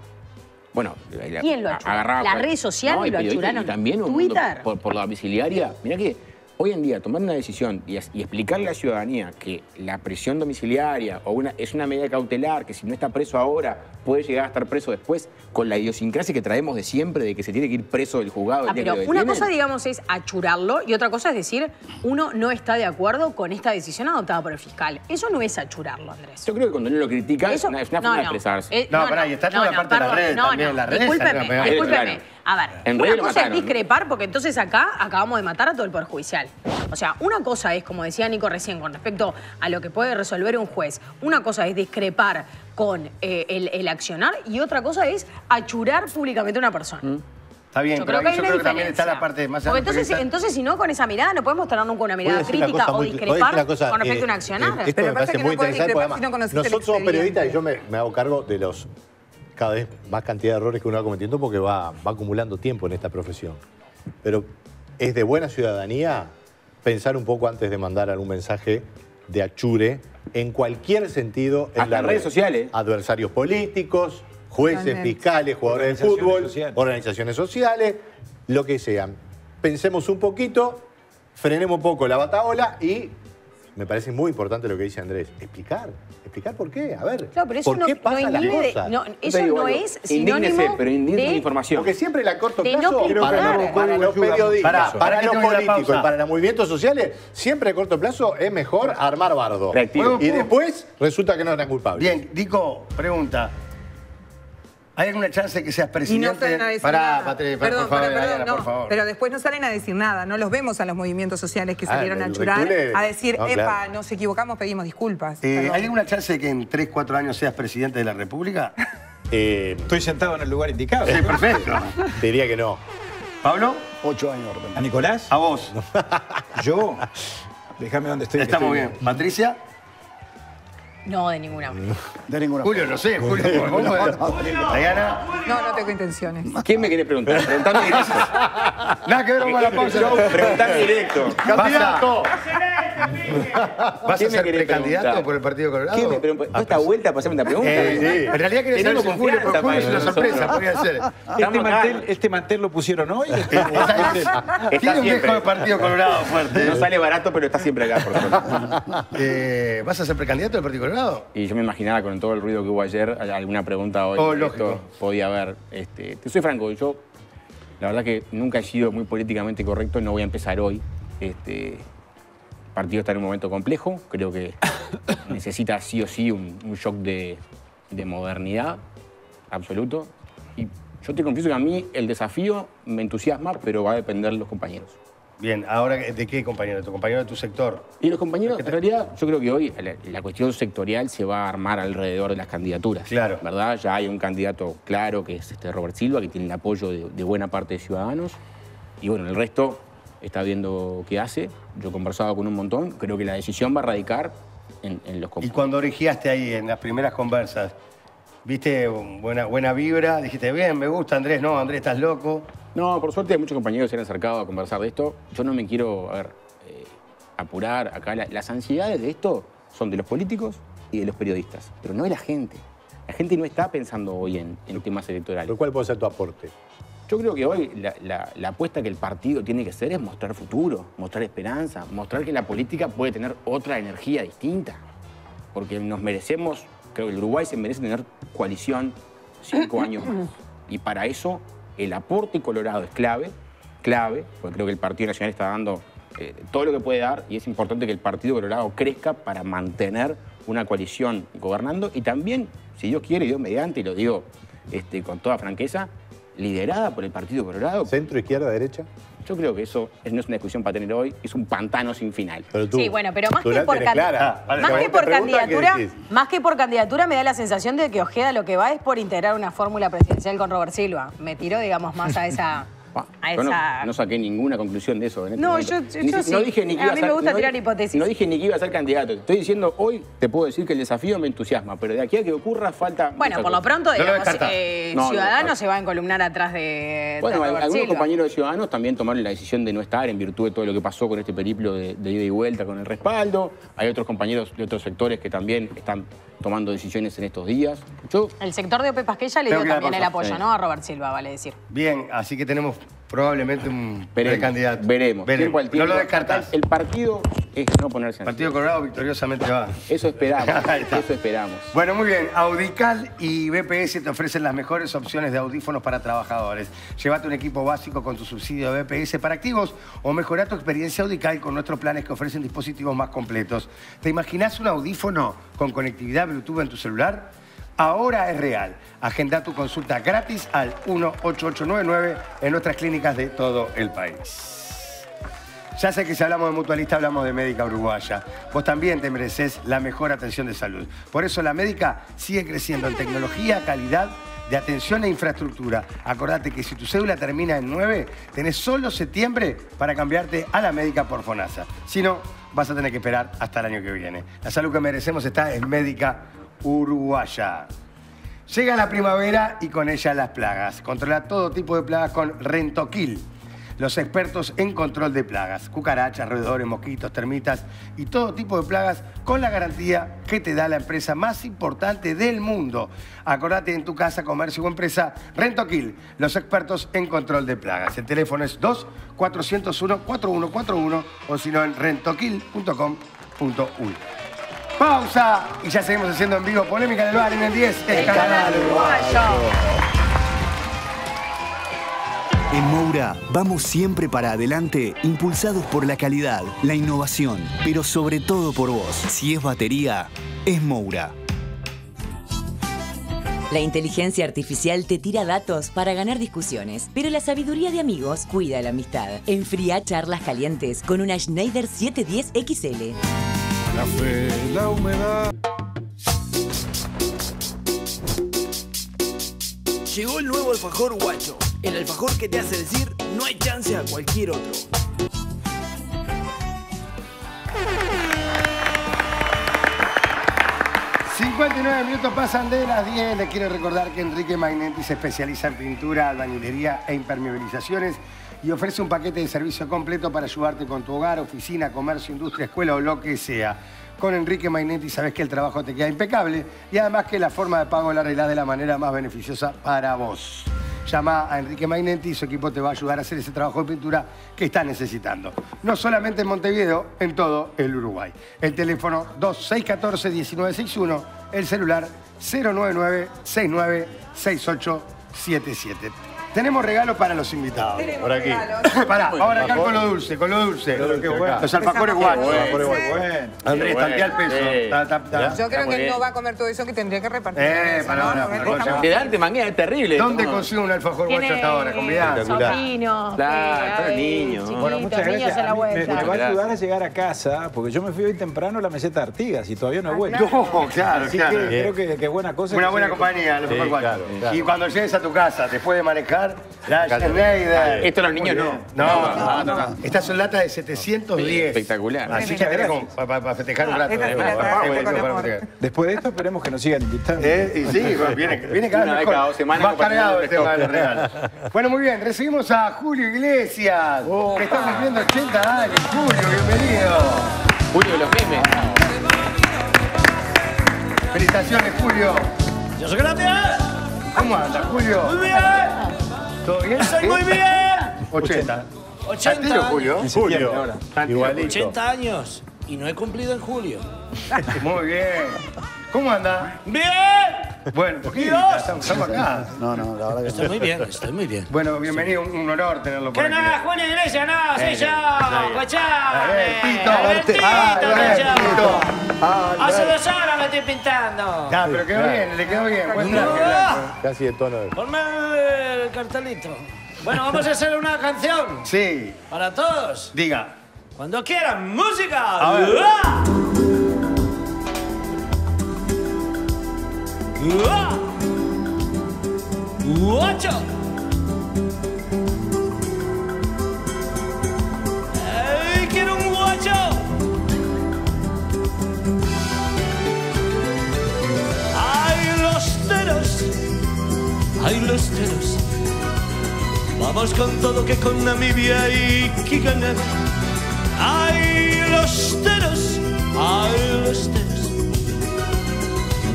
Bueno, ¿quién lo achuró? ¿Las redes sociales lo achuraron? Y también ¿Twitter? Por la domiciliaria. Mirá que hoy en día tomar una decisión y explicarle a la ciudadanía que la prisión domiciliaria es una medida cautelar, que si no está preso ahora puede llegar a estar preso después, con la idiosincrasia que traemos de siempre de que se tiene que ir preso del juzgado. Pero una cosa, digamos, es achurarlo y otra cosa es decir, uno no está de acuerdo con esta decisión adoptada por el fiscal. Eso no es achurarlo, Andrés. Yo creo que cuando uno lo critica es una forma de expresarse. Pará, y está toda la parte de las redes también. Las redes discúlpeme. A ver, una cosa es discrepar, porque entonces acá acabamos de matar a todo el Poder Judicial. O sea, una cosa es, como decía Nico recién, con respecto a lo que puede resolver un juez, una cosa es discrepar con el accionar y otra cosa es achurar públicamente a una persona. Está bien, pero yo creo que también está la parte más... Entonces, si no, con esa mirada no podemos tener nunca una mirada crítica o discrepar con respecto a un accionar. Esto me parece muy interesante, nosotros somos periodistas y yo me hago cargo de los cada vez más cantidad de errores que uno va cometiendo porque va acumulando tiempo en esta profesión. Pero es de buena ciudadanía pensar un poco antes de mandar algún mensaje de achure en cualquier sentido. En Hasta las redes sociales. Adversarios políticos, jueces, Totalmente. fiscales, jugadores de fútbol, organizaciones sociales, lo que sean. Pensemos un poquito, frenemos un poco la bataola y me parece muy importante lo que dice Andrés. Explicar por qué. A ver, Claro, pero eso ¿por qué no pasan las inhibe cosas? eso no es sinónimo pero indígnese de... de información. Porque siempre la corto de no plazo criticar. para los periodistas, para los que tengo una políticos pausa. y para los movimientos sociales, siempre a corto plazo es mejor armar bardo. Reactivo. Y después resulta que no eran culpables. Bien, Dico, pregunta. ¿Hay alguna chance de que seas Y no presidente? salen a decir Pará, nada. Patri, Perdón, por favor, perdón, Diana, no, por favor. pero después no salen a decir nada. No los vemos a los movimientos sociales que salieron a el churar, recule. a decir, No, epa, claro. nos equivocamos, pedimos disculpas. Perdón. ¿Hay alguna chance de que en 3, 4 años seas presidente de la República? Estoy sentado en el lugar indicado. Sí, perfecto. Te diría que no. ¿Pablo? 8 años de repente. ¿A Nicolás? A vos. Yo. Déjame donde estoy. que Está muy estoy bien. ¿Patricia? No, de ninguna manera. De ninguna Julio, no sé. Julio, ¿por vos? Diana. No tengo intenciones. ¿Quién me quiere preguntar? Preguntame directo. Nada que ver con la pausa. Preguntame directo. ¡Candidato! ¿Vas a ¿Quién me ser quiere precandidato preguntar? por el Partido Colorado? ¿Quién me pregunta? ¿Esta vuelta para hacerme una pregunta? En realidad quería saber Tenemos si Julio, confianza porque Julio es una para sorpresa, nosotros. podría ser. Este mantel lo pusieron hoy. Tiene un viejo de Partido Colorado fuerte. No sale barato, pero está siempre acá, por suerte. ¿Vas a ser precandidato del Partido Colorado? Y yo me imaginaba con todo el ruido que hubo ayer, alguna pregunta hoy. Oh, de lógico. esto podía haber. Te soy franco, yo la verdad que nunca he sido muy políticamente correcto, no voy a empezar hoy. El partido está en un momento complejo, creo que necesita sí o sí un shock de modernidad absoluto. Y yo te confieso que a mí el desafío me entusiasma, pero va a depender de los compañeros. Bien, ahora, ¿de qué compañero? ¿Tu compañero de tu sector? Y los compañeros, en realidad, yo creo que hoy la cuestión sectorial se va a armar alrededor de las candidaturas. Claro. ¿Verdad? Ya hay un candidato claro que es Robert Silva, que tiene el apoyo de buena parte de Ciudadanos. Y bueno, el resto está viendo qué hace. Yo he conversado con un montón. Creo que la decisión va a radicar en los Y compañeros. cuando origiaste ahí en las primeras conversas, ¿viste buena vibra? Dijiste, bien, me gusta, Andrés. No, Andrés, estás loco. No, por suerte muchos compañeros se han acercado a conversar de esto. Yo no me quiero, apurar acá. Las ansiedades de esto son de los políticos y de los periodistas, pero no de la gente. La gente no está pensando hoy en temas electorales. ¿Cuál puede ser tu aporte? Yo creo que hoy la apuesta que el partido tiene que hacer es mostrar futuro, mostrar esperanza, mostrar que la política puede tener otra energía distinta. Porque nos merecemos, creo que el Uruguay se merece tener coalición 5 años más. Y para eso el aporte colorado es clave, porque creo que el Partido Nacional está dando todo lo que puede dar y es importante que el Partido Colorado crezca para mantener una coalición gobernando y también, si Dios quiere, Dios mediante, y lo digo con toda franqueza, liderada por el Partido Colorado. ¿Centro, izquierda, derecha? Yo creo que eso no es una discusión para tener hoy, es un pantano sin final. Pero tú, Sí, bueno, pero más tú que la por tenés clara. más que por candidatura me da la sensación de que Ojeda lo que va es por integrar una fórmula presidencial con Robert Silva. Me tiró, digamos, más a esa... Yo no saqué ninguna conclusión de eso. En este No, momento. yo sí. No dije ni que iba A mí ser- me gusta no tirar dije- hipótesis. No dije ni que iba a ser candidato. Te estoy diciendo, hoy te puedo decir que el desafío me entusiasma, pero de aquí a que ocurra falta... Bueno, mucha por lo cosa. pronto, No lo digamos, descartás. No, no, Ciudadanos no. se va a encolumnar atrás de Bueno, Robert algunos Silva. compañeros de Ciudadanos también tomaron la decisión de no estar en virtud de todo lo que pasó con este periplo de ida y vuelta con el respaldo. Hay otros compañeros de otros sectores que también están tomando decisiones en estos días. El sector de Ope Pasquella le Tengo dio que ir a la también el pausa. apoyo, Sí. ¿no? A Robert Silva, vale decir. Bien, así que tenemos probablemente un precandidato. Veremos. Tiempo al tiempo. No lo descartás. El partido es no ponerse en Partido Colorado victoriosamente va. Eso esperamos. Ahí está. Eso esperamos. Bueno, muy bien. Audical y BPS te ofrecen las mejores opciones de audífonos para trabajadores. Llévate un equipo básico con tu subsidio de BPS para activos o mejorá tu experiencia Audical con nuestros planes que ofrecen dispositivos más completos. ¿Te imaginás un audífono con conectividad Bluetooth en tu celular? Ahora es real. Agenda tu consulta gratis al 18899 en nuestras clínicas de todo el país. Ya sé que si hablamos de Mutualista, hablamos de Médica Uruguaya. Vos también te mereces la mejor atención de salud. Por eso la Médica sigue creciendo en tecnología, calidad de atención e infraestructura. Acordate que si tu cédula termina en 9, tenés solo septiembre para cambiarte a la Médica por FONASA. Si no, vas a tener que esperar hasta el año que viene. La salud que merecemos está en Médica Uruguaya. Llega la primavera y con ella las plagas. Controla todo tipo de plagas con Rentoquil. los expertos en control de plagas, cucarachas, roedores, mosquitos, termitas y todo tipo de plagas con la garantía que te da la empresa más importante del mundo. Acordate, en tu casa, comercio o empresa, Rentoquil, los expertos en control de plagas. El teléfono es 2-401-4141 o si no en rentoquil.com.uy. Pausa y ya seguimos haciendo en vivo Polémica del Bar en el 10, el canal uruguayo. En Moura vamos siempre para adelante, impulsados por la calidad, la innovación, pero sobre todo por vos. Si es batería, es Moura. La inteligencia artificial te tira datos para ganar discusiones, pero la sabiduría de amigos cuida la amistad. Enfría charlas calientes con una Schneider 710 XL. La fe, la humedad. Llegó el nuevo alfajor guacho, el alfajor que te hace decir no hay chance a cualquier otro. ...59 minutos pasan de las 10. Les quiero recordar que Enrique Magnenti se especializa en pintura, albañilería e impermeabilizaciones y ofrece un paquete de servicio completo para ayudarte con tu hogar, oficina, comercio, industria, escuela o lo que sea. Con Enrique Magnenti sabes que el trabajo te queda impecable y además que la forma de pago la arreglás de la manera más beneficiosa para vos. Llama a Enrique Magnenti y su equipo te va a ayudar a hacer ese trabajo de pintura que estás necesitando. No solamente en Montevideo, en todo el Uruguay. El teléfono 2614-1961, el celular 099-696877. Tenemos regalos para los invitados. Por aquí. Pará, ahora acá con lo dulce, con lo dulce. Los alfajores guachos. Andrés, tantea el peso. Yo creo que él no va a comer todo eso, que tendría que repartir. Te dan de manguera, es terrible. ¿Dónde consigo un alfajor guacho hasta ahora? Convidado. Sobrino. Claro, para niños. Bueno, muchas gracias. Me va a ayudar a llegar a casa, porque yo me fui hoy temprano a la meseta de Artigas y todavía no he vuelto. No, claro, Así claro. que creo que es buena cosa. Una buena compañía, el alfajor guacho. Y cuando llegues a tu casa, después de manejar, la Schneider. Esto los niños no. No. Estas son latas de 710. Espectacular. Así que tenés para festejar un rato. Después de esto esperemos que nos sigan invitando. Y sí, viene cada vez mejor. Más cargado el tema del regalo. Bueno, muy bien. Recibimos a Julio Iglesias, que está cumpliendo 80 años. Julio, bienvenido. Julio de los memes. Felicitaciones, Julio. Muchas gracias. ¿Cómo anda, Julio? Muy bien. ¿Todo bien? Estoy muy bien. 80. 80 años. Julio. Igualito. 80 años. Y no he cumplido en julio. Muy bien. ¿Cómo anda? ¡Bien! Bueno, Dios. estamos acá. No, la verdad que Estoy muy bien, estoy muy bien. Bueno, bienvenido, un honor tenerlo por ¿Qué aquí. nada, Juan Iglesias? No, soy yo. Tito. Albertito. Hace 2 horas me estoy pintando. Ya, pero quedó bien, le quedó bien. Buen traje blanco. Casi de tono de... Ponme el cartelito. Bueno, vamos a hacer una canción. Sí. Para todos. Diga. Cuando quieran, música. A ver. ¡Guacho! ¡Ey, quiero un guacho! ¡Ay, los teros! ¡Ay, los teros! Vamos con todo que con Namibia hay que ganar. ¡Ay, los teros! ¡Ay, los teros!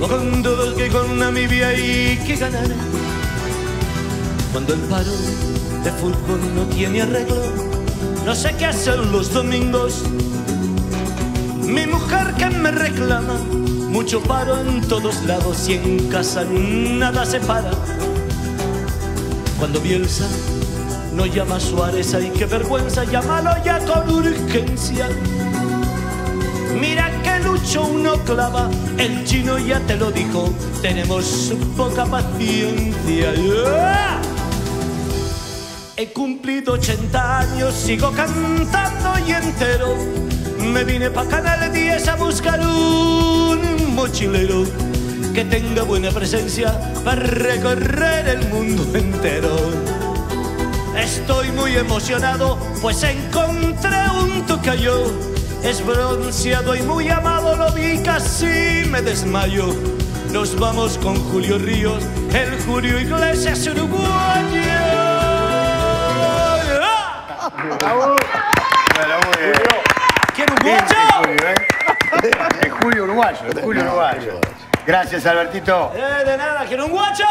Con todo que con Namibia hay que ganar. Cuando el paro de fútbol no tiene arreglo, no sé qué hacer los domingos. Mi mujer que me reclama, mucho paro en todos lados y en casa nada se para. Cuando Bielsa no llama a Suárez, ay qué vergüenza, llámalo ya con urgencia. Mira que Lucho uno clava, el chino ya te lo dijo, tenemos poca paciencia. ¡Yeah! He cumplido 80 años, sigo cantando y entero. Me vine pa' Canal 10 a buscar un mochilero que tenga buena presencia para recorrer el mundo entero. Estoy muy emocionado, pues encontré un tocayo. Es bronceado y muy amado, lo vi casi me desmayo. Nos vamos con Julio Ríos, el Julio Iglesias uruguayo. Bueno, muy bien. ¿Quiere un guacho? Es Julio uruguayo, es Julio uruguayo. Gracias, Albertito. De nada, ¿quiere un guacho?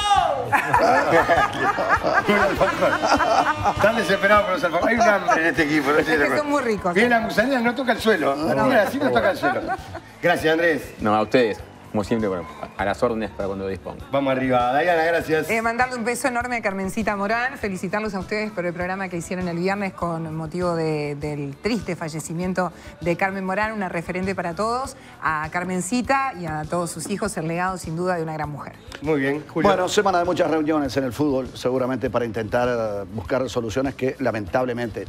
Están desesperados por los alfajores. Hay un hambre en este equipo. No sé Es que son muy ricos. Bien, la gusanera no toca el suelo. Mira, así no toca el suelo. Gracias, Andrés. No, a ustedes, como siempre, bueno, a las órdenes para cuando dispongan. Vamos arriba. Diana, gracias. Mandarle un beso enorme a Carmencita Morán, felicitarlos a ustedes por el programa que hicieron el viernes con motivo del triste fallecimiento de Carmen Morán, una referente para todos, a Carmencita y a todos sus hijos, el legado sin duda de una gran mujer. Muy bien, Julio. Bueno, semana de muchas reuniones en el fútbol, seguramente para intentar buscar soluciones que lamentablemente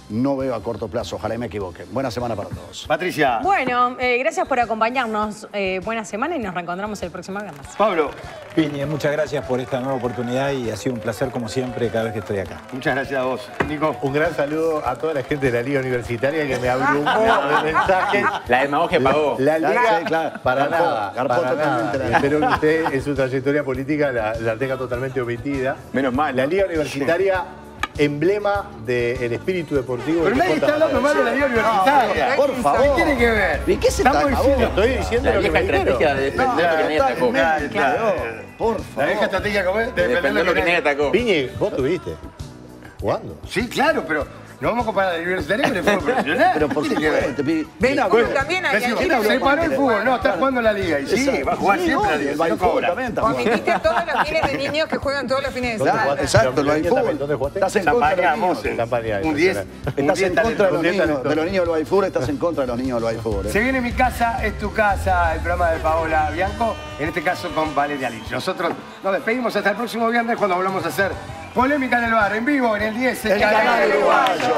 no veo a corto plazo. Ojalá me equivoque. Buena semana para todos. Patricia. Bueno, gracias por acompañarnos. Buena semana y nos reencontramos el próximo viernes. Pablo. Piñi, muchas gracias por esta nueva oportunidad y ha sido un placer como siempre cada vez que estoy acá. Muchas gracias a vos. Nico. Un gran saludo a toda la gente de la Liga Universitaria que me abrumó de mensajes. La demagogia pagó. La Liga, Sí, claro. para Garpó, nada. garpó para totalmente nada. la- Espero que usted en su trayectoria política la tenga totalmente omitida. Menos mal. La Liga Universitaria, emblema del espíritu deportivo. Pero de nadie está hablando mal de la Liga Universitaria. por favor. ¿Qué tiene que ver? ¿Y qué se Estamos está diciendo. Estoy diciendo La lo que vieja me dijeron. estrategia de defender lo que nadie atacó. Por La favor. vieja estrategia, ¿cómo es? De Defender lo que nadie atacó. Piñi, vos tuviste jugando. Sí, claro, pero no vamos a comparar la Liga Universitaria con el fútbol profesional. Pero por ¿Qué tiene que ver? supuesto. Ven, Bueno, también hay decimos, alguien que se paró el no fútbol, no, está jugando la Liga. Y sí, va a jugar siempre la Liga, si no cobra. Omitiste a todos los fines de niños que juegan todos los fines de Claro, semana. exacto, el ¿Dónde fútbol. jugaste? Estás en contra de los Campaña, niños. Mose. Campaña, Un 10. Estás en contra de los niños del Baifur, estás en contra de los niños del Baifur. Se viene Mi Casa, es tu casa, el programa de Paola Bianco, en este caso con Valeria Lynch. Nosotros nos despedimos hasta el próximo viernes cuando volvamos a hacer Polémica en el Bar, en vivo, en el 10, el canal uruguayo.